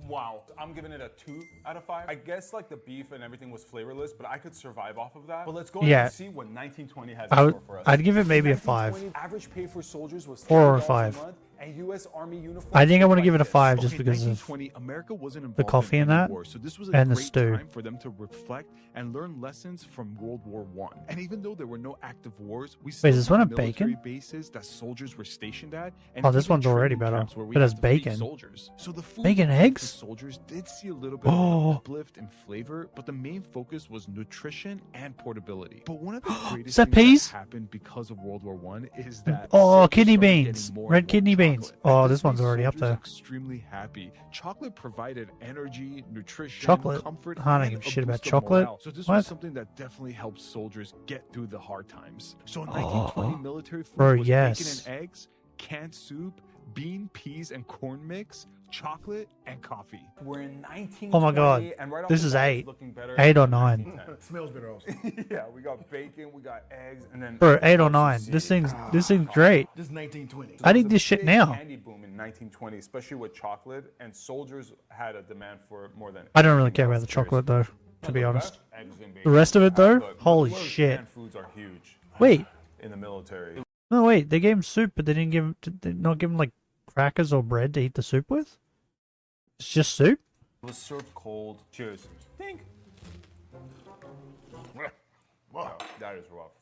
Wow. I'm giving it a 2 out of 5. I guess like the beef and everything was flavorless, but I could survive off of that. But let's go ahead Yeah. and see what 1920 has in store for us. I'd give it maybe a 5. 1920 average pay for soldiers was 4 or $30 a 5. month, and U.S. Army uniforms. I think I want to looked give it a like 5 this. just because of 1920, America wasn't the involved coffee in any that war, so this was a and the great stew. time for them to reflect and learn lessons from World War I. And even though there were no active wars, we still Wait, is this one had a military bacon? bases that soldiers were stationed at. And Oh, this even one's already training better. camps where we It has had to feed bacon. soldiers. So the food Bacon we fed eggs? to soldiers did see a little bit of Oh. an uplift in flavor, but the main focus was nutrition and portability. But one of the greatest that things peas? that happened because of World War I is that Oh, soldiers kidney started getting beans. more Red and more kidney beans. chocolate. Oh, And this one's made already up soldiers there. Extremely happy. Chocolate provided energy, nutrition, Chocolate? comfort, I don't and give a a shit about boost of chocolate. morale. So this What? was something that definitely helped soldiers get through the hard times. So in 1920, military food Bro, was yes. bacon and eggs, canned soup, bean, peas, and corn mix, chocolate, and coffee. We're in 1920. Oh my God. And right off This the is bat, it's 8. looking better 8 or than 9. 1910. Smells better also. Yeah, we got bacon, we got eggs, and then Bro, 8 or 9. This thing's great. This is 1920. I There need was a this shit big now. Candy boom in 1920, especially with chocolate, and soldiers had a demand for it more than. I don't really care anything about the else. chocolate though, to Look, be the honest. best, eggs and The bacon. rest of it though, Look, holy those shit. canned foods are huge. Wait. In the military. No, wait. They gave him soup, but they didn't give him. Did they not give him like crackers or bread to eat the soup with? It's just soup. It was served cold. Cheers. Think. Wow. That is rough.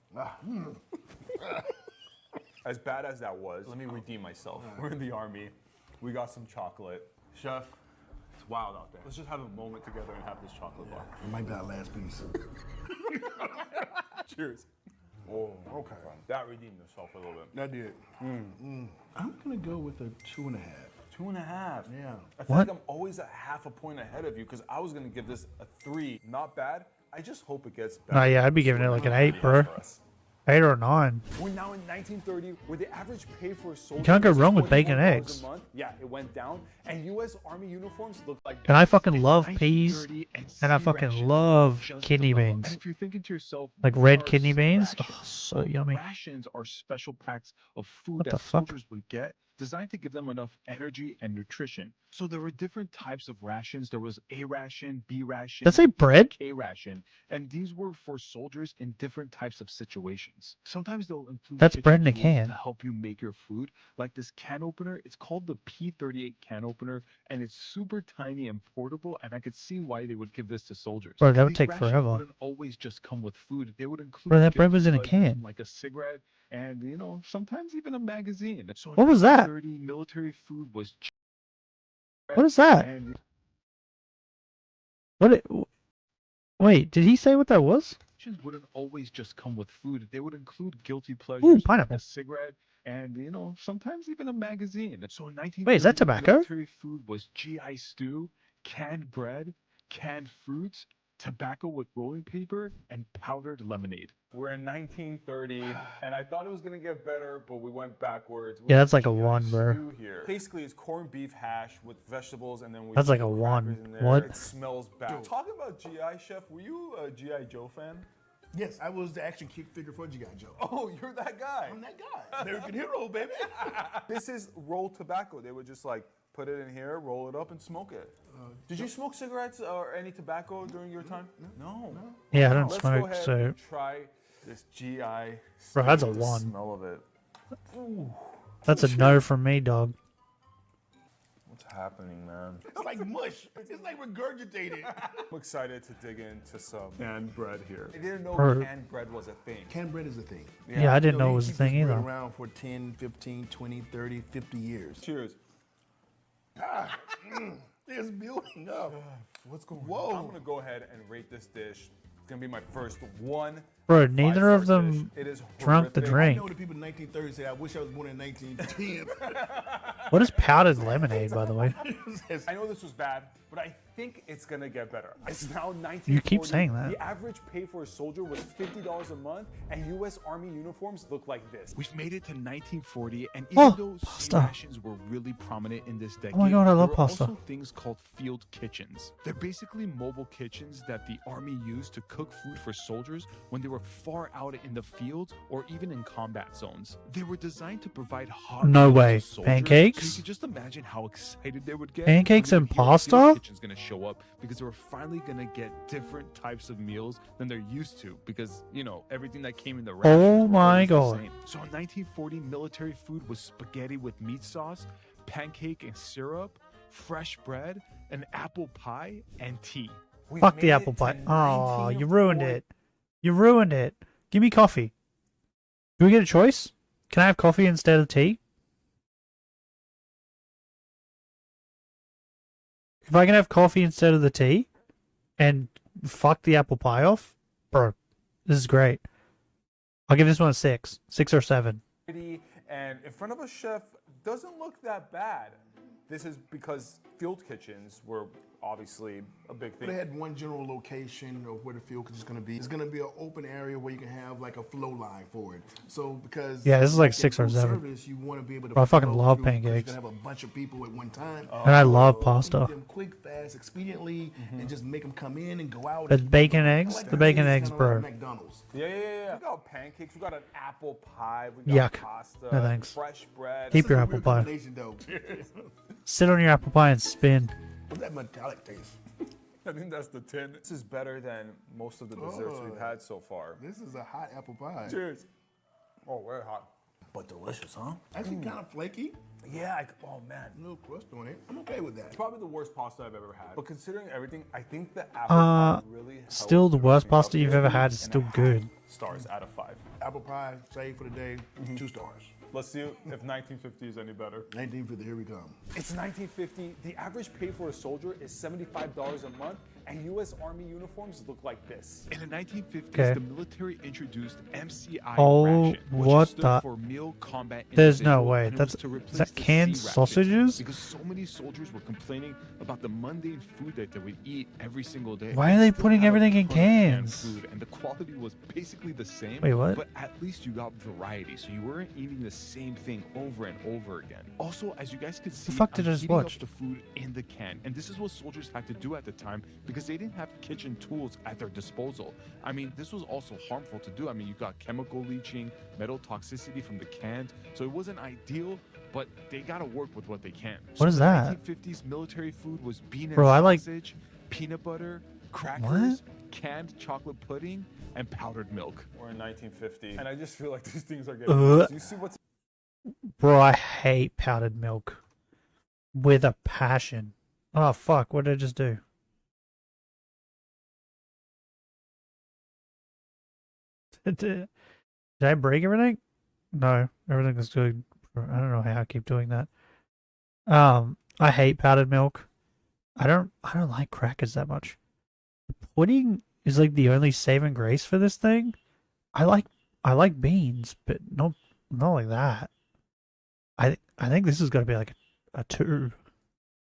As bad as that was, let me redeem myself. We're in the army. We got some chocolate. Chef, it's wild out there. Let's just have a moment together and have this chocolate bar. It might be our last piece. Cheers. Oh, okay. That redeemed itself a little bit. That did. I'm gonna go with a 2.5. 2.5. Yeah. I feel What? like I'm always a half a point ahead of you because I was gonna give this a 3. Not bad. I just hope it gets better. Oh yeah, I'd be giving it like an 8, bro. 8 8 or 9. We're now in 1930, where the average pay for a soldier. You can't go was wrong with bacon $21 eggs. a month. Yeah, it went down, and U.S. Army uniforms looked like. And I fucking love peas, and I fucking love kidney beans. And if you're thinking to yourself, Like red kidney beans, oh, so yummy. Rations are special packs of food What the that fuck? soldiers would get, designed to give them enough energy and nutrition. So there were different types of rations. There was A ration, B ration, Does it say bread? K ration, and these were for soldiers in different types of situations. Sometimes they'll include That's kitchen bread in a tools can. to help you make your food, like this can opener. It's called the P38 can opener, and it's super tiny and portable. And I could see why they would give this to soldiers. Bro, that would These take rations forever. Wouldn't always just come with food. They would include. Bro, that bread was in a guilty pleasures can. like a cigarette, and sometimes even a magazine. So What was that? 1930, military food was. What is that? And Wait, did he say what that was? rations wouldn't always just come with food. They would include guilty pleasures, Ooh, like pineapple. a cigarette, and sometimes even a magazine. So in 1930, Wait, is that tobacco? military food was GI stew, canned bread, canned fruits, tobacco with rolling paper, and powdered lemonade. We're in 1930, and I thought it was gonna get better, but we went backwards. Yeah, that's like a 1, bro. Here. Basically, it's corned beef hash with vegetables, and then we. That's like a put 1. crackers in there. What? It smells bad. Talking about GI, Chef, were you a GI Joe fan? Yes, I was the action kick figure for G.I. Joe. Oh, you're that guy. I'm that guy. American hero, baby. This is rolled tobacco. They would just like put it in here, roll it up, and smoke it. Did you smoke cigarettes or any tobacco during your time? No. Yeah, I don't Let's smoke, go ahead so- and try this GI. Bro, that's a steak. The 1. Smell of it. Ooh. That's a no from me, dog. What's happening, man? It's like mush. It's like regurgitated. I'm excited to dig into some canned bread here. I didn't know Bro. canned bread was a thing. Canned bread is a thing. Yeah, I didn't know it you was a keep thing this bread either. around for 10, 15, 20, 30, 50 years. Cheers. It's building up. What's going Whoa. on? I'm gonna go ahead and rate this dish. It's gonna be my first one. Bro, neither of 5-star them dish. It is drunk the horrific. drink. I know the people in 1930 say, I wish I was born in 1910. What is powdered lemonade, by the way? I know this was bad, but I think it's gonna get better. It's now 1940. You keep saying that. The average pay for a soldier was $50 a month, and U.S. Army uniforms look like this. We've made it to 1940, and Oh, even though pasta. rations were really prominent in this decade, Oh my God, I love there were pasta. also things called field kitchens. They're basically mobile kitchens that the army used to cook food for soldiers when they were far out in the fields or even in combat zones. They were designed to provide hot No meals way. to soldiers, Pancakes? So you could just imagine how excited they would get. Pancakes when and they would hear a pasta? field kitchen's gonna show up because they were finally gonna get different types of meals than they're used to because everything that came in the rations Oh were my always the God. same. So in 1940, military food was spaghetti with meat sauce, pancake and syrup, fresh bread, an apple pie, and tea. Fuck the apple pie. Oh, you ruined it. You ruined it. Give me coffee. Do we get a choice? Can I have coffee instead of tea? If I can have coffee instead of the tea and fuck the apple pie off, bro, this is great. I'll give this one a 6. 6 or 7. And in front of a chef doesn't look that bad. This is because field kitchens were obviously a big thing. They had one general location of where the field kitchen is going to be. It's going to be an open area where you can have like a flow line for it. So because Yeah, this is like in 6 or food 7. service, you want to be able to Bro, I fucking flow love through because pancakes. You're going to have a bunch of people at one time. And I love pasta. Eat them quick, fast, expediently, and just make them come in and go out. The bacon eggs? The bacon eggs, bro. McDonald's. Yeah. We got pancakes. We got an apple pie. We got Yuck. pasta. No thanks. Fresh bread. Keep your apple pie. Sit on your apple pie and spin. What's that metallic taste? I think that's the 10. This is better than most of the desserts we've had so far. This is a hot apple pie. Cheers. Oh, very hot. But delicious, huh? Actually kind of flaky. Yeah, oh man. No crust on it. I'm okay with that. It's probably the worst pasta I've ever had. But considering everything, I think the apple pie really helped Still the worst everything pasta up you've here. ever had is still good. Stars out of 5. Apple pie, save for the day, 2 stars. Let's see if 1950 is any better. 1950, here we come. It's 1950. The average pay for a soldier is $75 a month, and U.S. Army uniforms look like this. In the 1950s, Okay. the military introduced MCI Oh, ration, which what stood the- for Meal Combat There's no Individual, way. and it was That's to is replace that the canned C rations, sausages? because so many soldiers were complaining about the mundane food that they would eat every single day. Why are they still putting had a everything in ton of canned cans? Food, and the quality was basically the same. Wait, what? But at least you got variety, so you weren't eating the same thing over and over again. Also, as you guys could see, fuck did I I'm just heating watch? up the food in the can, and this is what soldiers had to do at the time because they didn't have kitchen tools at their disposal. I mean, this was also harmful to do. I mean, you got chemical leaching, metal toxicity from the canned, so it wasn't ideal, but they gotta work with what they can. What is in the that? 1950s, military food was bean and Bro, I like- sausage, peanut butter, crackers, canned chocolate pudding, and powdered milk. We're in 1950, and I just feel like these things are getting Ugh. worse. Do you see what's Bro, I hate powdered milk with a passion. Oh fuck! What did I just do? Did I break everything? No, everything is good. I don't know how I keep doing that. I hate powdered milk. I don't like crackers that much. Pudding is like the only saving grace for this thing. I like beans, but not like that. I think this is gonna be like a 2.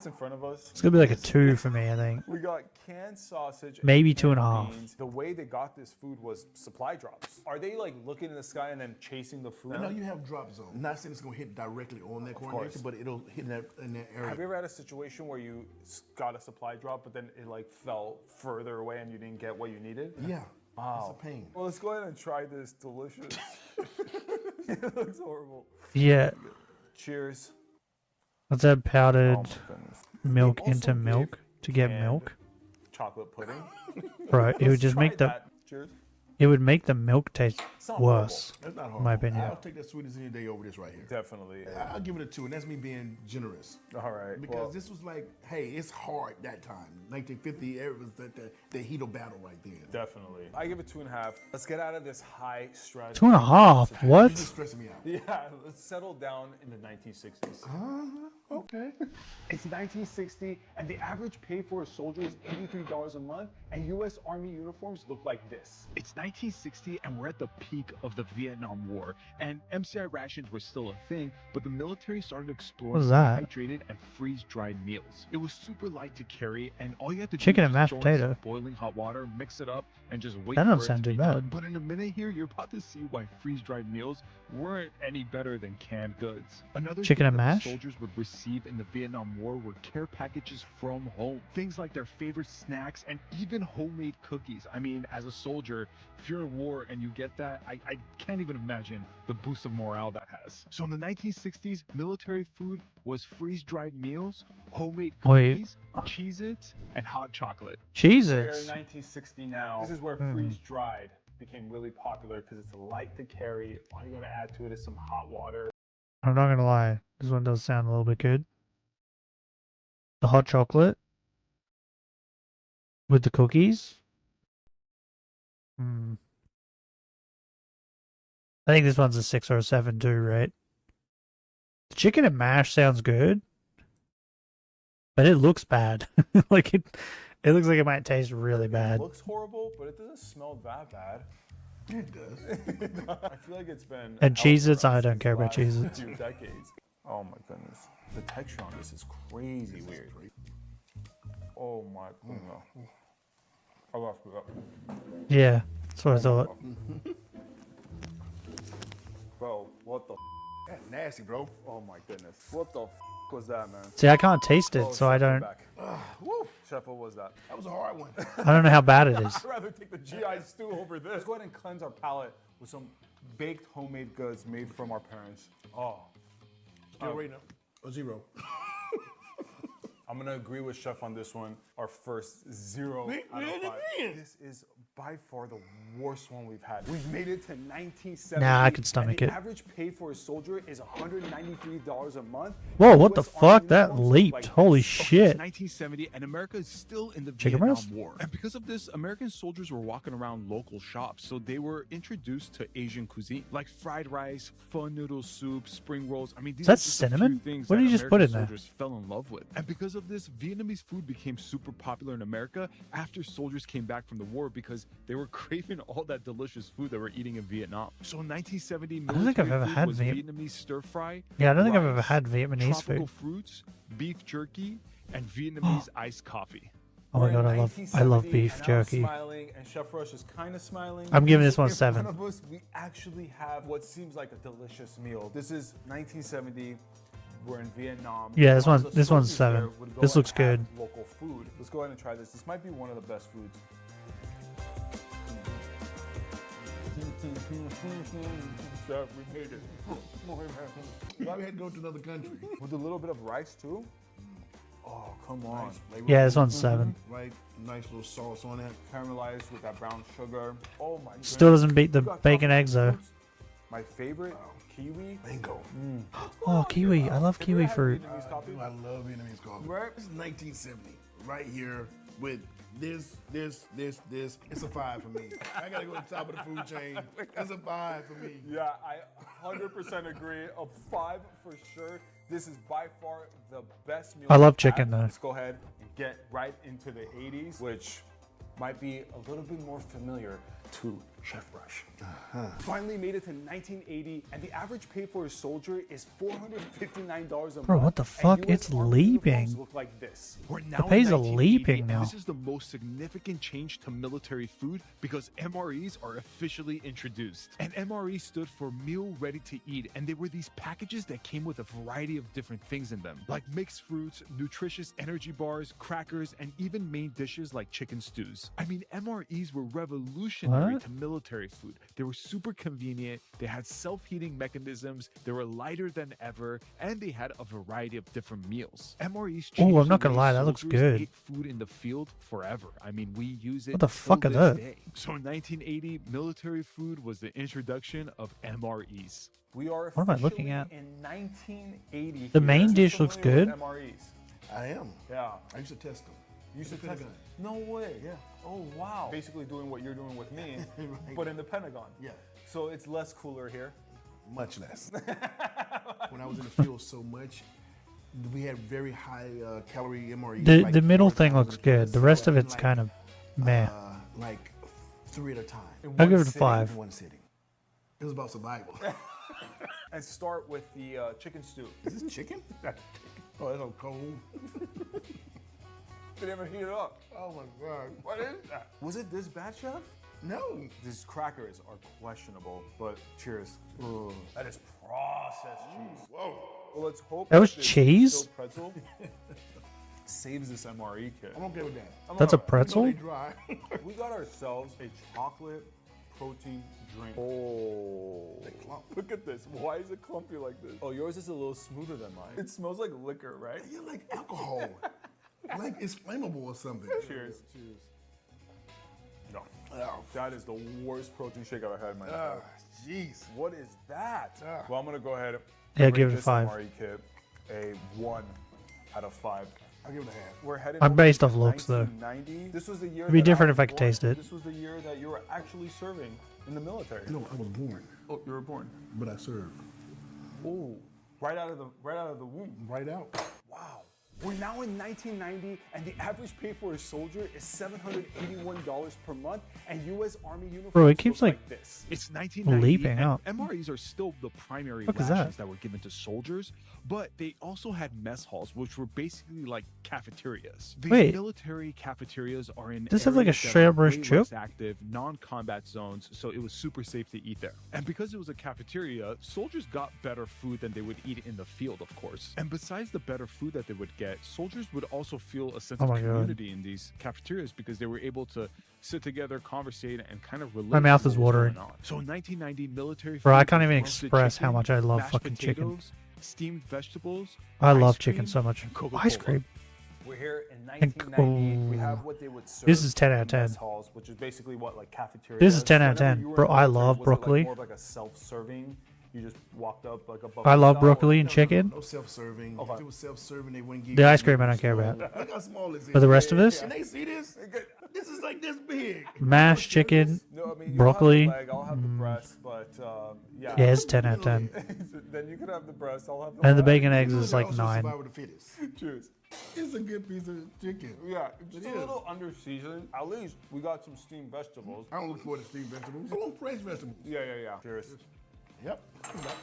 in front of us? It's gonna be like a 2 for me, I think. We got canned sausage. Maybe and canned 2.5. beans. The way they got this food was supply drops. Are they like looking in the sky and then chasing the food? I know you have drop zone. Not saying it's gonna hit directly on that coordination, but it'll hit in that area. Have you ever had a situation where you got a supply drop, but then it like fell further away and you didn't get what you needed? Yeah. Wow. It's a pain. Well, let's go ahead and try this delicious. It looks horrible. Yeah. Cheers. Let's add powdered goodness. milk They into also milk gave to get canned milk. Chocolate pudding. Bro, it would just Try make the that. Cheers. it would make the milk taste It's not worse. That's not hard. In my opinion. I'll take that sweetness any day over this right here. Definitely. I'll give it a 2, and that's me being generous. All right. Because well, this was like, hey, it's hard that time. 1950, it was the heat of battle right then. definitely. I give it 2.5. Let's get out of this high stress. 2.5? What? It's stressing me out. Yeah, let's settle down in the 1960s. Okay. It's 1960, and the average pay for a soldier is $83 a month, and U.S. Army uniforms look like this. It's 1960 and we're at the peak of the Vietnam War, and MCI rations were still a thing, but the military started exploring What's that? hydrated and freeze-dried meals. It was super light to carry, and all you had to Chicken do and was mashed throw in potato. some boiling hot water, mix it up, and just wait That for doesn't it sound to too be done. bad. But in a minute here, you're about to see why freeze-dried meals weren't any better than canned goods. Another Chicken thing and that the mash? soldiers would receive in the Vietnam War were care packages from home. Things like their favorite snacks and even homemade cookies. I mean, as a soldier, if you're in war and you get that, I can't even imagine the boost of morale that has. So in the 1960s, military food was freeze-dried meals, homemade Wait. cookies, Cheez-Its, and hot chocolate. We're in Jesus. 1960 now. This is where Hmm. freeze-dried became really popular because it's light to carry. All you gotta add to it is some hot water. I'm not gonna lie. This one does sound a little bit good. The hot chocolate with the cookies. Hmm. I think this one's a 6 or a 7 too, right? The chicken and mash sounds good, but it looks bad. Like it looks like it might taste really It bad. looks horrible, but it doesn't smell that bad. It does. I feel like it's been. And out Cheez-Its, for us I don't since care the about last Cheez-Its. 2 decades. Oh my goodness. The texture on this is crazy weird. Oh my goodness. I lost it up. Yeah, that's what I thought. Bro, what the That's nasty, bro. Oh my goodness. What the was that, man? See, I can't taste it, Oh, so I Chef, we're don't. back. Woo. Chef, what was that? That was a hard one. I don't know how bad it is. I'd rather take the GI stew over this. Let's go ahead and cleanse our palate with some baked homemade goods made from our parents. Oh. Still rating a 0. I'm gonna agree with Chef on this one. Our first 0 out of 5. This is by far the worst one we've had. We've made it to 1970. Nah, I can stomach and it. The average pay for a soldier is $193 a month. Whoa, what the US Army fuck? That uniforms look leaped. like Holy this. shit. It's 1970, and America is still in the Chicken Vietnam breast? War. And because of this, American soldiers were walking around local shops, so they were introduced to Asian cuisine, like fried rice, pho noodle soup, spring rolls. I mean, these Is that are just a few cinnamon? things What that did you just put American in there? soldiers fell in love with. And because of this, Vietnamese food became super super popular in America after soldiers came back from the war because they were craving all that delicious food they were eating in Vietnam. So in 1970, I don't think I've ever had Vietnamese stir fry. Yeah, I don't think I've ever had Vietnamese tropical food. Fruits, beef jerky, and Vietnamese iced coffee. Oh my god, I love beef jerky. Smiling, and Chef Rush is kind of smiling. I'm giving this one In 7. front of us, we actually have what seems like a delicious meal. This is 1970. We're in Vietnam. Yeah, this one's 7. This looks good. Local food. Let's go ahead and try this. This might be one of the best foods. We made it. Why we had to go to another country? With a little bit of rice too. Oh, come on. Nice. Yeah, this one's 7. Right, nice little sauce on it. Caramelized with that brown sugar. Oh my goodness. Still doesn't beat the bacon eggs though. My favorite, kiwi. Bingo. Oh, kiwi. I love kiwi fruit. I love Vietnamese coffee. Right? This is 1970. Right here with this. It's a 5 for me. I gotta go to the top of the food chain. It's a 5 for me. Yeah, I 100% agree. A 5 for sure. This is by far the best meal. I love we've chicken, had. though. Let's go ahead and get right into the 80s, which might be a little bit more familiar to Chef Rush. Finally made it to 1980, and the average pay for a soldier is $459 a month. Bro, what the fuck? It's leaping. Look like this. The pays are leaping now. This is the most significant change to military food because MREs are officially introduced. And MRE stood for Meal Ready to Eat, and they were these packages that came with a variety of different things in them, like mixed fruits, nutritious energy bars, crackers, and even main dishes like chicken stews. I mean, MREs were revolutionary to military food. They were super convenient, they had self-heating mechanisms, they were lighter than ever, and they had a variety of different meals. MREs changed Oh, I'm not the gonna way lie, that looks soldiers good. ate food in the field forever. I mean, we use it. What the fuck till are this that? day. So in 1980, military food was the introduction of MREs. We are What am I looking at? in 1980. The here. main Are you dish looks familiar good. with MREs? I am. Yeah. I used to test them. You should The test Pentagon. it. No way. Yeah. Oh wow. Basically doing what you're doing with me, Right. but in the Pentagon. Yeah. So it's less cooler here. Much less. When I was in the field so much, we had very high calorie MREs. The middle thing looks good. The rest of it's kind of meh. Like 3 at a time. I'll give it a 5. In one sitting. It was about survival. And start with the chicken stew. Is this chicken? Oh, that's so cold. They never heat it up. Oh my God. What is that? Was it this bad, Chef? No. These crackers are questionable, but cheers. Ugh. That is processed cheese. Whoa. Well, let's hope That was this cheese? stilled pretzel saves this MRE kit. I'm okay with that. That's a pretzel? They dry. We got ourselves a chocolate protein drink. Oh. Look at this. Why is it clumpy like this? Oh, yours is a little smoother than mine. It smells like liquor, right? You like alcohol. Like it's flammable or something. Cheers. Cheers. No. Oh, that is the worst protein shake I've ever had in my life. Jeez. What is that? Well, I'm going to go ahead Yeah, and give rate it a this 5. MRE kit a 1 out of 5. I'll give it a half. We're headed I'm over based to off looks, though. 1990. This was the year It'd be that I different was if I could born. taste it. This was the year that you were actually serving in the military. No, I was born. Oh, you were born. But I served. Oh, right out of the womb. Right out. Wow. We're now in 1990, and the average pay for a soldier is $781 per month, and U.S. Army uniforms Bro, it keeps look like this. It's 1990, leaping and up. MREs are still the primary What is rations that? that were given to soldiers, but they also had mess halls, which were basically like cafeterias. These Wait. military cafeterias are in Does it have like a areas that straight are up roast way chip? less active, non-combat zones, so it was super safe to eat there. And because it was a cafeteria, soldiers got better food than they would eat in the field, of course. And besides the better food that they would get, soldiers would also feel a sense Oh of my God. community in these cafeterias because they were able to sit together, conversate, and kind of relate. My mouth to is what was watering. going on. So in 1990, military Bro, I food can't was even roasted express how chicken, much I love mashed fucking chicken. potatoes, steamed vegetables. I love ice chicken cream, so much. and Coca-Cola. Ice cream. We're here in And- 1990. We ooh. have what they would serve. This is 10 out of in mess 10. halls, which is basically what like cafeteria. This is 10 out of 10. Bro, I love broccoli. More of like a self-serving. You just walked up like a buffet I love style, broccoli or- and chicken. No self-serving. Okay. If it was self-serving, they wouldn't give The you ice cream I a don't care small- about. Look how small this is. But the rest of this? Can they see this? This is like this big. Mashed chicken, No, I mean, broccoli. You have the leg, I'll have the breast, but yeah. Yeah, it's 10 out of 10. Then you can have the breast. I'll have the And the leg. bacon eggs is Look, like also 9. survival of the fittest. Cheers. It's a good piece of chicken. Yeah, it's a little under seasoned. At least we got some steamed vegetables. I don't look forward to steamed vegetables. I want fresh vegetables. Yeah. Cheers. Yep,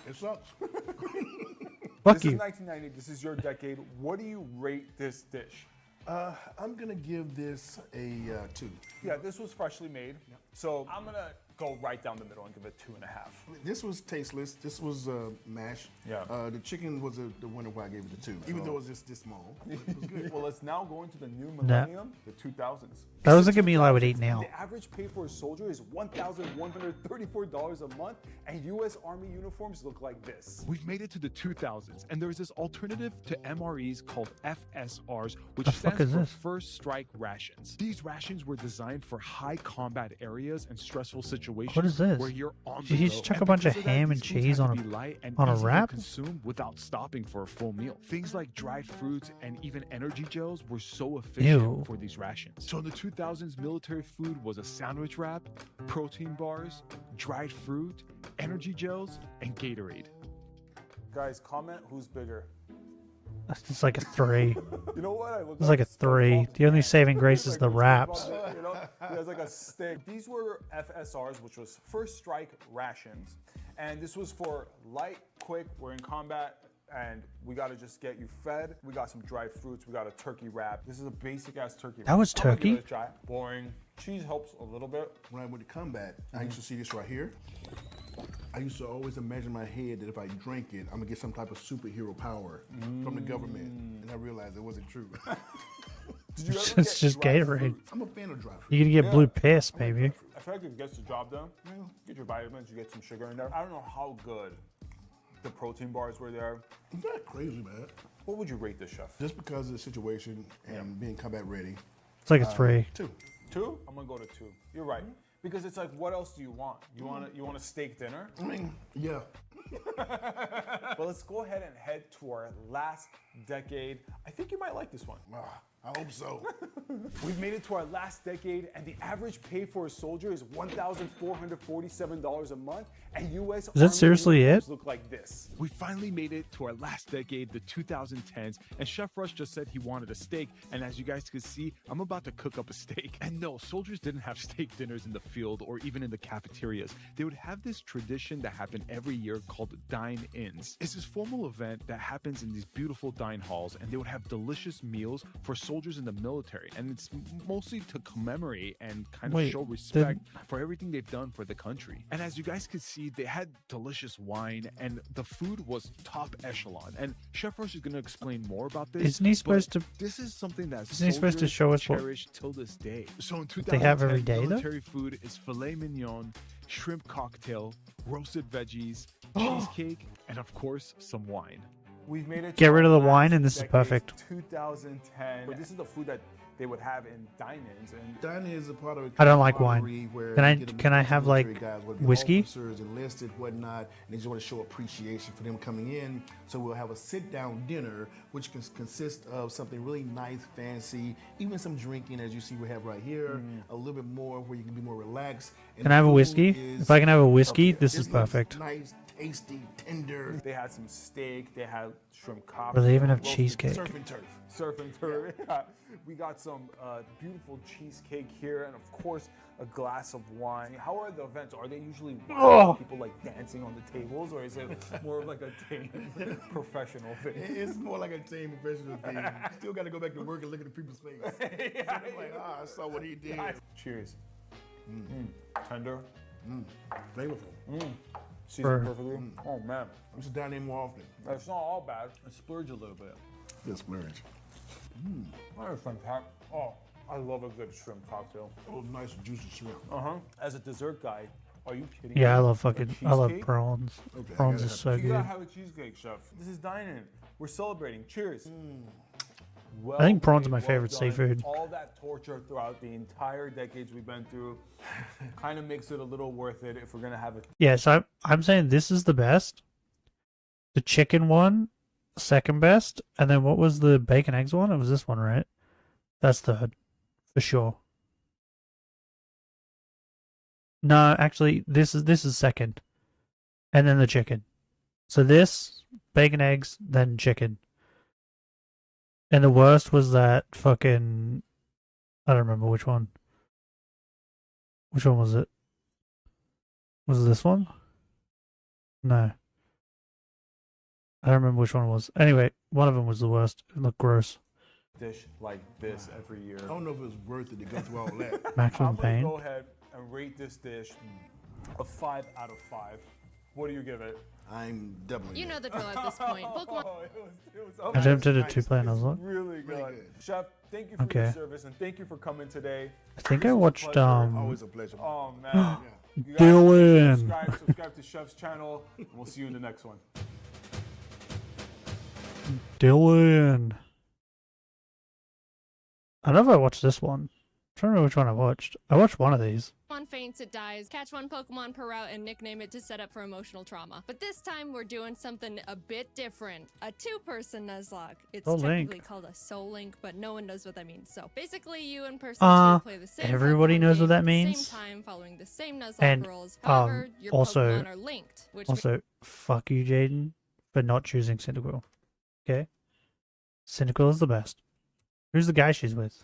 it sucks. This is 1990. This is your decade. What do you rate this dish? I'm gonna give this a 2. Yeah, this was freshly made. So I'm gonna go right down the middle and give it 2.5. This was tasteless. This was mash. Yeah. The chicken was the winner why I gave it a 2, even though it was just this small. It was good. Well, let's now go into the new millennium, the 2000s. That was like a meal I would eat now. The average pay for a soldier is $1,134 a month, and U.S. Army uniforms look like this. We've made it to the 2000s, and there's this alternative to MREs called FSRs, which stands for First Strike Rations. These rations were designed for high combat areas and stressful situations. What is this? Where you're on Did the he go. just chuck a And bunch of because that, ham and these foods cheese had on to a be light and on a easy to wrap? consume without stopping for a full meal. Things like dried fruits and even energy gels were so efficient Ew. for these rations. So in the 2000s, military food was a sandwich wrap, protein bars, dried fruit, energy gels, and Gatorade. Guys, comment who's bigger. It's like a 3. You know what? I look It's like a 3. The only saving grace is the wraps. You know, there's like a stick. These were FSRs, which was First Strike Rations. And this was for light, quick, we're in combat, and we gotta just get you fed. We got some dried fruits, we got a turkey wrap. This is a basic ass turkey wrap. That was I'm gonna give turkey? it a try. Boring. Cheese helps a little bit. When I went to combat, I used to see this right here. I used to always imagine in my head that if I drank it, I'm gonna get some type of superhero power from the government. And I realized it wasn't true. Did you ever It's get just dried Gatorade. fruit? I'm a fan of dry fruit. You're gonna get blue piss, baby. I feel like it gets the job done. Get your vitamins, you get some sugar in there. I don't know how good the protein bars were there. It's not crazy, man. What would you rate this, chef? Just because of the situation and being combat ready. It's like a 3. 2. 2? I'm gonna go to 2. You're right. Because it's like, what else do you want? You want a steak dinner? I mean, yeah. Well, let's go ahead and head to our last decade. I think you might like this one. I hope so. We've made it to our last decade, and the average pay for a soldier is $1,447 a month, and U.S. Is that seriously uniforms it? look like this. We finally made it to our last decade, the 2010s, and Chef Rush just said he wanted a steak, and as you guys could see, I'm about to cook up a steak. And no, soldiers didn't have steak dinners in the field or even in the cafeterias. They would have this tradition that happened every year called dine-ins. It's this formal event that happens in these beautiful dine halls, and they would have delicious meals for soldiers in the military, and it's mostly to commemorate and kind of show respect for everything they've done for the country. And as you guys could see, they had delicious wine, and the food was top echelon. And Chef Rush is going to explain more about this. Isn't he supposed to? This is something that Isn't he supposed to show us what cherish till this day. So in they have every 2010, day, though? military food is filet mignon, shrimp cocktail, roasted veggies, cheesecake, and of course some wine. We've made it. Get rid of the last wine, and this is decade, perfect. 2010. This is the food that they would have in dine-ins. And dine-in is a part of. I don't like wine. Where Can I have like whiskey? Officers enlisted, whatnot, and they just want to show appreciation for them coming in. So we'll have a sit-down dinner, which can consist of something really nice, fancy, even some drinking, as you see we have right here. A little bit more where you can be more relaxed. And Can I have a food whiskey? is If I can have a whiskey, up there. this is looks perfect. Nice, tasty, tender. They had some steak. They had shrimp Or cocktail. they even have roasted cheesecake. Surf and turf. Surf and turf. Yeah. We got some beautiful cheesecake here, and of course, a glass of wine. How are the events? Are they usually wild, people like dancing on the tables, or is it more of like a tame professional thing? It's more like a tame professional thing. You still got to go back to work and look at the people's face. Yeah, So like, I saw what he did. Cheers. Tender. Flavorful. Seasoned perfectly. Oh man. I'm just down there more often. It's not all bad. I splurge a little bit. Good splurge. That is fantastic. Oh, I love a good shrimp cocktail. Oh, nice juicy shrimp. As a dessert guy, are you kidding me? Yeah, I love A fucking. I love cheesecake? prawns. Okay, I Prawns gotta is so You good. gotta have a cheesecake, chef. This is dining. We're celebrating. Cheers. Well I think prawns are made, my favorite done. seafood. All that torture throughout the entire decades we've been through kind of makes it a little worth it if we're gonna have it. Yeah, so I'm saying this is the best. The chicken one, second best, and then what was the bacon eggs one? It was this one, right? That's third, for sure. No, actually, this is second, and then the chicken. So this, bacon eggs, then chicken. And the worst was that fucking... I don't remember which one. Which one was it? Was it this one? No. I don't remember which one it was. Anyway, one of them was the worst. It looked gross. Dish like this every year. I don't know if it was worth it to go through all that. Maximum I'm gonna pain. go ahead and rate this dish a 5 out of 5. What do you give it? I'm doubling. You know the drill at this point. Pokemon. I attempted a 2-player Nuzlocke. Really good. Chef, thank you for Okay. your service and thank you for coming today. I think I watched Always a pleasure. Oh man. You guys Dylan. subscribe to Chef's channel, and we'll see you in the next one. Dylan. I don't know if I watched this one. I'm trying to remember which one I watched. I watched one of these. Pokemon faints, it dies. Catch one Pokemon per route and nickname it to set up for emotional trauma. But this time we're doing something a bit different. A 2-person Nuzlocke. It's Soul technically Link. called a Soul Link, but no one knows what that means. So basically you and person 2 play the same everybody Pokemon knows game what that at the means. same time following the same Nuzlocke And rules. However, your also, Pokemon are linked, which also, fuck you, Jaden, for not choosing Cyndaquil. Okay? Cyndaquil is the best. Who's the guy she's with?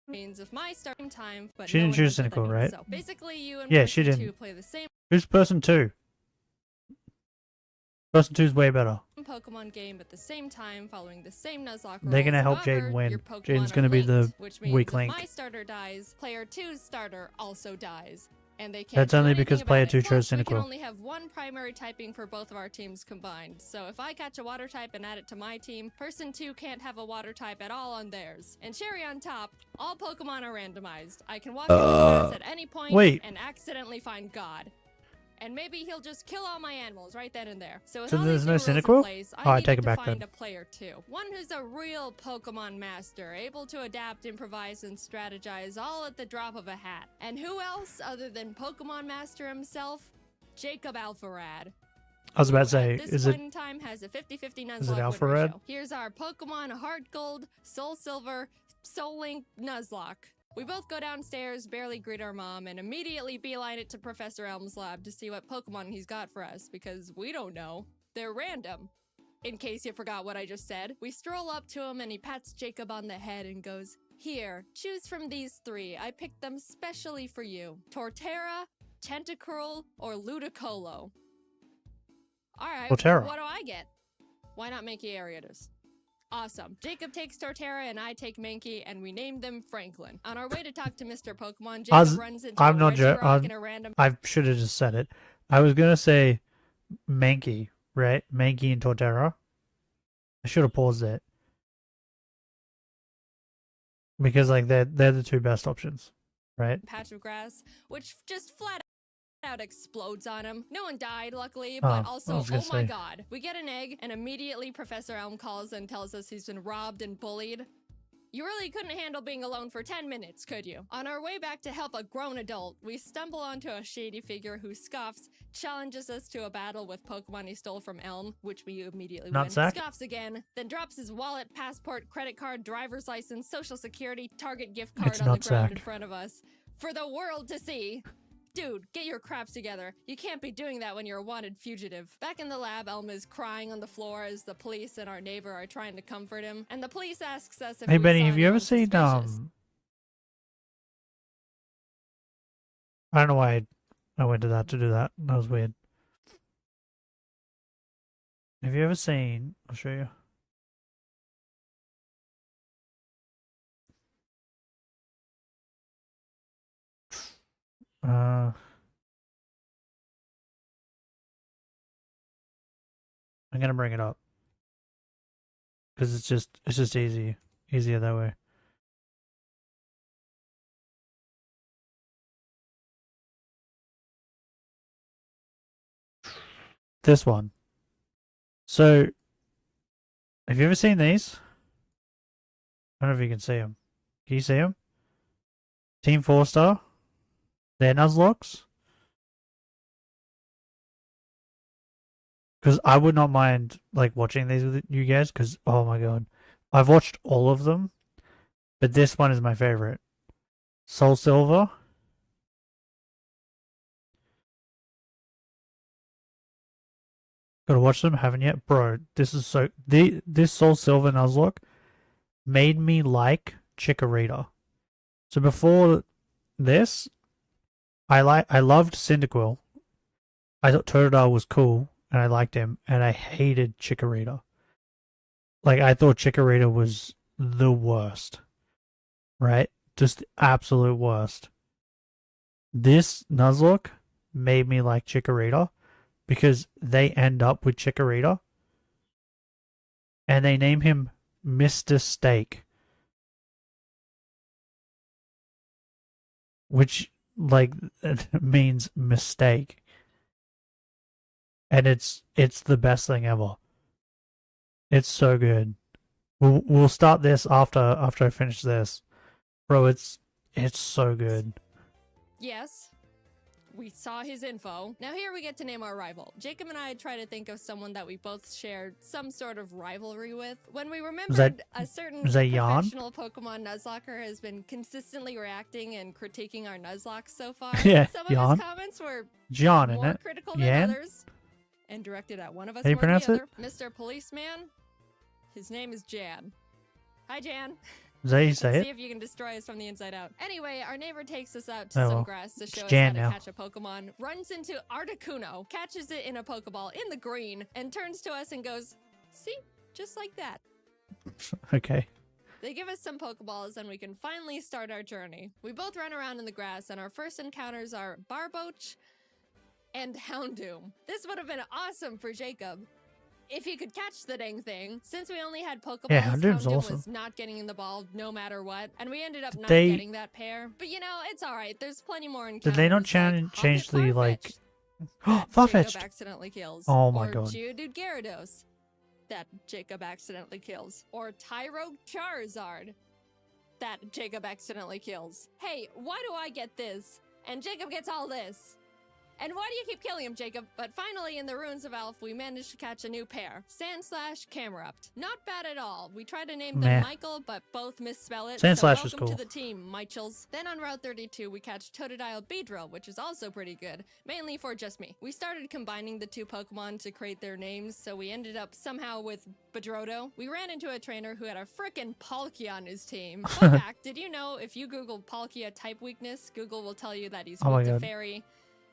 means if my starting time, but She no didn't one choose knows what that Cynical, means. right? So basically you and Yeah, she person didn't. 2 play the same Who's person 2? Person 2's way better. Pokemon game at the same time, following the same Nuzlocke They're rules. gonna help However, Jaden win. your Pokemon Jaden's are gonna be the linked, which means weak if link. my starter dies, player 2's starter also dies. And they can't That's do only anything because about player it. 2 chose Plus, we can Cyndaquil. only have one primary typing for both of our teams combined. So if I catch a water type and add it to my team, person 2 can't have a water type at all on theirs. And cherry on top, all Pokemon are randomized. I can walk into class at any point wait. and accidentally find God. And maybe he'll just kill all my animals right then and there. So with So all there's these no new rules in Cyndaquil? place, Oh, I needed take it to back find then. a player 2. One who's a real Pokemon master, able to adapt, improvise, and strategize all at the drop of a hat. And who else other than Pokemon Master himself? Jacob Alpharad. I was about to say, At this is point it... in time has a 50-50 Is it Nuzlocke win Alpharad? ratio. Here's our Pokemon Heart Gold, Soul Silver, Soul Link Nuzlocke. We both go downstairs, barely greet our mom, and immediately beeline it to Professor Elm's lab to see what Pokemon he's got for us, because we don't know. They're random. In case you forgot what I just said, we stroll up to him and he pats Jacob on the head and goes, "Here, choose from these 3. I picked them specially for you. Torterra, Tentacruel, or Ludicolo." Alright, Torterra. what do I get? Why not Mankey Ariatus? Awesome. Jacob takes Torterra and I take Mankey, and we name them Franklin. On our way to talk to Mr. Pokemon, Jacob runs into I'm a not Regirock and a random... I should have just said it. I was gonna say Mankey, right? Mankey and Torterra. I should have paused it. Because like they're the 2 best options, right? patch of grass, which just flat out explodes on him. No one died, luckily, but I also, was gonna oh my say. god. We get an egg, and immediately Professor Elm calls and tells us he's been robbed and bullied. You really couldn't handle being alone for 10 minutes, could you? On our way back to help a grown adult, we stumble onto a shady figure who scoffs, challenges us to a battle with Pokemon he stole from Elm, which we immediately win. Nutsack? Scoffs again, then drops his wallet, passport, credit card, driver's license, social security, Target gift card It's on the ground in Nutsack. front of us. For the world to see. Dude, get your craps together. You can't be doing that when you're a wanted fugitive. Back in the lab, Elm is crying on the floor as the police and our neighbor are trying to comfort him. And the police asks us if Hey we Benny, saw have you ever anyone seen suspicious. I don't know why I went to that to do that. That was weird. Have you ever seen... I'll show you. I'm gonna bring it up. Because it's just easier that way. This one. So, have you ever seen these? I don't know if you can see them. Can you see them? Team 4-star. They're Nuzlocks. Because I would not mind like watching these with you guys. Because oh my god, I've watched all of them, but this one is my favorite. Soul Silver. Gotta watch them, haven't yet? Bro, this is so... This Soul Silver Nuzlocke made me like Chikorita. So before this, I loved Cyndaquil. I thought Totodile was cool, and I liked him, and I hated Chikorita. Like, I thought Chikorita was the worst. Right? Just the absolute worst. This Nuzlocke made me like Chikorita because they end up with Chikorita and they name him Mr. Steak, which like means mistake, and it's the best thing ever. It's so good. We'll start this after I finish this, bro. It's so good. Yes, we saw his info. Now here we get to name our rival. Jacob and I try to think of someone that we both shared some sort of rivalry with. When we remembered a certain professional Pokemon Nuzlocker has been consistently reacting and critiquing our Nuzlocke so far. Yeah, some of his comments were more critical than others and directed at one of us How do you more than pronounce the it? other. Mr. Policeman, his name is Jan. Hi, Jan. Is that how you say Let's it? see if you can destroy us from the inside out. Anyway, our neighbor takes us out to Oh, some well. grass to It's show us Jan how to now. catch a Pokemon, runs into Articuno, catches it in a Pokeball in the green, and turns to us and goes, see? Just like that. Okay. They give us some Pokeballs and we can finally start our journey. We both run around in the grass and our first encounters are Barboach and Houndoom. This would have been awesome for Jacob if he could catch the dang thing. Since we only had Pokeballs, Yeah, Houndoom's Houndoom awesome. was not getting in the ball no matter what, and we ended up not They- getting that pair. But you know, it's alright. There's plenty more encounters. Did they not change the like? Jacob Farfetch'd. accidentally kills. Oh my or god. Geodude Gyarados that Jacob accidentally kills. Or Tyrogue Charizard that Jacob accidentally kills. Hey, why do I get this? And Jacob gets all this. And why do you keep killing him, Jacob? But finally, in the Ruins of Elf, we managed to catch a new pair. Sandslash, Camerupt. Not bad at all. We tried to name them Meh. Michael, but both misspell it. Sandslash so is welcome cool. to the team, Michels. Then on Route 32, we catch Totodile Beedrill, which is also pretty good. Mainly for just me. We started combining the two Pokemon to create their names, so we ended up somehow with Bedrodo. We ran into a trainer who had a frickin' Palkia on his team. Fun fact, did you know if you Google Palkia type weakness, Google will tell you that he's Oh my weak to God. Fairy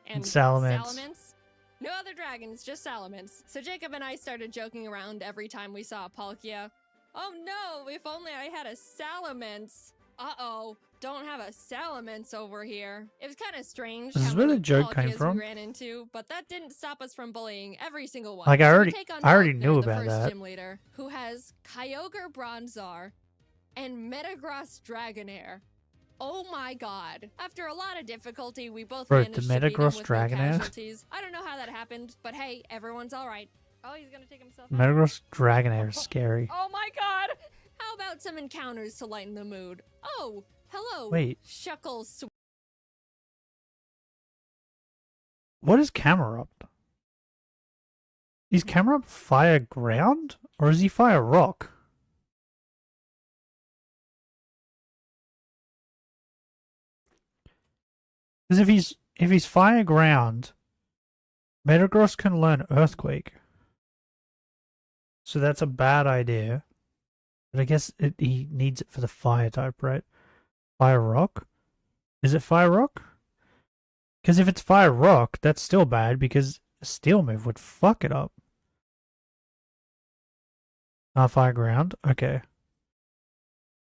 and Salamence. No other dragons, just Salamence. So Jacob and I started joking around every time we saw a Palkia. Oh no, if only I had a Salamence. Uh-oh, don't have a Salamence over here. It was kind of strange This is how where many the joke came Palkias from. we ran into, but that didn't stop us from bullying every single one. Like, I So we already- take on I already Faulkner, knew the about first that. gym leader, who has Kyogre Bronzor and Metagross Dragonair. Oh my god. After a lot of difficulty, we both Bro, managed the to beat him Metagross with no Dragonair? casualties. I don't know how that happened, but hey, everyone's alright. Oh, he's gonna take himself out. Metagross Dragonair is scary. Oh my god! How about some encounters to lighten the mood? Oh, hello. Wait. Shuckle What is Camerupt? Is Camerupt fire ground or is he fire rock? Because if he's fire ground, Metagross can learn Earthquake. So that's a bad idea. But I guess he needs it for the fire type, right? Fire rock? Is it fire rock? Because if it's fire rock, that's still bad because a steel move would fuck it up. Fire ground? Okay.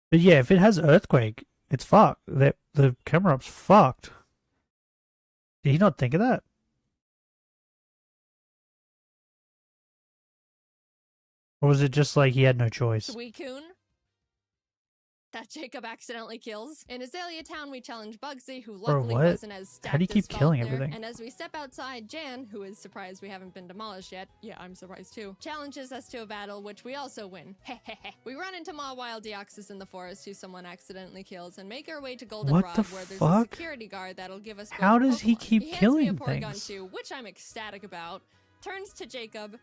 But yeah, if it has Earthquake, it's fucked. The Camerupt's fucked. Did he not think of that? Or was it just like he had no choice? Suicune that Jacob accidentally kills. In Azalea Town, we challenge Bugsy, who Bro, luckily what? wasn't as stacked How do you keep as killing Faulkner. everything? And as we step outside, Jan, who is surprised we haven't been demolished yet, yeah, I'm surprised too, challenges us to a battle, which we also win. We run into Mawile Deoxys in the forest, who someone accidentally kills, and make our way to Goldenrod, What the where there's fuck? a security guard that'll give us How golden does he Pokemon. keep hands killing me a Porygon things? too, which I'm ecstatic about, turns to Jacob,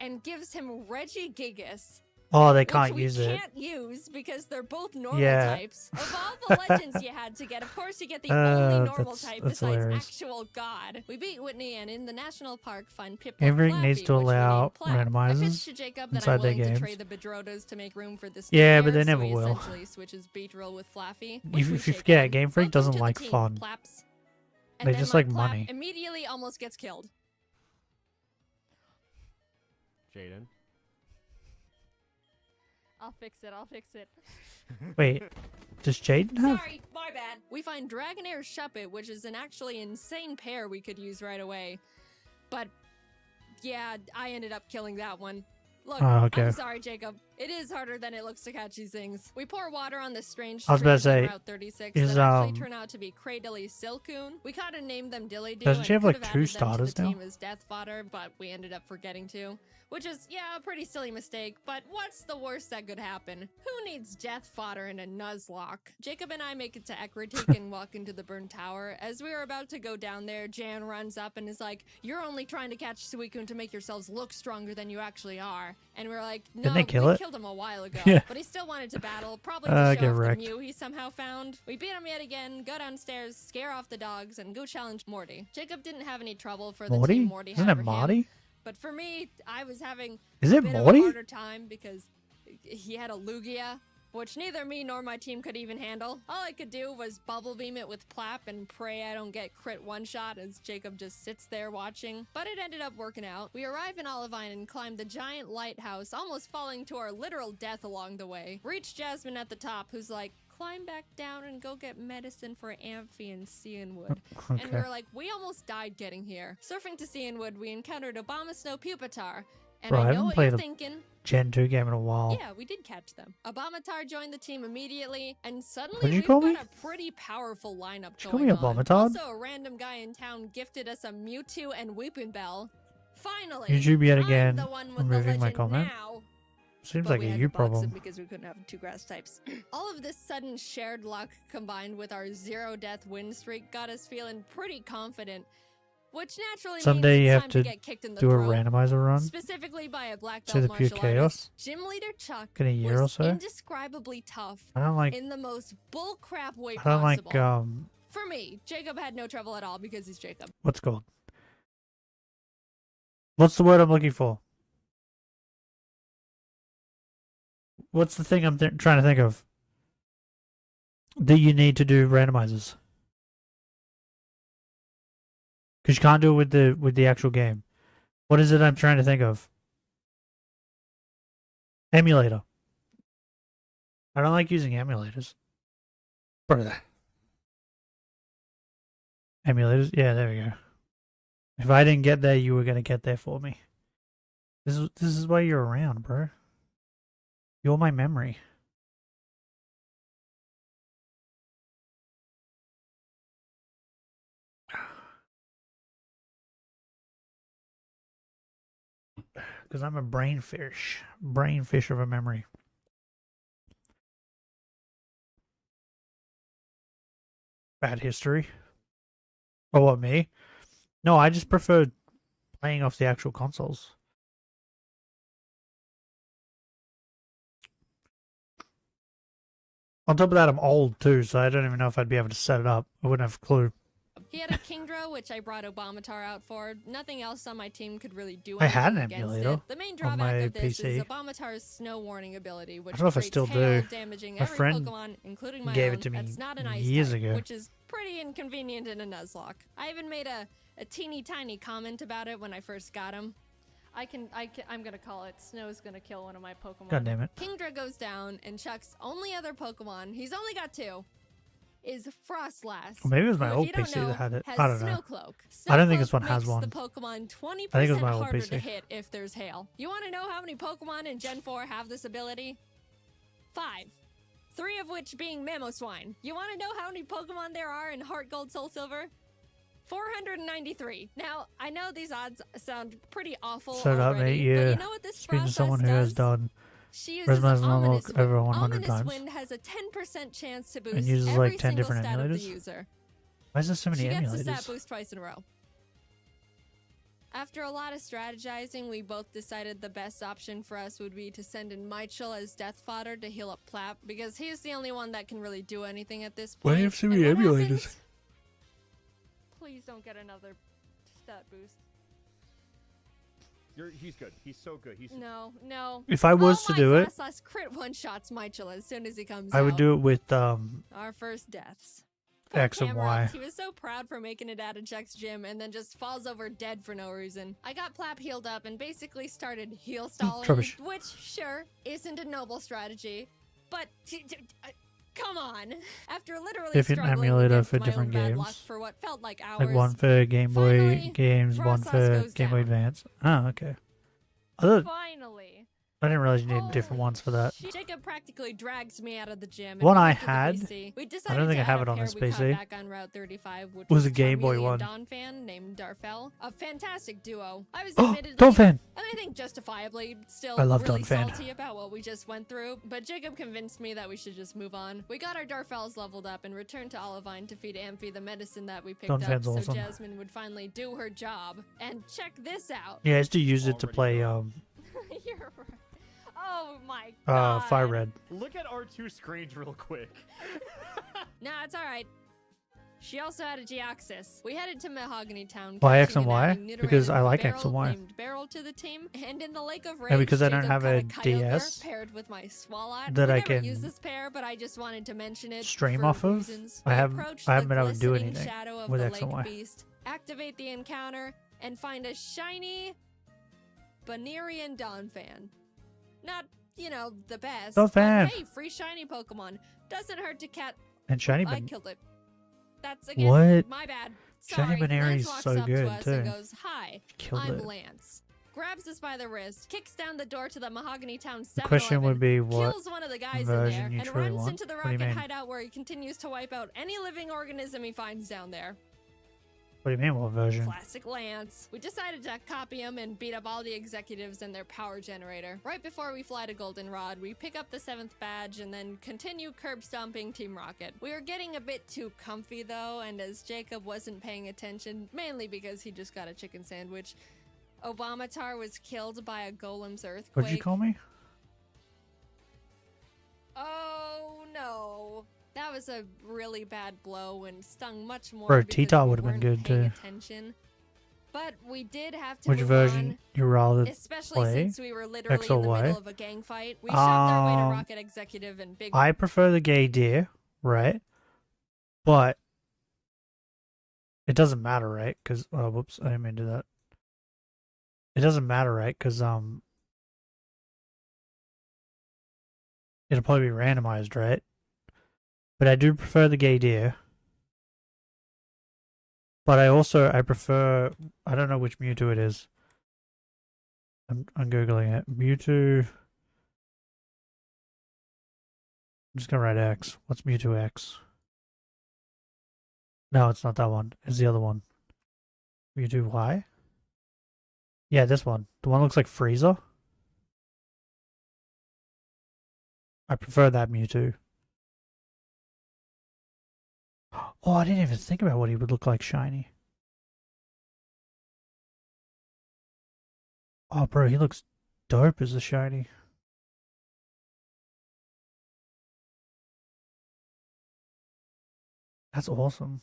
and gives him Regigigas. Oh, they which can't we use it. can't use because they're both normal Yeah. types. Of all the legends you had to get, of course you get the only normal type that's besides hilarious. actual God. We beat Whitney and in the national park find Piplup Game Freak Flappy, needs to which we allow named Plap. I randomizers pitched to Jacob that inside I'm their willing to games. trade the Bedrotos to make room for this Yeah, new but they pair, so never he will. essentially switches Beedrill with Flaffy, which If we you shake forget, on. Game Freak Welcome doesn't to the like team, fun. Plaps. And They then just my like Plap money. immediately almost gets killed. Jaden. I'll fix it. Wait, does Jaden have? Sorry, my bad. We find Dragonair Shuppet, which is an actually insane pair we could use right away. But, yeah, I ended up killing that one. Look, Oh, okay. I'm sorry, Jacob. It is harder than it looks to catch these things. We pour water on the strange I was about to trees on say, Route 36 is, that actually turn out to be Cradily Silcoon. We kind of named them Dilly Doo Doesn't and she have, could like, have 2 added them to starters the now? team as death fodder, but we ended up forgetting to. Which is, yeah, a pretty silly mistake, but what's the worst that could happen? Who needs death fodder in a nuzlocke? Jacob and I make it to Ekritik and walk into the burned tower. As we are about to go down there, Jan runs up and is like, "You're only trying to catch Suicune to make yourselves look stronger than you actually are." And we're like, "No, Didn't they kill we it? killed him a while ago." Yeah. But he still wanted to battle, probably to Get show off the wrecked. Mew he somehow found. We beat him yet again, go downstairs, scare off the dogs, and go challenge Morty. Jacob didn't have any trouble for the Morty? team Morty Isn't had it for him. Morty? But for me, I was having Is a it bit Morty? of a harder time because he had a Lugia, which neither me nor my team could even handle. All I could do was bubble beam it with Plap and pray I don't get crit one-shot as Jacob just sits there watching. But it ended up working out. We arrive in Olivine and climb the giant lighthouse, almost falling to our literal death along the way. Reach Jasmine at the top, who's like, "Climb back down and go get medicine for Amphi and Cianwood." And we Okay. were like, we almost died getting here. Surfing to Cianwood, we encountered Abomasnow Pupitar. And Bro, I I know haven't what played you're a thinking. Gen 2 game in a while. Yeah, we did catch them. Abomatar joined the team immediately, and suddenly What'd you we've call got me? a pretty powerful lineup Did you call going me on. Abomatard? Also, a random guy in town gifted us a Mewtwo and Weeping Bell. Finally, YouTube yet again, I'm the one with the removing my legend comment. now. Seems But like we a had you to box him problem. because we couldn't have 2 grass types. All of this sudden shared luck combined with our 0-death win streak got us feeling pretty confident, which naturally Someday means you it's have time to get kicked in the do a throat. randomizer run. Specifically by a black See belt the pure martial chaos? artist. Gym leader Chuck In a year was or so? indescribably tough I don't like- in the most bullcrap way I don't possible. like, For me, Jacob had no trouble at all because he's Jacob. what's it called? What's the word I'm looking for? What's the thing I'm trying to think of? That you need to do randomizers. Because you can't do it with the actual game. What is it I'm trying to think of? Emulator. I don't like using emulators. Brother. Emulators? Yeah, there we go. If I didn't get there, you were gonna get there for me. This is why you're around, bro. You're my memory. Because I'm a brainfish of a memory. Bad history. Oh, what, me? No, I just prefer playing off the actual consoles. On top of that, I'm old too, so I don't even know if I'd be able to set it up. I wouldn't have a clue. He had a Kingdra, which I brought Abomatar out for. Nothing else on my team could really do I had anything an against emulator it. The main on drawback my of this PC. is Abomatar's snow warning ability, which I don't know if I creates still hail, do. damaging My every friend Pokemon, including my gave own. it to me That's not an ice years type, ago. which is pretty inconvenient in a Nuzlocke. I even made a teeny tiny comment about it when I first got him. I'm gonna call it Snow's gonna kill one of my Pokemon. God damn it. Kingdra goes down, and Chuck's only other Pokemon, he's only got 2, is Frostlass. Or maybe it was my who, if old you don't PC know, that had it. has I don't know. Snowcloak. I don't think this Snowcloak one has makes one. the Pokemon 20% I think it was my old harder PC. to hit if there's hail. You want to know how many Pokemon in Gen 4 have this ability? 5. 3 of which being Mamoswine. You want to know how many Pokemon there are in Heart Gold Soul Silver? 493. Now, I know these odds sound pretty awful Shut up, already, mate. but Yeah. you know what this Speaking to process someone who does? has done She uses Resonance Ominous Unlock over Wind. 100 Ominous times. Wind has a 10% chance to boost And uses every like 10 single different stat of the emulators? user. Why is there so many She gets emulators? the stat boost twice in a row. After a lot of strategizing, we both decided the best option for us would be to send in Michael as death fodder to heal up Plap, because he's the only one that can really do anything at this point. Why do you have so many emulators? Please don't get another stat boost. He's good. He's so good. He's No. If I was to do it, Last crit one-shots Michael as soon as he comes I would out. do it with Our first deaths. X and Camera Y. He was so proud for making it out of Jack's gym and then just falls over dead for no reason. I got Plap healed up and basically started heal stalling, Rubbish. which, sure, isn't a noble strategy, but come on. After literally Different struggling emulator against for my different own bad games. luck for what felt like hours, Like one for Game Boy Finally, games, one Frostlass for goes Game Boy down. Advance. Oh, okay. I Finally. didn't realize you needed different ones for that. Jacob practically drags me out of the gym. One we I went to the had, BC. We I decided don't think to I have add it a on pair this we caught PC. back on Route 35, which Was a Game Boy Charmeleon one. Donphan named Darfel. A fantastic duo. I was Oh, admittedly, Donphan! and I think justifiably, still I love really Donphan. salty about what we just went through, but Jacob convinced me that we should just move on. We got our Darfels leveled up and returned to Olivine to feed Amphi the medicine that we picked up Donphan's so awesome. Jasmine would finally do her job. And check this out. Yeah, I used to use it to play You're right. Oh my Fire Red. Look at our two screens real quick. Nah, it's alright. She also had a Geoxys. We headed to Mahogany Town. Why X catching and Y? adding Because Nidoran I and like Beryl X and Y. named Beryl to the team, and in the Lake of Rage, And because I don't Jacob have caught a Kyogre DS paired with my Swalot. that we I never can use this pair, but I just wanted to mention it stream for off of. reasons. I We haven't approached been the able to do glistening anything shadow of with the X and Lake Y. Beast, activate the encounter, and find a shiny Banerian Donphan. Not, the best. Donphan. But hey, free shiny Pokemon. Doesn't hurt to cat. And Shiny I Ban- killed it. That's again What? my bad. Shiny Sorry. Baneri Lance is walks so up good, to us and too. goes, "Hi, Killed I'm it. Lance." Grabs us by the wrist, kicks down the door to the Mahogany Town 7-Eleven, The question would be what kills one of the guys in version there, you and truly runs want? into the What do you rocket mean? hideout where he continues to wipe out any living organism he finds down there. What do you mean, what version? Classic Lance. We decided to copy him and beat up all the executives and their power generator. Right before we fly to Goldenrod, we pick up the 7th badge and then continue curb stomping Team Rocket. We were getting a bit too comfy though, and as Jacob wasn't paying attention, mainly because he just got a chicken sandwich, Obamatar was killed by a Golem's earthquake. What'd you call me? Oh no. That was a really bad blow and stung much more Bro, because T-Tot we would've been weren't good, paying too. attention. But we did have to Which move version on, you rather especially play? since we were literally X or in the Y? middle of a gang fight. We shoved our way to Um, Rocket Executive and Big I prefer the gay deer, right? But it doesn't matter, right? Because whoops, I didn't mean to do that. It doesn't matter, right? Because it'll probably be randomized, right? But I do prefer the gay deer. But I prefer, I don't know which Mewtwo it is. I'm Googling it. Mewtwo. I'm just gonna write X. What's Mewtwo X? No, it's not that one. It's the other one. Mewtwo Y? Yeah, this one. The one that looks like Frieza. I prefer that Mewtwo. Oh, I didn't even think about what he would look like shiny. Oh, bro, he looks dope as a shiny. That's awesome.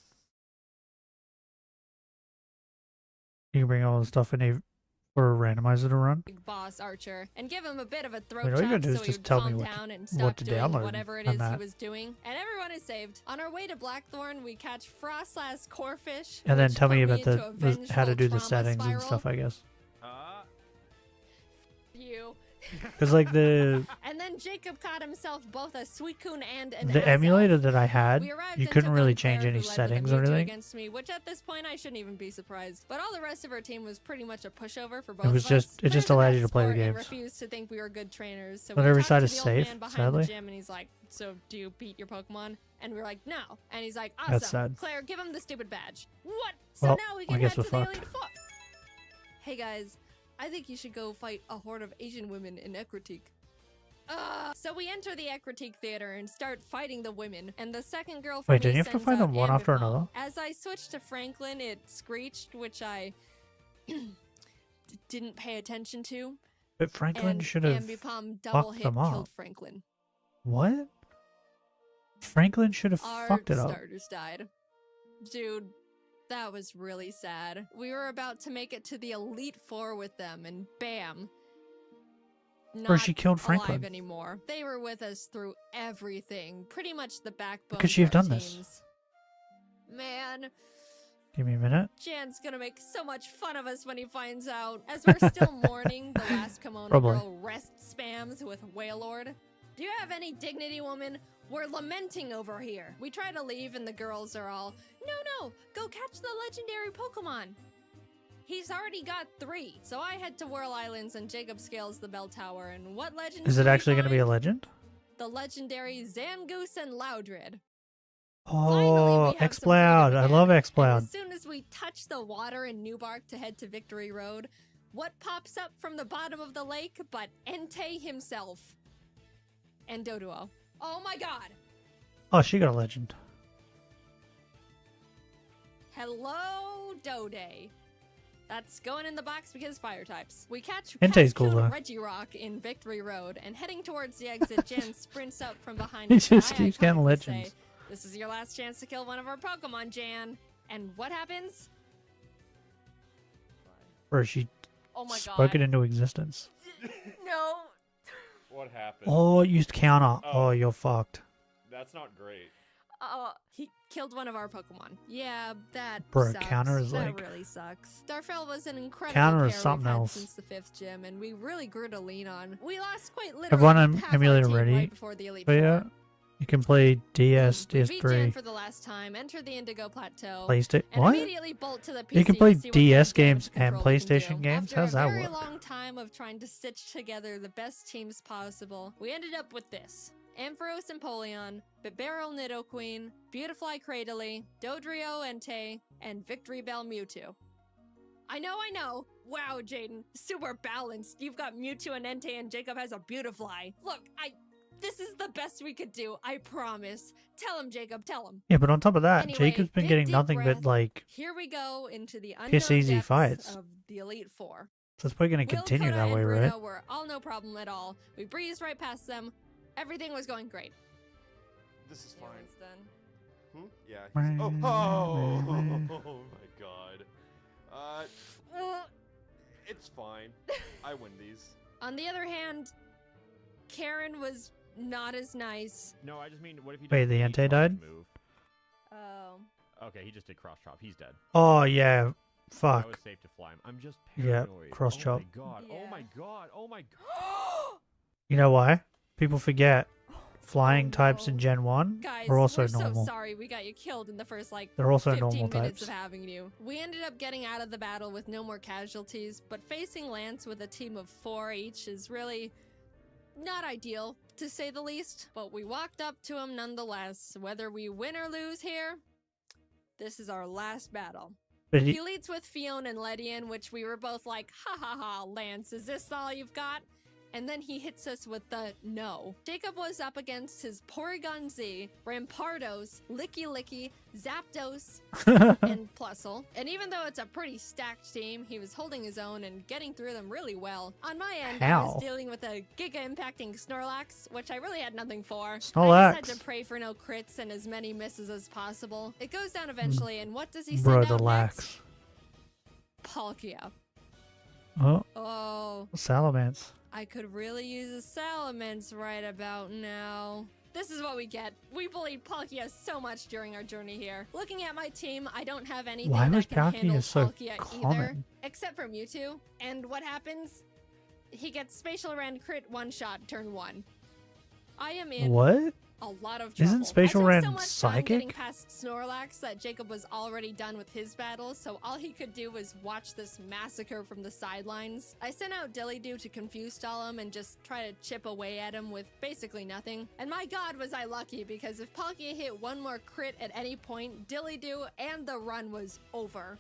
You can bring all the stuff in for a randomizer to run. Big Boss Archer and give him a bit of a throat Wait, all you chop gotta do is so he just would tell me calm what down and what stop to doing download whatever it on is he that. was doing. And everyone is saved. On our way to Blackthorn, we catch Frostlass Corfish. And then which tell me put about into a how to vengeful do the trauma settings and spiral. stuff, I guess. You. Because like the And then Jacob caught himself both a Suicune and an the Azelf. emulator that I had, We arrived you and couldn't took really on Claire, change who any led with a settings or Mewtwo anything. against me, which at this point I shouldn't even be surprised. But all the rest of our team was pretty much a pushover for both It was of us. just it just allowed you to play the Sport and games. refused to think we were good trainers. So Not we every talked side to is the old safe, man behind sadly. the gym, and he's like, "So do you beat your Pokemon?" And we were like, "No." And he's like, "Awesome, That's sad. Claire, give him the stupid badge." What? So Well, now we I can guess head we're to the fucked. Elite Four. Hey guys, I think you should go fight a horde of Asian women in Ekritique. So we enter the Ekritique Theater and start fighting the women, and the second girl from Wait, me didn't you have to sends fight them out one after Ambipom. another? As I switched to Franklin, it screeched, which I didn't pay attention to. But Franklin And should have Ambipom double fucked hit them up. killed Franklin. What? Franklin should have Our fucked it up. starters died. Dude, that was really sad. We were about to make it to the Elite Four with them, and bam. Or she killed alive Franklin. anymore. They were with us through everything. Pretty much the backbone Could she have of our done this? teams. Man, Give me a minute. Jan's gonna make so much fun of us when he finds out. As we're still mourning, the last Kimono Probably. girl rest spams with Wailord. Do you have any dignity, woman? We're lamenting over here. We try to leave and the girls are all, no, go catch the legendary Pokemon. He's already got 3. So I head to Whirl Islands and Jacob scales the bell tower. And what legend Is do it we actually going to be a find? legend? The legendary Zangoose and Loudred. Oh, X-Cloud. I love X-Cloud. As soon as we touch the water in Newbark to head to Victory Road, what pops up from the bottom of the lake but Entei himself? And Doduo. Oh my god! Oh, she got a legend. Hello, Dode. That's going in the box because fire types. We catch Entei's cool, Cascoon though. Regirock in Victory Road, and heading towards the exit, Jen sprints up from behind. He us, just and I keeps getting iconically legends. say, "This is your last chance to kill one of our Pokemon, Jan." And what happens? Or she Oh my spoke god. it into existence. No. What happened? Oh, it used counter. Oh, you're fucked. That's not great. He killed one of our Pokemon. Yeah, that Bro, sucks. counter is that like- really sucks. Darfell was an incredible Counter is pair something we've had else. since the 5th gym, and we really grew to lean on. We lost quite literally Have one half our emulator team ready. right before the Elite But yeah, Four. you can play DS, We beat Jan DS3, for the last time, enter the Indigo Plateau, PlayStation. and What? immediately bolt to the PC You can play to see what DS kind of games damage and control we can PlayStation do. games? After How's a that very work? long time of trying to stitch together the best teams possible, we ended up with this. Ampharos Empoleon, Bibarel Nidoqueen, Beautifly Cradily, Dodrio Entei, and Victory Bell Mewtwo. I know. Wow, Jaden. Super balanced. You've got Mewtwo and Entei, and Jacob has a Beautifly. Look, this is the best we could do, I promise. Tell him, Jacob, tell him. Yeah, but on top of that, Anyway, Jacob's been big, getting deep nothing breath. but like. Here we go into the unknown Piss easy depths fights. of the Elite Four. So it's probably going to Will, continue Coda, that way, and right? Bruno were all no problem at all. We breezed right past them. Everything was going great. This is fine. Done. Yeah. Oh my god. It's fine. I win these. On the other hand, Karen was not as nice. No, I just mean, what if he Wait, doesn't the use Entei died? move? Oh. Okay, he just did cross chop. He's dead. Oh yeah, I was fuck. safe to fly him. I'm just Yeah, paranoid. cross chop. Oh my god. Oh my god. Oh my god. You know why? People forget flying types in Gen 1 Guys, are also we're normal. so sorry we got you killed in the first, They're also 15 normal minutes types. of having you. We ended up getting out of the battle with no more casualties, but facing Lance with a team of 4 each is really not ideal, to say the least. But we walked up to him nonetheless. Whether we win or lose here, this is our last battle. But He leads with Fiona and Ledian, which we were both like, ha ha ha, Lance, is this all you've got? And then he hits us with the no. Jacob was up against his Porygon Z, Rampardos, Licky Licky, Zapdos, and Plusle. And even though it's a pretty stacked team, he was holding his own and getting through them really well. On my end, I How? was dealing with a giga-impacting Snorlax, which I really had nothing for. I Snorlax. just had to pray for no crits and as many misses as possible. It goes down eventually, and what does he Bro, send the out lax. next? Palkia. Oh, Oh. Salamence. I could really use a Salamence right about now. This is what we get. We bullied Palkia so much during our journey here. Looking at my team, I don't have anything Why that was can Palkia handle so Palkia either, common? except for Mewtwo. And what happens? He gets Spatial Rend crit one shot turn 1. I am in What? a lot of trouble. Isn't Spatial I took Rend so much time getting psychic? past Snorlax that Jacob was already done with his battles, so all he could do was watch this massacre from the sidelines. I sent out Dillydoo to confuse stall him and just try to chip away at him with basically nothing. And my god was I lucky, because if Palkia hit one more crit at any point, Dillydoo and the run was over.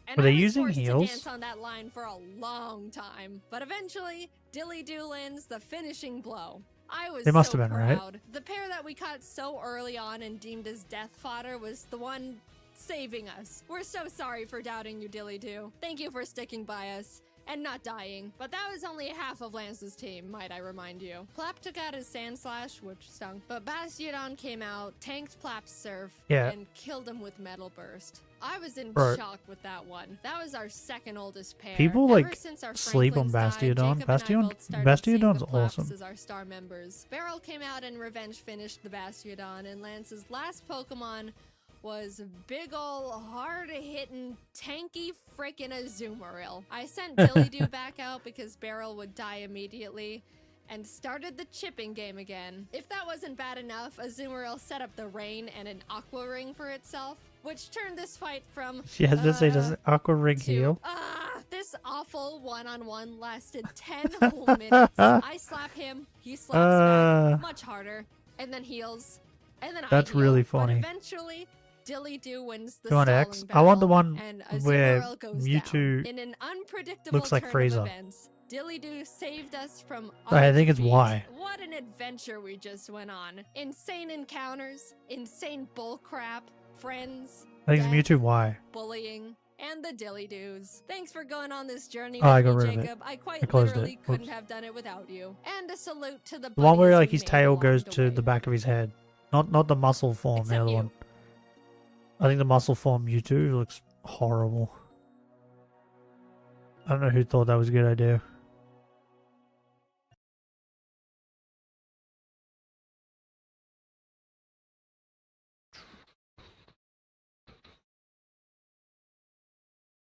And Were they I was using forced heals? to dance on that line for a long time. But eventually, Dillydoo lands the finishing blow. I was They must so have been, right? proud. The pair that we caught so early on and deemed as death fodder was the one saving us. We're so sorry for doubting you, Dillydoo. Thank you for sticking by us. and not dying. But that was only half of Lance's team, might I remind you. Plap took out his Sand Slash, which stung, but Bastiodon came out, tanked Plap's Surf, and killed him with Metal Burst. I was in shock with that one. That was our second oldest pair. People Ever like since our sleep on Franklins died, Bastiodon. Jacob and I both started seeing Bastiodon's the Plaps awesome. as our star members. Beryl came out and revenge finished the Bastiodon, and Lance's last Pokemon was big ol' hard-hitting, tanky frickin' Azumarill. I sent Dillydoo back out because Beryl would die immediately, and started the chipping game again. If that wasn't bad enough, Azumarill set up the Rain and an Aqua Ring for itself, which turned this fight from Yeah, does Aqua Ring heal? this awful one-on-one lasted 10 whole minutes. I slap him, he slaps back much harder, and then heals, and then That's I heal. really funny. But eventually, Dillydoo wins the You want stalling X? battle, I want the one and where Azumarill goes Mewtwo down. In an unpredictable looks like turn Fraser. of events, Dillydoo saved us from I think it's defeat. Y. What an adventure we just went on. Insane encounters, insane bullcrap, friends, I think it's Mewtwo Y. bullying, and the Dillydoos. Thanks for going on this journey Oh, I with got me, rid of it. Jacob. I quite I closed it. literally couldn't Whoops. have done it without you. And a salute to the The one where buddies like we his made tail along goes the to way. the back of his head. Not the muscle form, the other one. I think the muscle form Mewtwo looks horrible. I don't know who thought that was a good idea.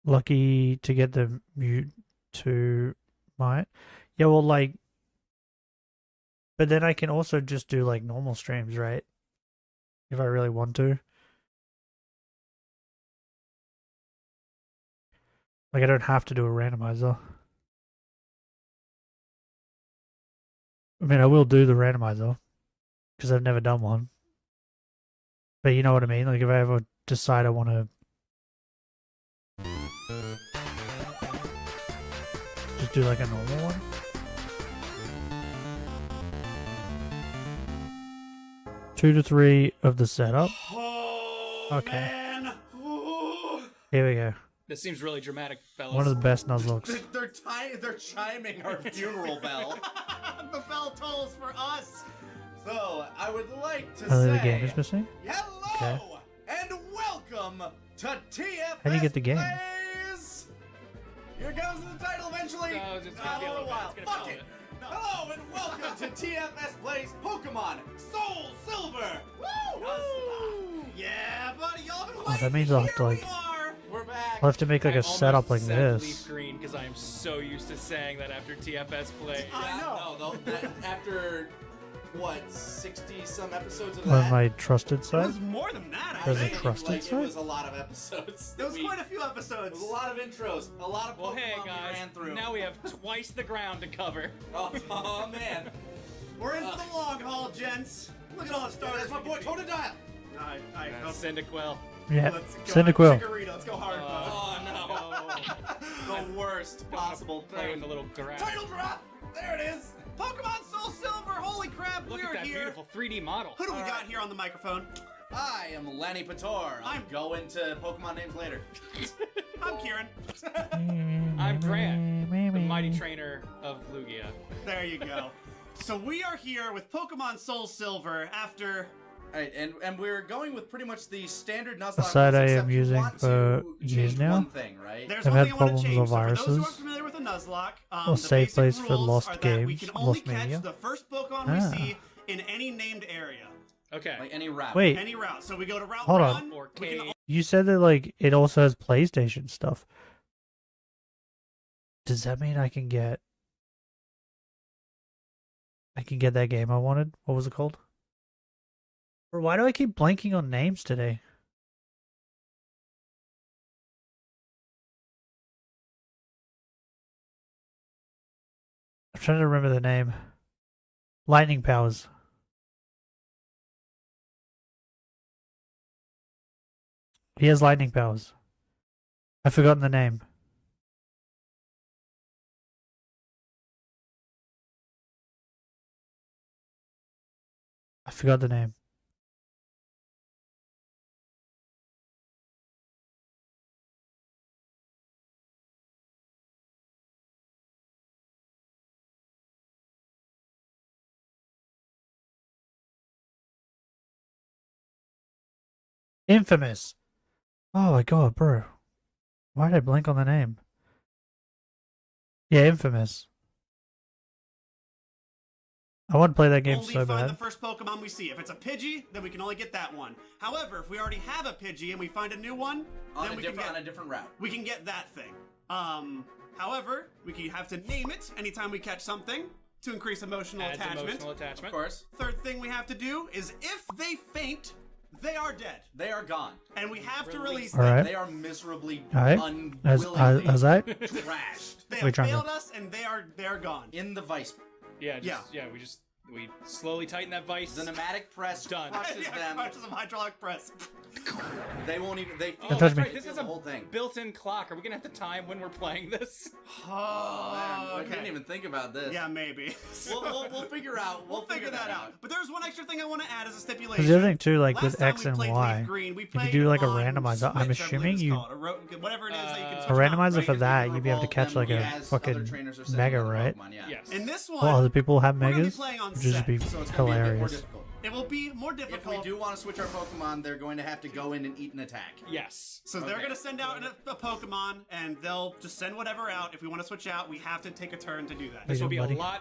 Lucky to get the Mewtwo, might. Yeah, well, like, but then I can also just do like normal streams, right? If I really want to. Like, I don't have to do a randomizer. I mean, I will do the randomizer because I've never done one. But you know what I mean? Like, if I ever decide I want to just do like a normal one. Two to three of the setup. Okay. Here we go. This seems really dramatic, fellas. One of the best Nuzlocks. They're chiming our funeral bell. The bell tolls for us. So I would like to Oh, say the game is missing? hello and welcome to TFS How do you get the game? Plays. Here comes the title eventually. No, it's gonna be a little bit. while. It's gonna Fuck be a it. little Hello and welcome to TFS Plays Pokemon Soul Silver. Woo! Yeah, buddy, y'all been Oh, waiting. that means I'll have to like. We're back. I'll have to make like I a setup like almost said this. Green because I am so used to saying that after TFS play. I know. After what 60-some episodes of On that. my trusted It site. was more than that. I There's a think. trusted Like, site? It was a lot of episodes. There was quite a few episodes. It was a lot of intros. A lot of Pokemon Well, hey we guys, ran through. now we have twice the ground to cover. Oh man. We're in for the long haul, gents. Look at all the stars. There's my boy Totodile. Alright, Cyndaquil. Yeah, Let's go. Cyndaquil. Chikorita, let's go hard, the worst possible Play with thing. a little grass. Title drop! There it is! Pokemon Soul Silver! Holy crap, Look we at are that here! beautiful 3D model. Who do we got here on the microphone? I am Lenny Pator. I'm going to Pokemon names later. I'm Kieran. I'm Grant, the mighty trainer of Lugia. There you go. So we are here with Pokemon Soul Silver after... Alright, and we're going with pretty much the standard Nuzlocke. A site I except am you using want for to years change now. one thing, right? There's I've one had thing I want problems to with change. So for those who viruses. aren't familiar with a Nuzlocke, Or the save basic place for rules lost are that we games, can only lost catch media. the first Pokemon Ah. we see in any named area. Okay. Like any route. Wait. Any route. So we go to Route Hold 1. on. Or we can You said that like it also has PlayStation stuff. Does that mean I can get that game I wanted? What was it called? Or why do I keep blanking on names today? I'm trying to remember the name. Lightning Powers. He has lightning powers. I've forgotten the name. I forgot the name. Infamous. Oh my god, bro. Why did I blink on the name? Yeah, Infamous. I want to play that game Only so find bad. the first Pokemon we see. If it's a Pidgey, then we can only get that one. However, if we already have a Pidgey and we find a new one, then we can get on a different route. We can get that thing. However, we can have to name it anytime we catch something to increase emotional Adds attachment. emotional attachment. Of course. Third thing we have to do is if they faint, they are dead. They are gone. And we have to release All them. right. They are miserably All right. unwillingly As I trashed. They Wait, have Trevor. failed us and they're gone. In the vice. Yeah, we slowly tighten that vice. The pneumatic press Done. crushes them. Crushes them, hydraulic press. They won't even. They Oh, touch that's me. right. This is the a whole thing. built-in clock. Are we gonna have to time when we're playing this? Man, okay. I didn't even think about this. Yeah, maybe. We'll figure out. We'll figure that out. But there's one extra thing I want to add as a stipulation. Because the other thing too, like Last with time X we and played Y, Leaf Green, we if you played do like a on randomizer, I'm Switch, I believe assuming it's you called, whatever it is that you can a switch them out, randomizer right? for that, you'd be able to revolve catch them like a as other fucking trainers are sending mega, other right? Pokemon, yeah. Yes. In this one, Well, other people have we're gonna be megas, playing on which would just be set, So it's gonna be a bit more hilarious. difficult. it will be more If difficult. we do want to switch our Pokemon, they're going to have to go in and eat an attack. Yes. So they're Okay. going to send out a Pokemon, and they'll just send whatever out. If we want to switch out, we have to take a turn to do that. This will be buddy. a lot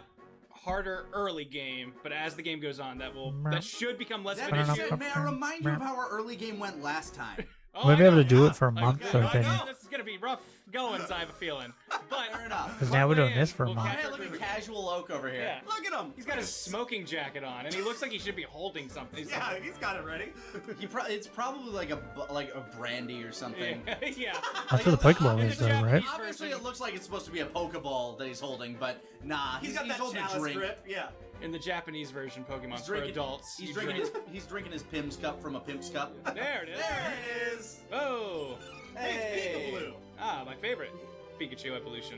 harder early game, but as the game goes on, that should become less of That an may, issue. may I remind you of how our early game went last time? Oh, We'll I be able know, to do yeah. it for a month, I though, know, Benny. this is gonna be rough goings, I have a feeling. But Fair enough. Because now we're doing this for a We'll month. catch Hey, our look at groove. Casual Oak over here. Yeah. Look at him. He's got his smoking jacket on, and he looks like he should be holding something. He's Yeah, he's got it ready. It's probably like a brandy or something. yeah. That's what the Pokeball is, though, right? Obviously, it looks like it's supposed to be a Pokeball that he's holding, but nah, He's got that holding a chalice drink. grip. Yeah. In the Japanese version, Pokemon's He's for drinking, adults. He's You drinking drink- his drinking his Pim's cup from a Pimp's cup. There it is. There it is. Oh. Hey. It's Pikachu. Ah, my favorite Pikachu evolution.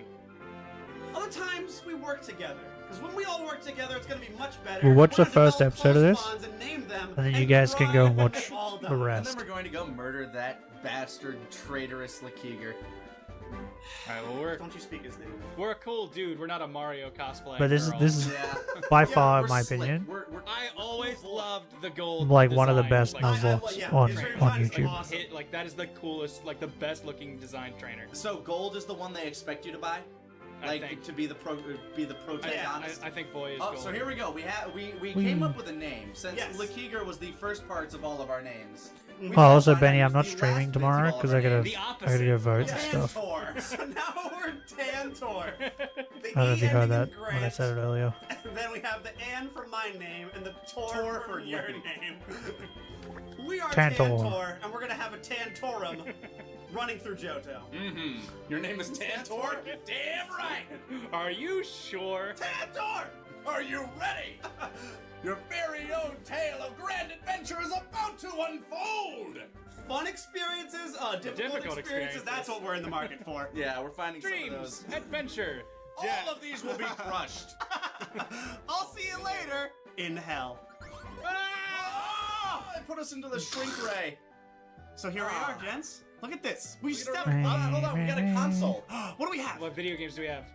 Other times we work together. Because when we all work together, it's going to be much better. We'll watch We're the gonna first develop episode of this, close bonds and name them, and then you guys can go and try watch all the done. And rest. then we're going to go murder that bastard traitorous Lakeeger. Alright, well we're Don't you speak his name. we're a cool dude. We're not a Mario cosplay. But this girl. is Yeah. by Yeah, far, we're in my slick. opinion, I always loved the gold. like one of the design. best Like, Nuzlocke yeah, on his design on is YouTube. awesome. Like that is the coolest, like the best looking design trainer. So gold is the one they expect you to buy, I like think. to be the protagonist. I think boy is Oh, gold. so here we go. We came up with a name since Yes. Lakeeger was the first parts of all of our names. We Oh, also, decided Benny, I'm the not last streaming bits tomorrow of all because of I our gotta names. go vote and stuff. Tantor. So now we're Tantor. The I don't know if you E heard ending that in when I Grant. said it earlier. And then we have the N for my name and the Tor for your name. We are Tantor. Tantor, and we're gonna have a Tantorum running through Johto. Mm-hmm. Your name is Tantor? Damn right! Are you sure? Tantor! Are you ready? Your very own tale of grand adventure is about to unfold! Fun experiences, difficult experiences, that's what we're in the market for. Yeah, we're finding some of Dreams, those. adventure. All of these will be crushed. I'll see you later in hell. Oh, it put us into the shrink ray. So here we are, gents. Look at this. We Look at stepped our- up. Hold on, we got a console. What do we have? What video games do we have?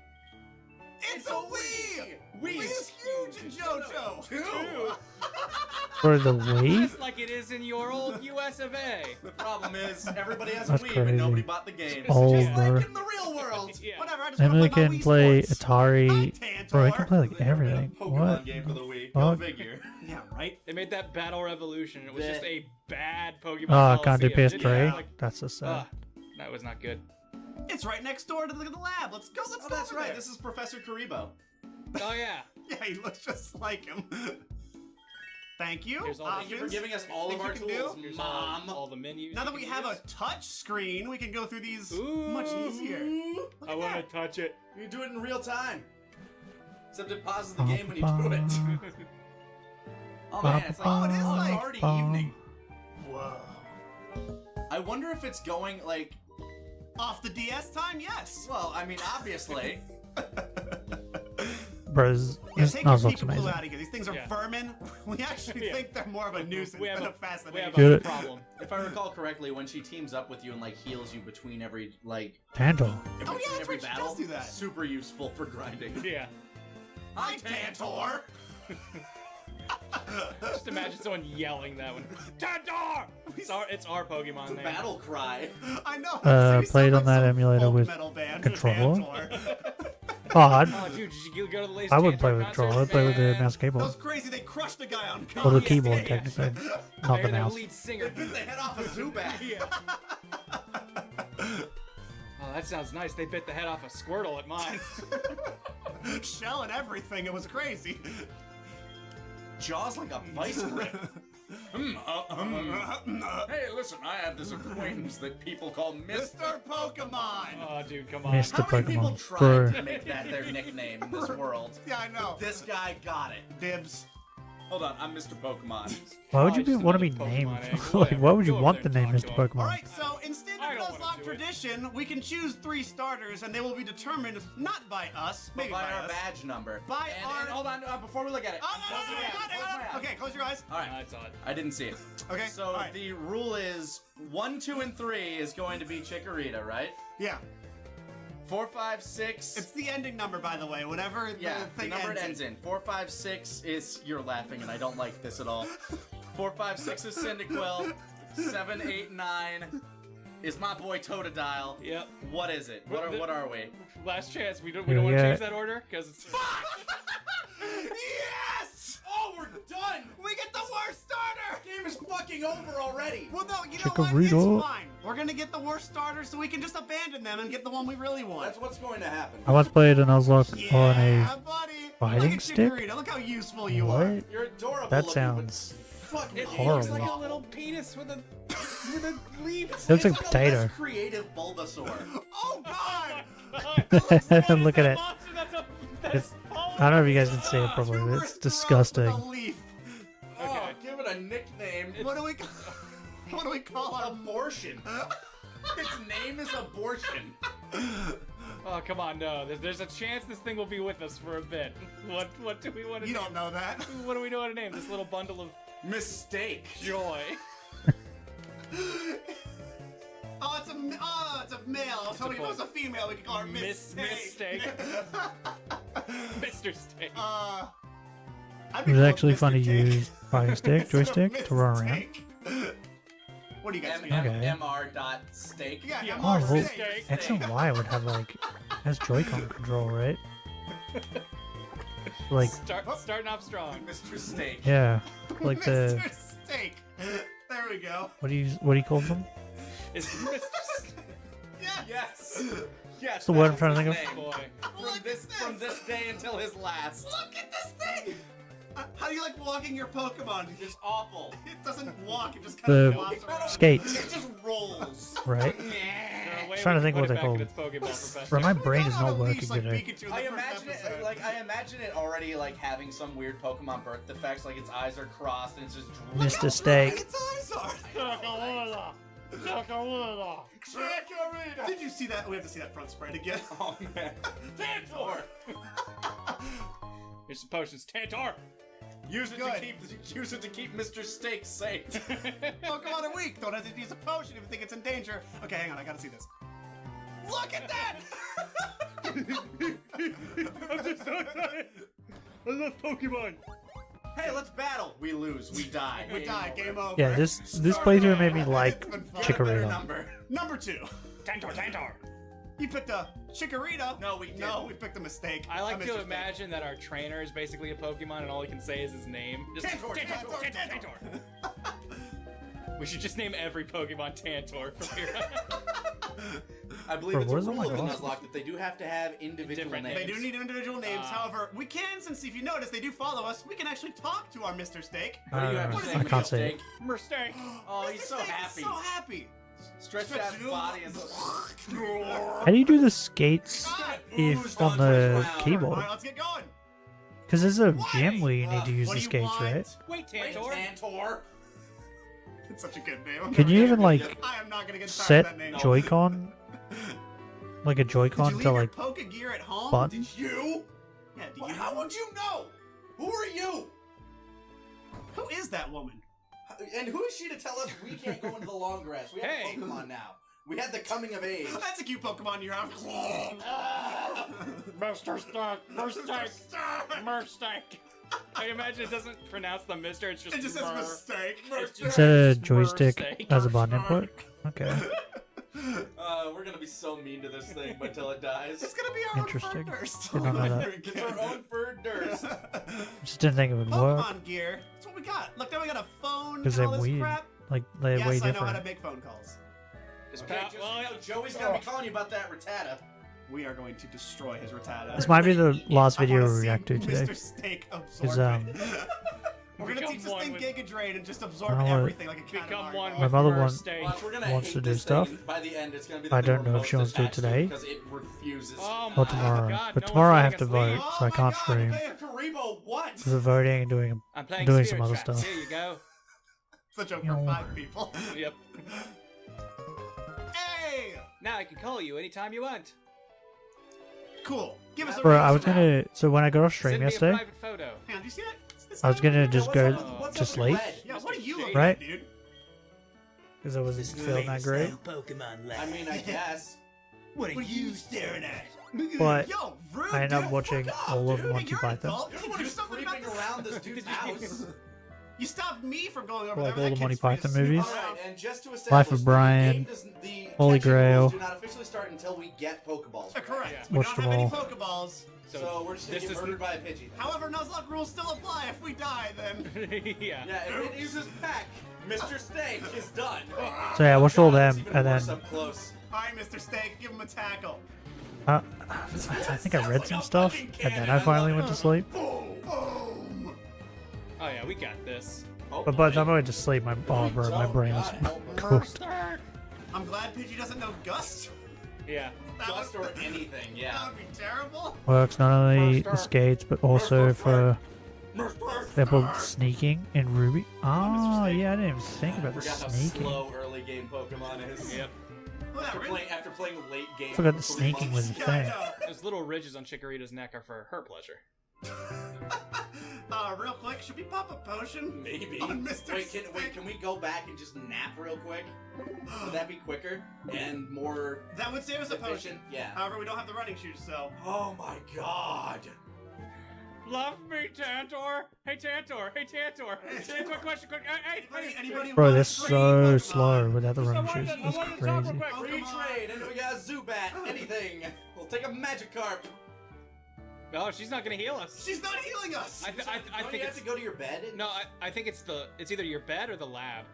It's a Wii! Wii is huge in JoJo! Two! For the Wii? Just like it is in your old US of A. The problem is, everybody has That's a Wii, crazy. but nobody bought the game. Old, Just bro. like in the real world. Yeah. Whatever, I just Emily wanna play my can Wii play Sports. Atari. Bro, I can play like everything. Pokemon What? game for the Wii. Fuck? Go figure. Yeah, right? They made that Battle Revolution. It was Yeah. just a bad Pokemon. Oh, can't do Coliseum. PS3. Yeah, like, That's so sad. that was not good. It's right next door to the lab. Let's go. Let's go. That's over right. there. This is Professor Karibo. Oh yeah. Yeah, he looks just like him. Thank you. Here's all the- Thank you for giving us all of Things our you can tools, do. Here's Mom. all the menus. Now that you we can have a use. touch screen, we can go through these Ooh. much easier. Look I at want to that. touch it. You do it in real time. Except it pauses the game when you do it. Oh man, it's like, Oh, it is like- it's already evening. Whoa. I wonder if it's going like. Off the DS time? Yes. Well, I mean, obviously. Bro, this Yeah, take your Nuzlocke's peekaboo amazing. out of here. These things are Yeah. vermin. We actually think they're more of a nuisance We have than a- a fascination. We have Get a it. problem. If I recall correctly, when she teams up with you and like heals you between every like Tanto. Oh yeah, that's every right. She battle, does do that. super useful for grinding. Yeah. Hi, Tantor. Just imagine someone yelling that one. Tantor! It's our Pokemon name. Battle cry. I know. Played on that emulator with controller. Oh, dude, did you go to the latest I wouldn't play Tantor with concert? controller. I'd play with the mouse keyboard. That's crazy. They crushed a guy on Or the keyboard, technically, not the They're mouse. lead singer. They bit the head off a Zubat. Oh, that sounds nice. They bit the head off a Squirtle at mine. Shell and everything. It was crazy. Jaws like a vice grip. Hey, listen, I have this acquaintance that people call Mr. Pokemon. Oh, dude, come on. Mr. How many people Pokemon. tried Bro. to make that their nickname in this world? Yeah, I know. This guy got it. Dibs. Hold on, I'm Mr. Pokemon. Why would you want to be named? Like, why would you want the name Mr. Pokemon? Alright, so in standard Nuzlocke tradition, we can choose 3 starters, and they will be determined not by us, maybe by our us. badge number. By our... And hold on, before we look at it. Okay, close your eyes. Alright. I saw it. I didn't see it. Okay, So alright. the rule is 1, 2, and 3 is going to be Chikorita, right? Yeah. 4, 5, 6. It's the ending number, by the way, whatever the Yeah, the thing number it ends ends in. 4, 5, 6 is... You're laughing, and I don't like this at all. 4, 5, 6 is Cyndaquil. 7, 8, 9 is my boy Totodile. Yep. What is it? What are we? Last chance. We don't Yeah, want to yeah. change that order because it's. Yes! Oh, we're done! We get the worst starter! Game is fucking over already! Well, no, you know what? Chikorita. It's fine. We're gonna get the worst starter so we can just abandon them and get the one we really want. That's what's going to happen. I once played a Nuzlocke on Yeah, a buddy. fighting Look at stick. Chikorita. Look how useful you are. What? You're adorable. That looking, sounds but It horrible. looks like a little penis with a leaf. It looks like a a potato. less creative Bulbasaur. Oh God! Look at it. It's, I don't know if you guys can see it properly, but it's disgusting. A leaf. Oh, give it a nickname. What do we call it? Abortion. Its name is Abortion. Oh, come on, no. There's a chance this thing will be with us for a bit. What do we want to You name? don't know that. What do we want to name this little bundle of Mistake. joy? Oh, it's a male. I was hoping if it was a female, we could call her Mistake. Mr. Steak. I'd It be was called actually Mr. fun to Cake. use fire stick, joystick to run around. Mistake. What do you guys think? Okay. Steak. Yeah, Oh, MR well, steak. X and Y would have like has Joy-Con control, right? Like Starting off strong. Mr. Steak. yeah, like the Mr. Steak. There we go. what do you call them? It's Mr. Yes. Yes. What's the word I'm trying to think of? Boy. From this day until his last. Look at this thing. How do you like walking your Pokemon? It's just awful. It doesn't walk. It just kind The of flops around. skates. It just rolls. Right? I was trying to think what they're called. Bro, my brain is not working today. I imagine it already like having some weird Pokemon birth defects, like its eyes are crossed and it's just Mr. Steak. Its eyes are. Did you see that? We have to see that front spread again. Oh man. Tantor! Here's some potions. Tantor! Use it to keep Mr. Steak safe. Pokemon are weak. Don't have to use a potion if you think it's in danger. Okay, hang on. I gotta see this. Look at that! I'm just so excited! I love Pokemon! Hey, let's battle. We lose. We die. We die. Game over. Yeah, this playthrough made me like Get a better Chikorita. Number 2. Tantor! You picked a Chikorita. No, we didn't. No, we picked a mistake. I like A to Mr. imagine that our trainer is basically a Pokemon and all he can say is his name. Just Tantor! We should just name every Pokemon Tantor from here on. I believe Bro, it's a where's all rule my of the glasses? Nuzlocke that they do have to have individual Different names. They do need individual names. However, we can, since if you notice, they do follow us. We can actually talk to our Mr. Steak. What do you have to I say, can't Mr. say it. Steak? Mistake! Oh, Mr. he's so Steak happy. is so happy. Stretch that body and How do you do the skates if on the keyboard? Alright, let's get going. Because there's a gym where you need to use What the do you skates, want? right? Wait, Tantor! Tantor. It's such a good name. I'm Can never you gonna even get like it. I am not gonna get tired of set that name. Joy-Con, like a Did Joy-Con you to leave your like Pokegear at home? button? Did you? Yeah, do you? How would you know? Who are you? Who is that woman? And who is she to tell us we can't go into the long grass? We have Hey. a Pokemon now. We had the coming of age. That's a cute Pokemon you have. Mr. Steak! Mistake! Mistake! I imagine it doesn't pronounce the Mister. It's just. It just says Mur. mistake. Instead of joystick Mursteak. as a button input. Okay. We're gonna be so mean to this thing until it dies. It's gonna be our Interesting. own nurse. Did not know that. It's our own bird nurse. Just didn't think it would work. Pokemon gear. That's what we got. Look, now we got a phone and Because all they're this weird. crap. Like, they're Yes, way I know how different. to make phone calls. Okay, just so you know, Joey's gonna be calling you about that Rattata. We are going to destroy his Rattata. This might be the last I video wanna we see react to today. Mr. Steak absorb Is, it. We're gonna teach this thing Giga Drain and just absorb I everything like a cat. Become one My with mother Mursteak. wants to do stuff. By the end, it's gonna be I don't know if she wants to do it today because it refuses. or tomorrow. But tomorrow I have to vote, so I can't stream. Karibo, what? For voting and doing I'm playing some Spirit other Tracks. stuff. Here you go. Such a for 5 people. Yep. Hey! Now I can call you anytime you want. Cool. Give us a Bro, I reason was now. gonna. So when I got off stream Send me a yesterday, private photo. Hang on, do you see that? This I was guy gonna over there? just go What's to up sleep Yeah, what are you looking Right? at, dude? because I wasn't feeling that great. I mean, I guess. What are you staring at? But Yo, rude, I ended up dude, watching fuck off, all of dude. Monty You're an Python. adult. You wanna do Just something creeping about around this dude's house. You stopped me from going over Like there. all That the Monty kid's free to Python snoop movies. around. Alright, and just to Life establish, of Brian, the Holy catching Grail. rules do not officially start until we get Pokeballs. Correct. Yeah. We Watched don't have them any all. Pokeballs. So we're just gonna get murdered by a Pidgey. However, Nuzlocke rules still apply. If we die, then. Yeah. Yeah, if it uses pack, Mr. Steak is done. So yeah, I watched all them, Even and worse then up close. Alright, Mr. Steak, give him a tackle. I think I read some stuff, and then I finally went to sleep. Oh yeah, we got this. But by the time I went to sleep, my bro, my brain was cooked. I'm glad Pidgey doesn't know Gust. Yeah. Gust or anything, yeah. That would be terrible. Works not only the skates, but also for people sneaking in Ruby. Oh yeah, I didn't even think about the Forgot how sneaking. slow early game Pokemon is. Yep. After playing late game. Forgot the for 3 sneaking months. was a thing. Those little ridges on Chikorita's neck are for her pleasure. Real quick, should we pop a potion? Maybe. On Mr. Wait, can we go back and just nap real quick? Would that be quicker and more? That would save us a potion. efficient? Yeah. However, we don't have the running shoes, so. Oh my god. Love me, Tantor. Hey, Tantor. Hey, Tantor. Quick question. Quick. Hey. Anybody Bro, they're want so slow without the running shoes. It's crazy. Free trade, and we got a Zubat, anything. We'll take a Magikarp. No, she's not gonna heal us. She's not healing us. I Don't think you it's have to go to your bed? no. I think it's either your bed or the lab.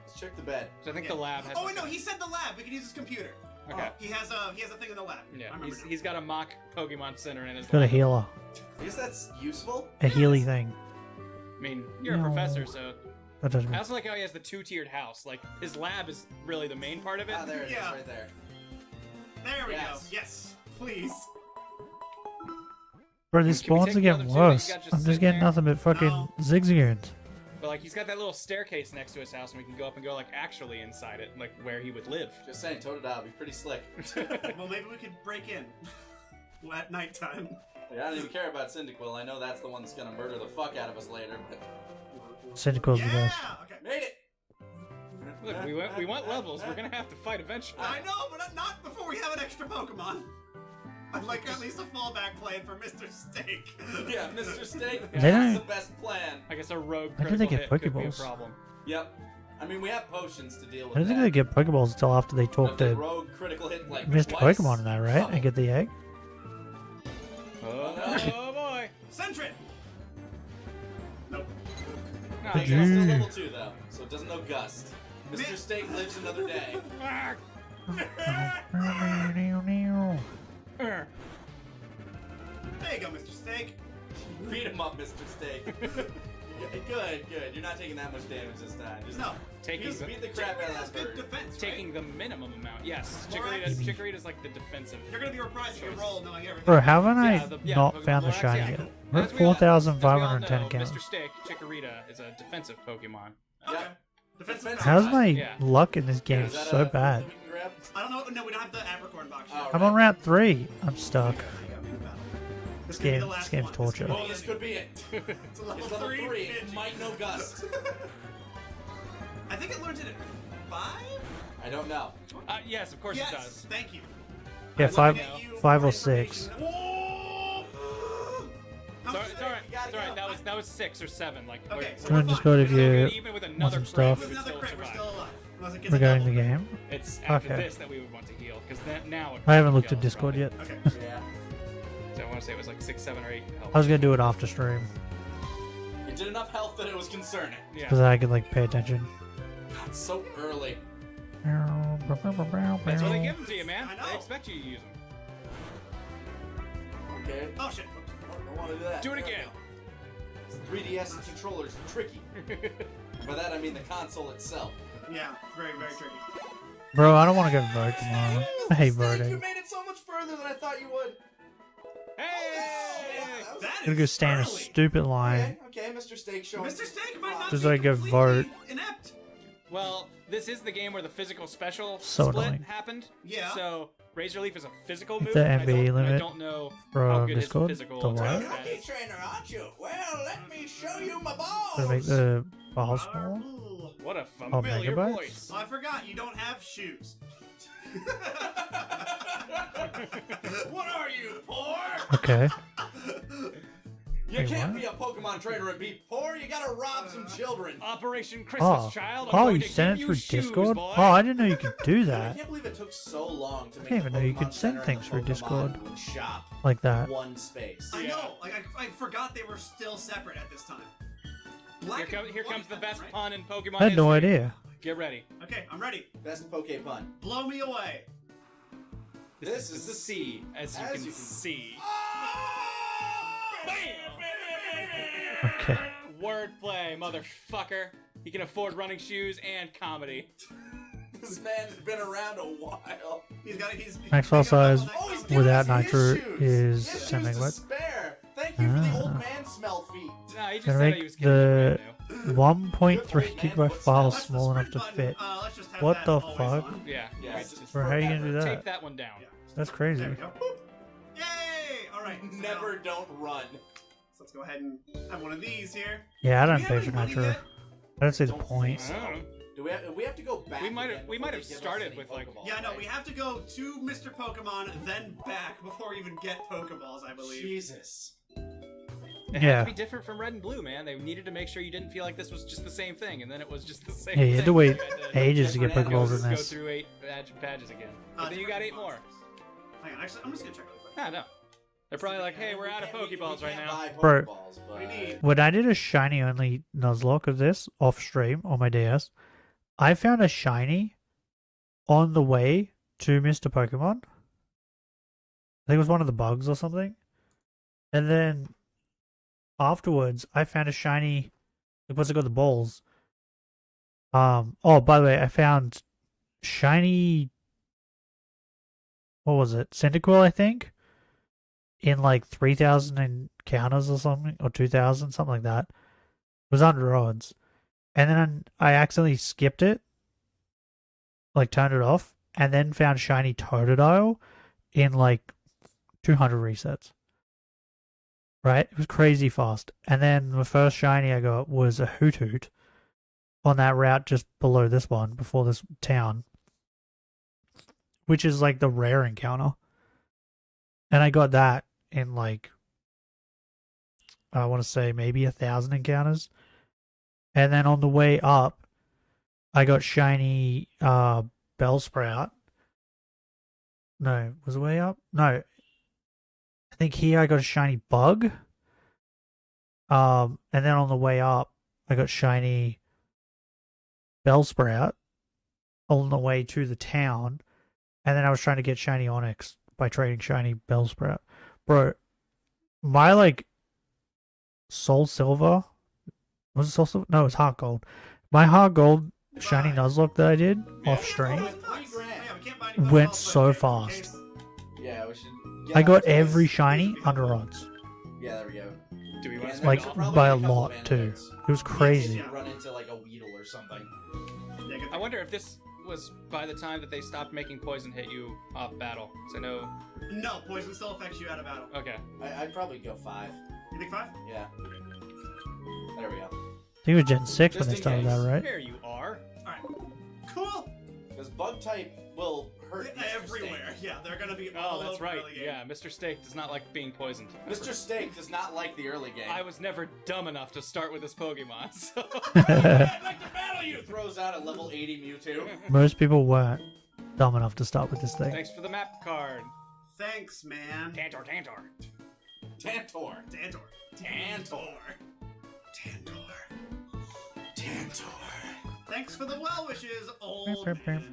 Let's check the bed. So I think the lab has. Oh wait, no, he said the lab. We can use his computer. Okay. He has a thing in the lab. Yeah, I remember now. he's got a mock Pokemon Center in his. Got a lab. healer, I guess that's useful. a healy thing. I mean, you're a No. professor, so. That doesn't I mean. also like how he has the 2-tiered house. Like his lab is really the main part of it. Ah, there it is, Yeah. right there. There we Yes. go. Yes, please. Bro, these Can we spawns take are the getting other two that you worse. got just I'm just sitting getting there? nothing but fucking zigzagoons. But like he's got that little staircase next to his house, and we can go up and go like actually inside it, like where he would live. Just saying, Totodile would be pretty slick. Well, maybe we could break in at nighttime. I don't even care about Cyndaquil. I know that's the one that's gonna murder the fuck out of us later. But Cyndaquil's the best. Okay. made it. Look, we want levels. We're gonna have to fight eventually. I know, but not before we have an extra Pokemon. I'd like at least a fallback plan for Mr. Steak. Yeah, Mr. Steak. They That's don't- the best plan. I guess a rogue When did they critical get hit could be a Pokeballs? problem. Yep. I mean, we have potions to deal with I don't think that. they get Pokeballs until after they talk But the to rogue critical hit like Mr. twice. Pokemon and that, right? And get the egg. Oh boy. Sentret! Nope. No, It's he's still Gee. level 2 though, so it doesn't know Gust. Mr. Steak lives another day. There you go, Mr. Steak. Beat him up, Mr. Steak. Good. You're not taking that much damage this time. Just No. taking just beat the crap out of that Good bird. defense, taking the minimum amount. Yes, Lorax. Chikorita's like the defensive. You're gonna be reprising your role knowing everything. Bro, haven't I Yeah, not Pokemon found the Lorax, shiny yeah. yet? We're at As we all 4,510 know, accounts. Mr. Steak, Chikorita is a defensive Pokemon. Okay. Defensive How's my Yeah. luck in this game Is that so a bad? that we can grab? I don't know. No, we don't have the Apricorn box yet. I'm on route 3. I'm stuck. This This could be game, the this last game's one. torture. Oh, this could be it. It's a level It's level 3. 3. It might know Gust. I think it learns it at 5? I don't know. Yes, of course Yes, it does. thank you. Yeah, I'm five, looking at you 5 for or 6. information. Whoa! How It's alright. It's alright. That was 6 or 7. Like, okay. Join Discord if you even with want another some stuff With another crit, we're still alive. Unless it gets a regarding the double game. It's after Okay. this that we would want to heal, because now. I haven't looked at Discord yet. Okay. Yeah. So I want to say it was like 6, 7, or 8 health. I was gonna do it after stream It did enough health that it was concerning. Yeah. because I could like pay attention. God, so early. That's what they give them to you, man. I know. They expect you to use them. Okay. Oh shit. I want to do that. Do it again. 3DS controller's tricky. By that I mean the console itself. Yeah, very, very tricky. Bro, I don't want to go vote tomorrow. I hate voting. You made it so much further than I thought you would. Hey! I'm gonna go stand in a stupid line Okay, Mr. Steak showing. Mr. Steak might not just be so I go vote. inept. Well, this is the game where the physical special So split annoying. happened. Yeah. So Razor Leaf is a physical Hit move. the and I MB don't- limit I don't know for, how good Discord, his physical the attack what? is. trainer, aren't you? Well, let me show you my balls. Gonna make the ball small. What a Oh, familiar megabytes? voice. Oh, I forgot. You don't have shoes. What are you, poor? Okay. You Hey, can't what? be a Pokemon trainer and be poor. You gotta rob some children. Operation Christmas Oh, Child. oh, you sent it through Discord? Oh, I didn't know you could do I that. can't believe it took so long to I make can't even know you Pokemon could send Center and things the through Pokemon Discord shop like that. one space. I know. Like I forgot they were still separate at this time. Black Here comes the best pun in Pokemon I had no history. idea. Get ready. Okay, I'm ready. Best Pokepun. Blow me away. This is the C, as you can see. Okay. Wordplay, motherfucker. He can afford running shoes and comedy. This man's been around a while. He's Max file size giving without us his nitro shoes. is His shoes semi to wet. spare. Thank you for the old Ah. man smell feet. Nah, he just Gonna said he make was kidding. the 1.3 gigabyte file small enough to fit. Let's just have What that the always fuck? on. Yeah. Yeah, it's just Bro, how are you gonna do Take that? that one down. That's crazy. There we go. Yay! All right. So Never don't run. So let's go ahead and have one of these here. Yeah, I Do don't we have pay any for money nitro. yet? I don't see the point. I don't know. Do we have to go back? We might have again we before might they have give us started any with like Pokeballs, Yeah, no, right? we have to go to Mr. Pokemon, then back before we even get Pokeballs, I believe. Jesus. It had Yeah. to be different from Red and Blue, man. They needed to make sure you didn't feel like this was just the same thing, and then it was just the same Yeah, thing. you had to wait had ages to get go- Pokeballs in go this. through 8 badges again. But then you got 8 more. Hang on, actually, I'm just gonna check really quick. Ah, no. They're probably like, hey, we're out of Pokeballs right now. Bro, We need. when I did a shiny only Nuzlocke of this off stream on my DS, I found a shiny on the way to Mr. Pokemon. I think it was one of the bugs or something. And then afterwards, I found a shiny. Like, what's it called? The balls. Oh, by the way, I found shiny. What was it? Cyndaquil, I think. In like 3,000 encounters or something, or 2,000, something like that. It was under odds. And then I accidentally skipped it, like turned it off, and then found shiny Totodile in like 200 resets. Right? It was crazy fast. And then the first shiny I got was a Hoot on that route just below this one, before this town, which is like the rare encounter. And I got that in like, I want to say maybe 1,000 encounters. And then on the way up, I got shiny Bellsprout. No, was it way up? No. I think here I got a shiny Bug. And then on the way up, I got shiny Bellsprout on the way to the town. And then I was trying to get shiny Onix by trading shiny Bellsprout. Bro, my like Soul Silver, was it Soul Silver? No, it was Heart Gold. My Heart Gold shiny Nuzlocke that I did off stream went so fast. Yeah, we should. I got every shiny under odds. Yeah, there we go. Do we want Like by a lot too. It was crazy. Run into like a Weedle or something. I wonder if this was by the time that they stopped making poison hit you off battle. So I know. No, poison still affects you out of battle. Okay. I'd probably go 5. You think 5? Yeah. There we go. I think it was Gen 6 when they Just in started that, case. right? There you are. Alright. Cool! Because bug type will hurt Mr. Everywhere. Steak. Yeah, they're gonna be all that's over right. early game. Yeah, Mr. Steak does not like being poisoned. Mr. Steak does not like the early game. I was never dumb enough to start with this Pokemon, so... I'd like to battle you! Throws out a level 80 Mewtwo. Most people weren't dumb enough to start with this thing. Thanks for the map card. Thanks, man. Tantor. Tantor. Thanks for the well wishes, old man.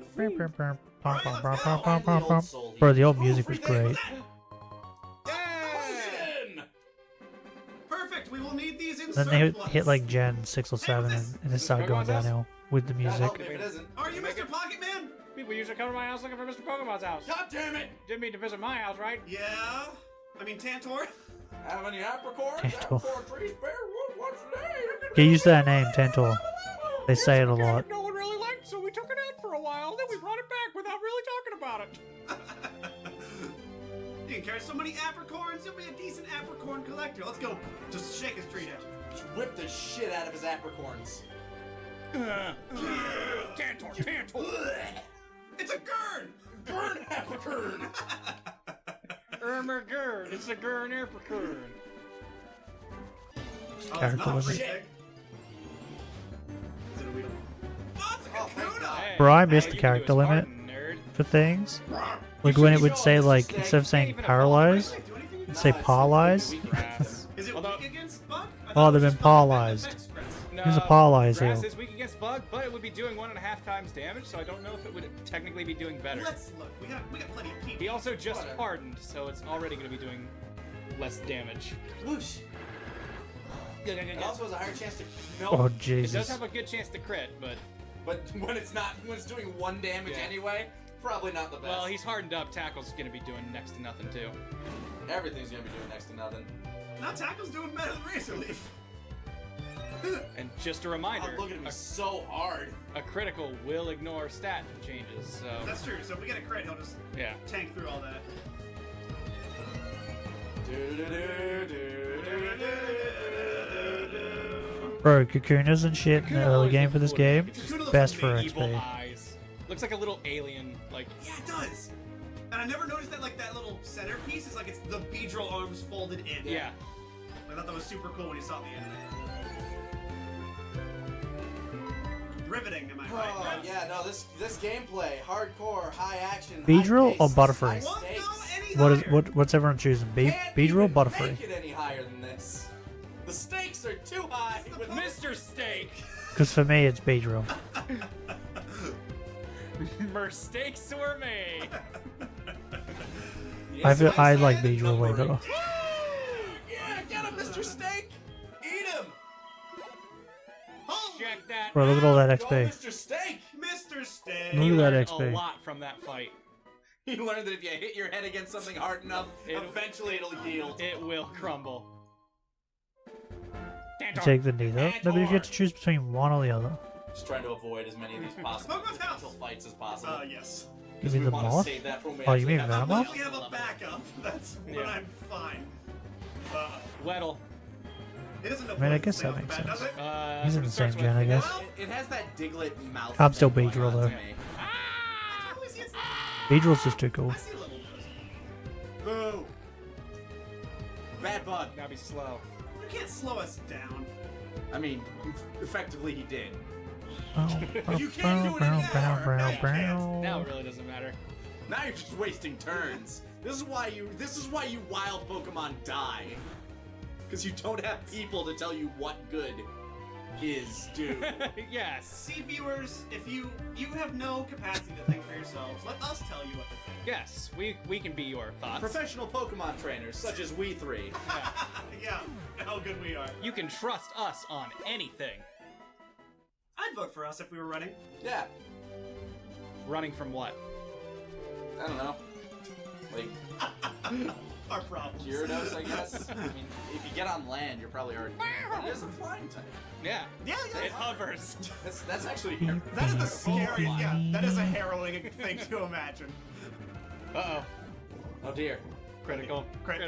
Bro, the old music was great. Perfect. We will need these in Then they surplus. hit like Gen 6 or 7 and it started going downhill with the music. Are you Mr. Pocket Man? People usually come to my house looking for Mr. Pokemon's house. God damn it! Didn't mean to visit my house, right? Yeah. I mean, Tantor. Have any apricorns? Tantor. Apricot trees bear wood once a day. Get used to that name, Tantor. They say it a lot. No one really liked, so we took it out for a while. Then we brought it back without really talking about it. You can carry so many apricorns, you'll be a decent apricorn collector. Let's go. Just shake his tree down. Just whip the shit out of his apricorns. Tantor. It's a Gurn! Gurn apricorn! Gurn. It's a Gurn apricorn. Character limit. Is it a Weedle? Oh, it's a Kakuna! Bro, I missed the character limit for things. Like when it would say like, instead of saying paralyzed, it'd say paralyzed. Is it weak against Bug? Oh, they've been paralyzed. Here's a paralyzed Grass heal. is weak against Bug, but it would be doing 1.5 times damage, so I don't know if it would technically be doing better. Let's look. We got plenty of people. He also just hardened, so it's already going to be doing less damage. Whoosh. It also has a higher chance to. Oh, It Jesus. does have a good chance to crit, but when it's doing 1 damage anyway, probably not the best. well, he's hardened up. Tackle's going to be doing next to nothing too. Everything's gonna be doing next to nothing. Now Tackle's doing better than Razor Leaf. And just a reminder, I'm looking at me so hard. A critical will ignore stat changes, so... That's true, so if we get a crit, he'll just tank through all that. Bro, Kakunas and shit in the early game for this game, best for evil XP. eyes. Looks like a little alien, like... Yeah, it does! And I never noticed that, like, that little centerpiece is like it's the Beedrill arms folded in. Yeah. I thought that was super cool when you saw the anime. Riveting, am I right? Oh, yeah, no, this gameplay, hardcore, high action. Beedrill or Butterfree? Butterfree? What's everyone choosing? Beedrill or Butterfree? Make it any higher than this. The stakes are too high with Mr. Steak. Because for me, it's Beedrill. Mistakes were made. I like Beedrill way better. Yeah, get him, Mr. Steak! Eat him! Check that. Bro, look at all that XP. Mr. Steak! Mr. Steak! Look at that A XP. lot from that fight. You learned that if you hit your head against something hard enough, eventually it'll yield. It will crumble. You take the neither. No, but if you have to choose between one or the other. Just trying to avoid as many of these possible potential fights as possible. Yes. You mean the moth? Oh, you mean Venomoth? We have a backup. That's when I'm fine. Weddle. It doesn't know I mean, I guess that makes sense. He's in the same gen, I guess. It has that Diglett mouth. I'm still thing Beedrill, going on though. to me. Beedrill's just too cool. Boo! Bad bug. Gotta be slow. You can't slow us down. I mean, effectively he did. You can't do it again. Now it really doesn't matter. Now you're just wasting turns. This is why you wild Pokemon die. Because you don't have people to tell you what good is due. Yes. See, viewers, if you have no capacity to think for yourselves, let us tell you what to think. Yes, we can be your thoughts. Professional Pokemon trainers, such as we three. Yeah, how good we are. You can trust us on anything. I'd vote for us if we were running. Yeah. Running from what? I don't know. Like our problems. Gyarados, I guess. I mean, if you get on land, you're probably already. It is a flying type. Yeah. Yeah. It hovers. That's actually. That is the scariest. Yeah, that is a harrowing thing to imagine. Uh-oh. Oh dear. Critical. Crit.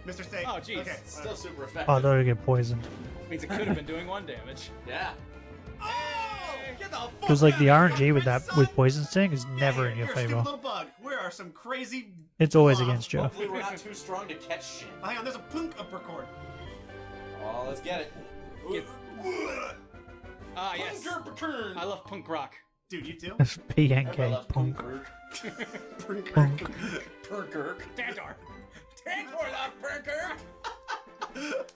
Mr. Steak. Oh, jeez. Okay. Still super effective. Oh, I thought I'd get poisoned. Means it could have been doing 1 damage. Yeah. Oh! Get the fuck Because like the out of RNG here, with Red that Sun. with Poison Sting is never in your You're a stupid favor. little bug. Where are are some crazy. It's always blobs. against Joe. Hopefully we're not too strong to catch shit. Oh, hang on, there's a punk uppercord. Oh, let's get it. Ah, yes. I love punk rock. Dude, you too? That's PNK punk. Punk. Perkirk. Tantor. Tantor loves Perkirk.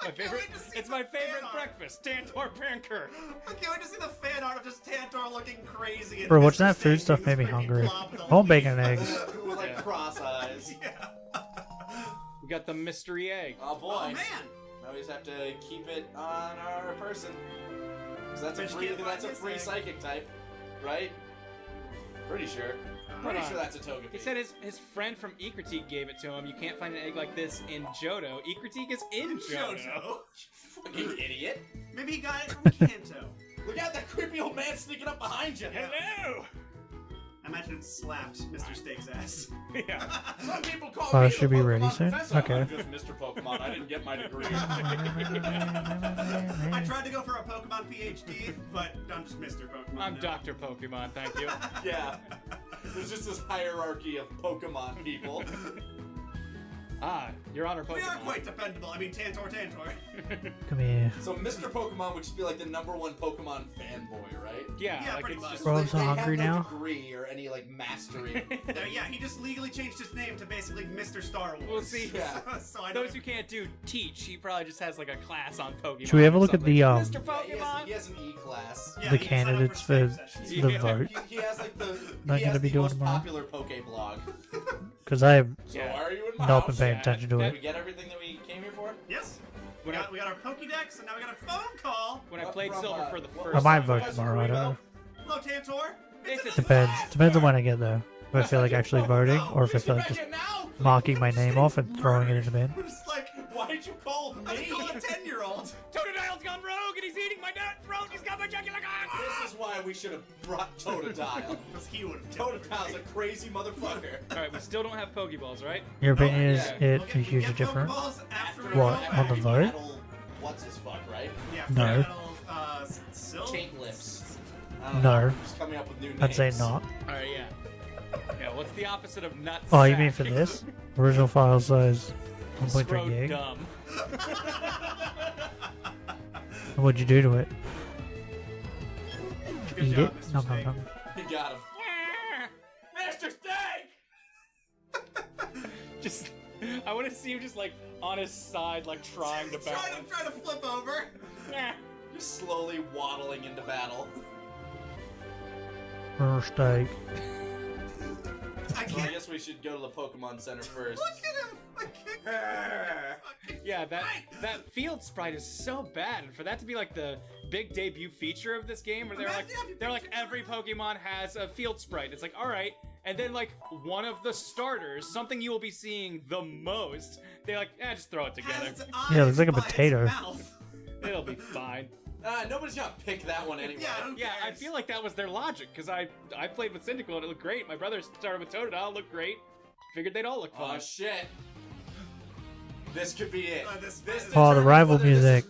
My favorite. It's my favorite breakfast. Tantor Perkirk. I can't wait to see the fan art of just Tantor looking crazy. And Bro, watching Mr. that food Steak stuff made me freaking hungry. blob with a I want leaf. bacon and eggs. With like cross eyes. We got the mystery egg. Oh boy. Oh man. Now we just have to keep it on our person. Because that's Bet a you free, can't find that's a this free egg. psychic type, right? Pretty sure. Pretty sure that's a Togepi. He said his friend from E-Critique gave it to him. You can't find an egg like this in Johto. E-Critique is in Johto. Fucking idiot. Maybe he got it from Kanto. Look out, that creepy old man sneaking up behind you. Hello. I imagine it slaps Mr. Steak's ass. Yeah. Some people call Oh, me should the be Pokemon ready soon? professor. Okay. I'm just Mr. Pokemon. I didn't get my degree. I tried to go for a Pokemon PhD, but I'm just Mr. Pokemon. I'm now. Dr. Pokemon, thank you. Yeah. There's just this hierarchy of Pokemon people. Ah, Your Honor Pokemon. We are quite dependable. I mean, Tantor. Come here. So Mr. Pokemon would just be like the #1 Pokemon fanboy, right? Yeah, Yeah, like pretty it's much. just Bro, I'm so They hungry have no now. degree or any like mastery. Yeah, he just legally changed his name to basically Mr. Star Wars. We'll see. Yeah. So I don't. Those who can't do teach, he probably just has like a class on Pokemon. Should we have a or look at something. the, Mr. He Pokemon? has an E-class. Yeah, The you can sign up candidates Skype for sessions. the vote. He has like the Not he gonna has be the doing most tomorrow. popular Pokeblog. Because I have So why are you in my not house? been paying Yeah. attention to Did it. we get everything that we came here for? Yes. We got our Pokédex, and now we got a phone call. When I played From, Silver for the what first I might time. vote tomorrow, I don't know. Hello, Tantor. It's Depends on when I get there. If I feel like actually voting, or if I feel like just marking my name off and throwing it in the bin. Just like, Why did you call me? I call a 10-year-old. Totodile's gone rogue and he's eating my nut throat. He's got my jugular gone. This is why we should have brought Totodile. Because he would have. Totodile's a crazy motherfucker. All right, we still don't have Pokeballs, right? Your opinion is yeah. it a huge difference? What, After on the we vote? battle What's his fuck, right? Yeah, No. Silk? Chain lips. No. Just coming up with new names. I'd say not. All right, yeah. Yeah, what's the opposite of nut? Oh, you mean for this? Original file size 1.3 gig? Dumb. What'd you do to it? Good Eat job, it? Mr. No, Steak. no, no. He got him. Mr. Steak! Just, I want to see him just like on his side, like trying to balance. Trying to flip over. Just slowly waddling into battle. Steak. I Well, I guess we should go to the Pokemon Center first. Look at him. Yeah, that field sprite is so bad, and for that to be like the big debut feature of this game, where they're like every Pokemon has a field sprite. It's like, all right, and then like one of the starters, something you will be seeing the most, they're like, just throw it together. Yeah, it looks like a potato. It'll be fine. Nobody's gonna pick that one anyway. Yeah, I feel like that was their logic, because I played with Cyndaquil and it looked great. My brother started with Totodile, it looked great. Figured they'd all look fine. Oh shit. This could be it. This Oh, the rival music.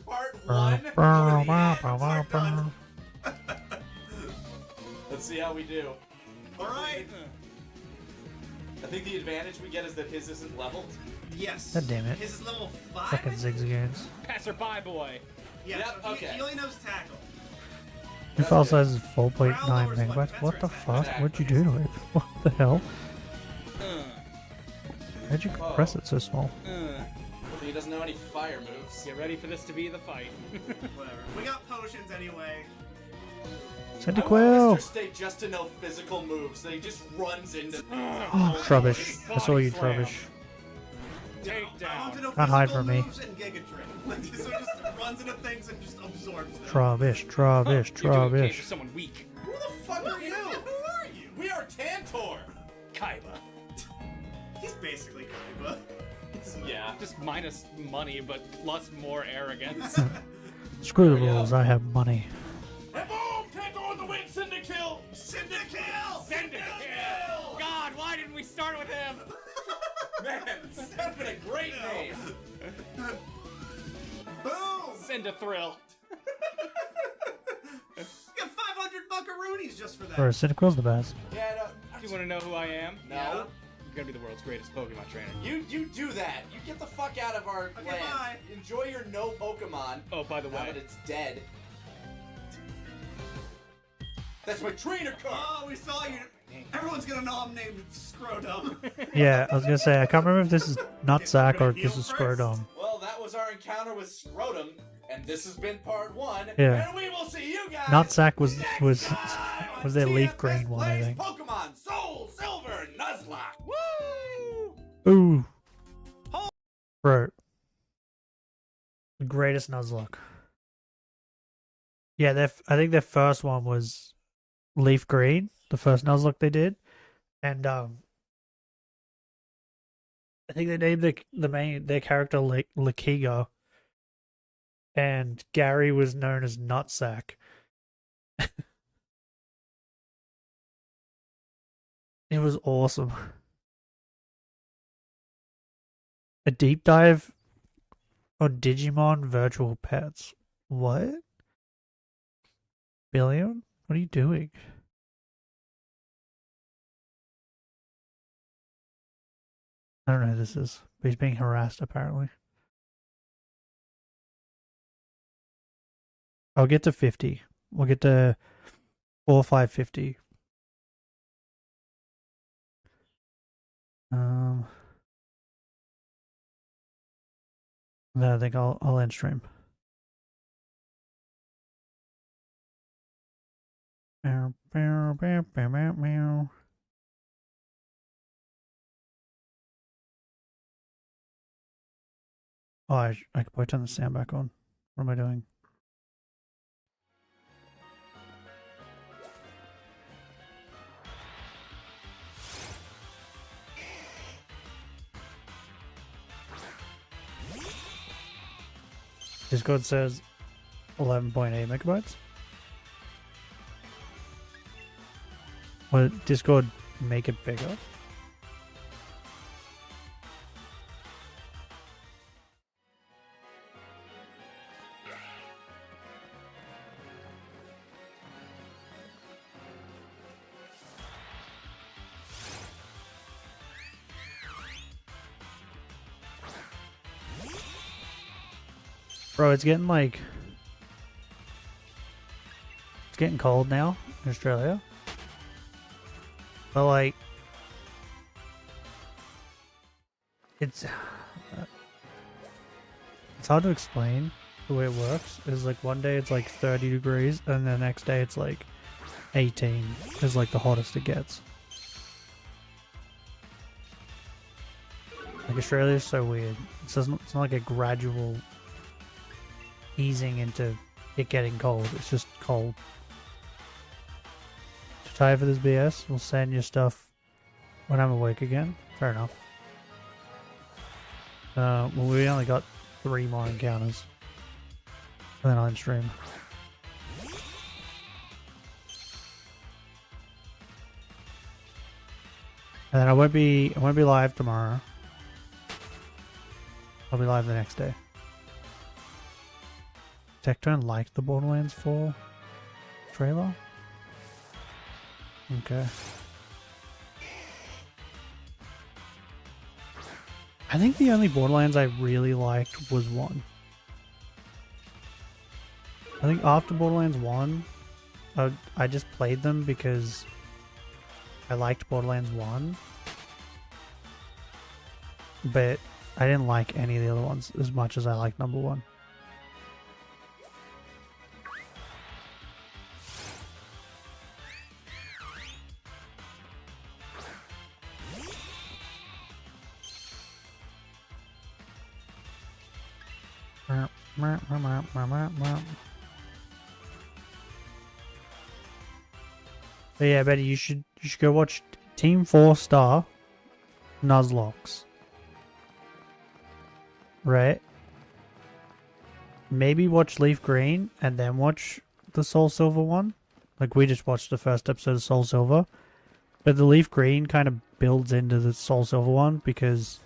Let's see how we do. Alright. I think the advantage we get is that his isn't leveled. Yes. God damn it. His is level 5. Fucking zigzags. Passerby boy. Yeah, Yep, so okay. he only knows tackle. Your file size is 4.9 megabytes. What the fuck? What'd you do to it? What the hell? How'd you compress it so small? He doesn't know any fire moves. Get ready for this to be the fight. Whatever. We got potions anyway. Cyndaquil! Mr. Steak just to know physical moves, so he just runs into. Oh, Trubbish. I saw you, Trubbish. Take down. Can't hide from me. Moves and Giga Drain. Like, so just runs into things and just absorbs them. Trubbish, Trubbish, You're doing okay for Trubbish. someone weak. Who the fuck are you? Who are you? We are Tantor. Kaiba. He's basically Kaiba. Yeah. Just minus money, but plus more arrogance. Screw the rules, I have money. And boom! Tantor on the wing, Cyndaquil! Cyndaquil! Cyndaquil! God, why didn't we start with him? Man, that's been a great name. Boom! Cyndathrill. You got 500 buckaroonies just for that. Or Cyndaquil's the best. Yeah, Do you want to know who I am? no. gonna be the world's greatest Pokemon trainer. You do that. You get the fuck out of our land. Bye. Enjoy your no Pokemon. Oh, by the way. Now that it's dead. That's my trainer card. Oh, we saw you. Everyone's gonna know I'm named Scrotum. Yeah, I was gonna say, I can't remember if this is Nutsack or if this is Scrotum. Well, that was our encounter with Scrotum, and this has been part 1. Yeah. And we will see you guys. Nutsack was their leaf green one, I Plays think. Pokemon Soul Silver Nuzlocke. Woo! Ooh. Bro. The greatest Nuzlocke. Yeah, I think their first one was leaf green, the first Nuzlocke they did. And I think they named their character Lakigo. And Gary was known as Nutsack. It was awesome. A deep dive on Digimon virtual pets. What? Billion? What are you doing? I don't know who this is, but he's being harassed apparently. I'll get to 50. We'll get to 4, 5, 50. Then I think I'll end stream. Meow, meow, meow, meow, meow, meow. Oh, I could probably turn the sound back on. What am I doing? Discord says 11.8 megabytes. Will Discord make it bigger? Bro, it's getting cold now in Australia. But it's hard to explain the way it works. Is one day it's 30 degrees and the next day it's 18 is the hottest it gets. Australia is so weird. It's not like a gradual easing into it getting cold. It's just cold. Too tired for this BS? We'll send your stuff when I'm awake again. Fair enough. Well, we only got 3 more encounters. And then I'll end stream. And then I won't be live tomorrow. I'll be live the next day. Tecton liked the Borderlands 4 trailer? Okay. I think the only Borderlands I really liked was 1. I think after Borderlands 1, I just played them because I liked Borderlands 1. But I didn't like any of the other ones as much as I liked number 1. But yeah, Betty, you should go watch Team 4-Star Nuzlocke. Right? Maybe watch Leaf Green and then watch the Soul Silver one. We just watched the first episode of Soul Silver. But the Leaf Green kind of builds into the Soul Silver one because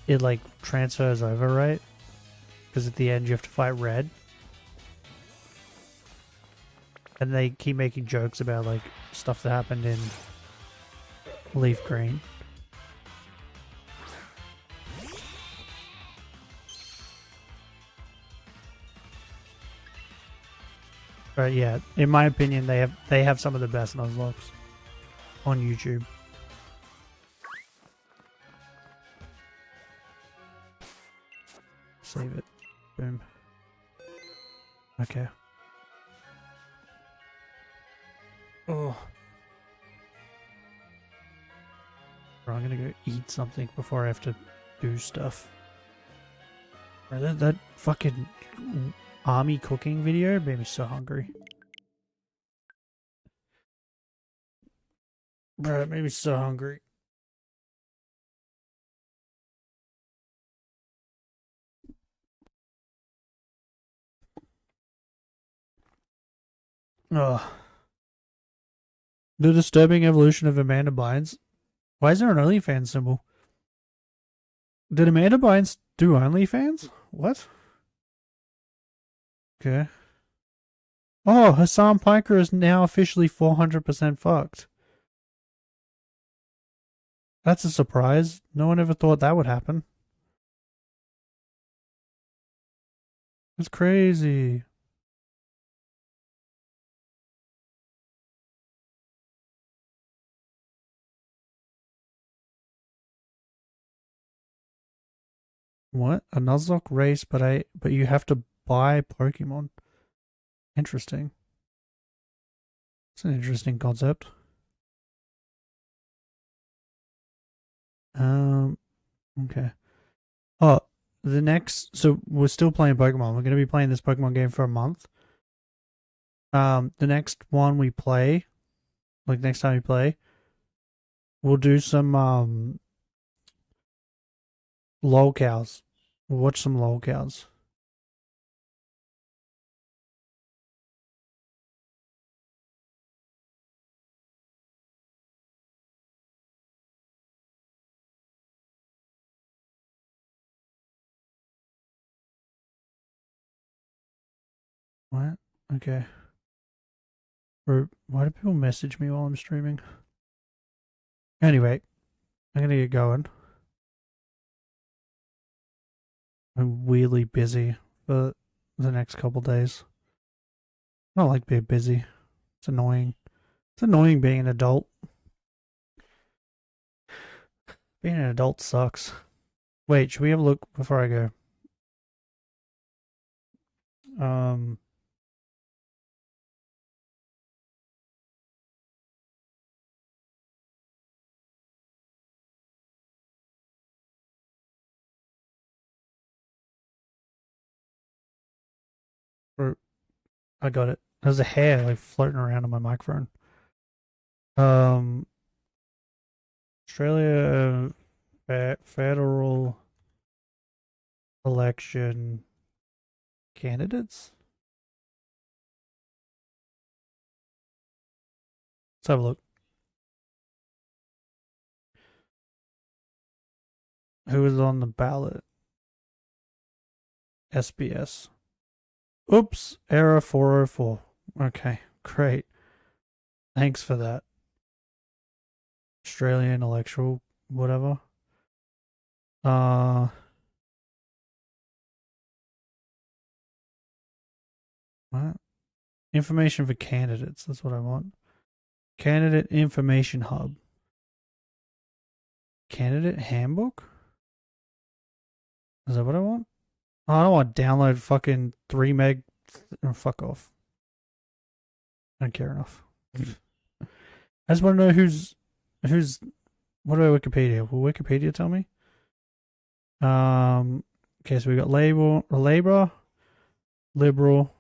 it transfers over, right? Because at the end you have to fight Red. And they keep making jokes about stuff that happened in Leaf green. But yeah, in my opinion, they have some of the best Nuzlocke on YouTube. Save it. Boom. Okay. Oh. I'm gonna go eat something before I have to do stuff. Bro, that fucking army cooking video made me so hungry. Bro, it made me so hungry. Ugh. The disturbing evolution of Amanda Bynes. Why is there an OnlyFans symbol? Did Amanda Bynes do OnlyFans? What? Okay. Oh, Hassan Piker is now officially 400% fucked. That's a surprise. No one ever thought that would happen. That's crazy. What? A Nuzlocke race, but you have to buy Pokemon. Interesting. It's an interesting concept. Okay. Oh, so we're still playing Pokemon. We're going to be playing this Pokemon game for a month. The next one we play, like next time we play, we'll do some lolcows. We'll watch some lolcows. What? Okay. Why do people message me while I'm streaming? Anyway, I'm gonna get going. I'm weirdly busy for the next couple days. I don't like being busy. It's annoying. It's annoying being an adult. Being an adult sucks. Wait, should we have a look before I go? I got it. There's a hair like floating around on my microphone. Australia federal election candidates. Let's have a look. Who is on the ballot? SBS. Oops, error 404. Okay, great. Thanks for that. Australian electoral, whatever. What? Information for candidates. That's what I want. Candidate Information Hub. Candidate Handbook? Is that what I want? Oh, I don't want to download fucking 3 meg. Fuck off. I don't care enough. I just want to know who's. What do I Wikipedia? Will Wikipedia tell me? Okay, so we got Labour, Liberal.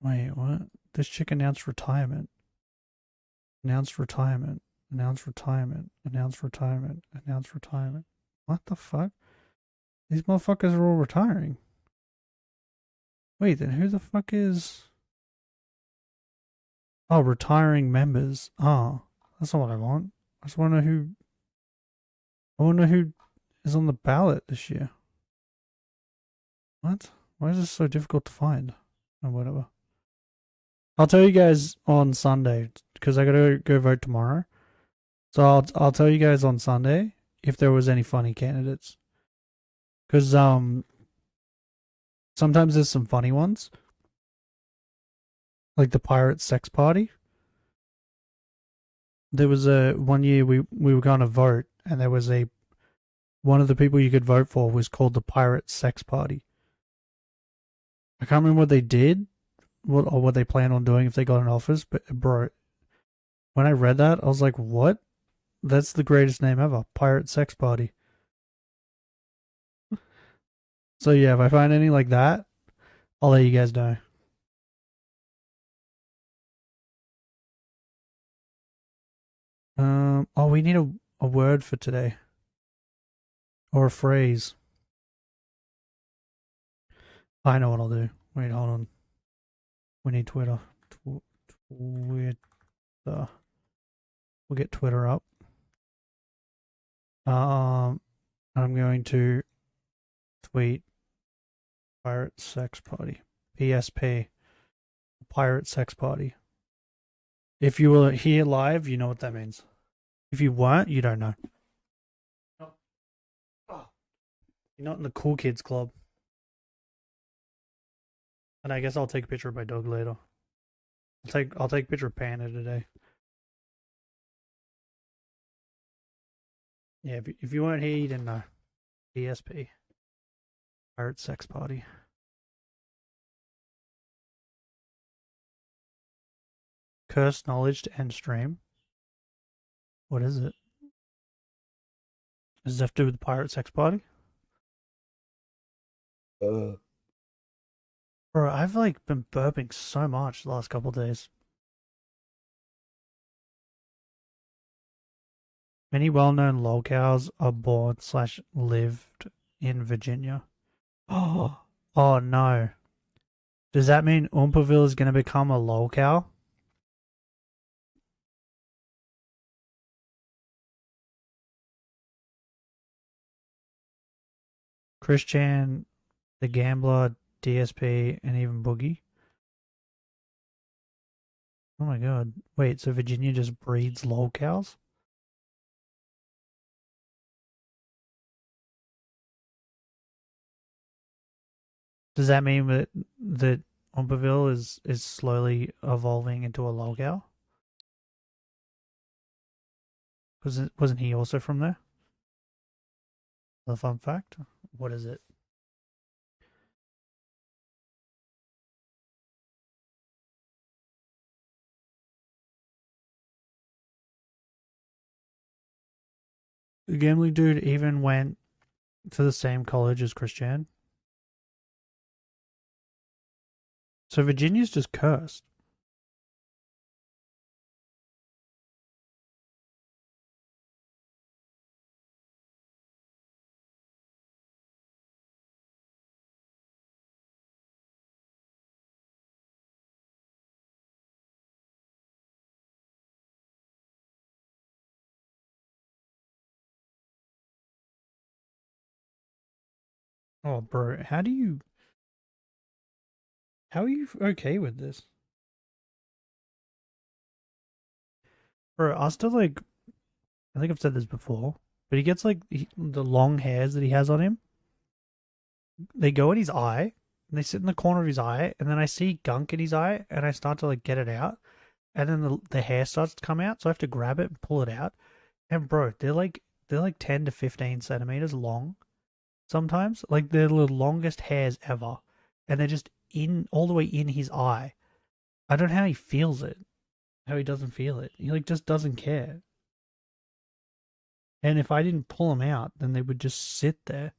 Wait, what? This chick announced retirement. Announced retirement. Announced retirement. Announced retirement. Announced retirement. What the fuck? These motherfuckers are all retiring. Wait, then who the fuck is... Oh, retiring members. Oh, that's not what I want. I just want to know who... I want to know who is on the ballot this year. What? Why is this so difficult to find? Or whatever. I'll tell you guys on Sunday because I gotta go vote tomorrow. So I'll tell you guys on Sunday if there was any funny candidates. Because sometimes there's some funny ones. Like the pirate sex party. There was one year we were gonna vote, and there was one of the people you could vote for was called the pirate sex party. I can't remember what they did, what they plan on doing if they got in office, but bro, when I read that, I was like, what? That's the greatest name ever. Pirate sex party. So yeah, if I find any like that, I'll let you guys know. Oh, we need a word for today. Or a phrase. I know what I'll do. Wait, hold on. We need Twitter. Twitter. We'll get Twitter up. I'm going to tweet pirate sex party. PSP. Pirate sex party. If you were here live, you know what that means. If you weren't, you don't know. You're not in the cool kids club. And I guess I'll take a picture of my dog later. I'll take a picture of Panda today. Yeah, if you weren't here, you didn't know. PSP. Pirate sex party. Cursed knowledge to end stream. What is it? Does it have to do with the pirate sex party? Bro, I've been burping so much the last couple of days. Many well-known lolcows are born/lived in Virginia. Oh no. Does that mean Oompaville is going to become a lolcow? Christian, the Gambler, DSP, and even Boogie. Oh my god. Wait, so Virginia just breeds lolcows? Does that mean that Oompaville is slowly evolving into a lolcow? Wasn't he also from there? The fun fact? What is it? The gambling dude even went to the same college as Christian. So Virginia's just cursed. Oh, bro, how are you okay with this? Bro, Asta, I think I've said this before, but he gets, the long hairs that he has on him, they go in his eye, and they sit in the corner of his eye, and then I see gunk in his eye, and I start to, get it out, and then the hair starts to come out, so I have to grab it and pull it out, and bro, they're 10 to 15 centimeters long. Sometimes, they're the longest hairs ever, and they're just all the way in his eye. I don't know how he feels it, how he doesn't feel it. He just doesn't care. And if I didn't pull them out, then they would just sit there.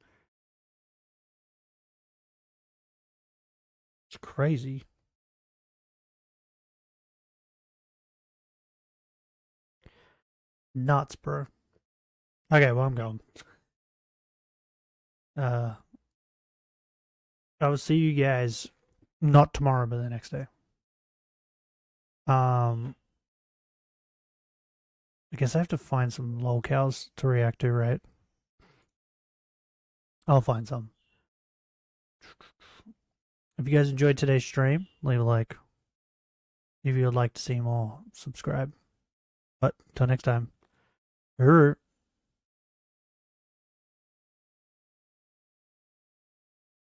It's crazy. Nuts, bro. Okay, well, I'm going. I will see you guys not tomorrow, but the next day. I guess I have to find some lolcows to react to, right? I'll find some. If you guys enjoyed today's stream, leave a like. If you would like to see more, subscribe. But until next time.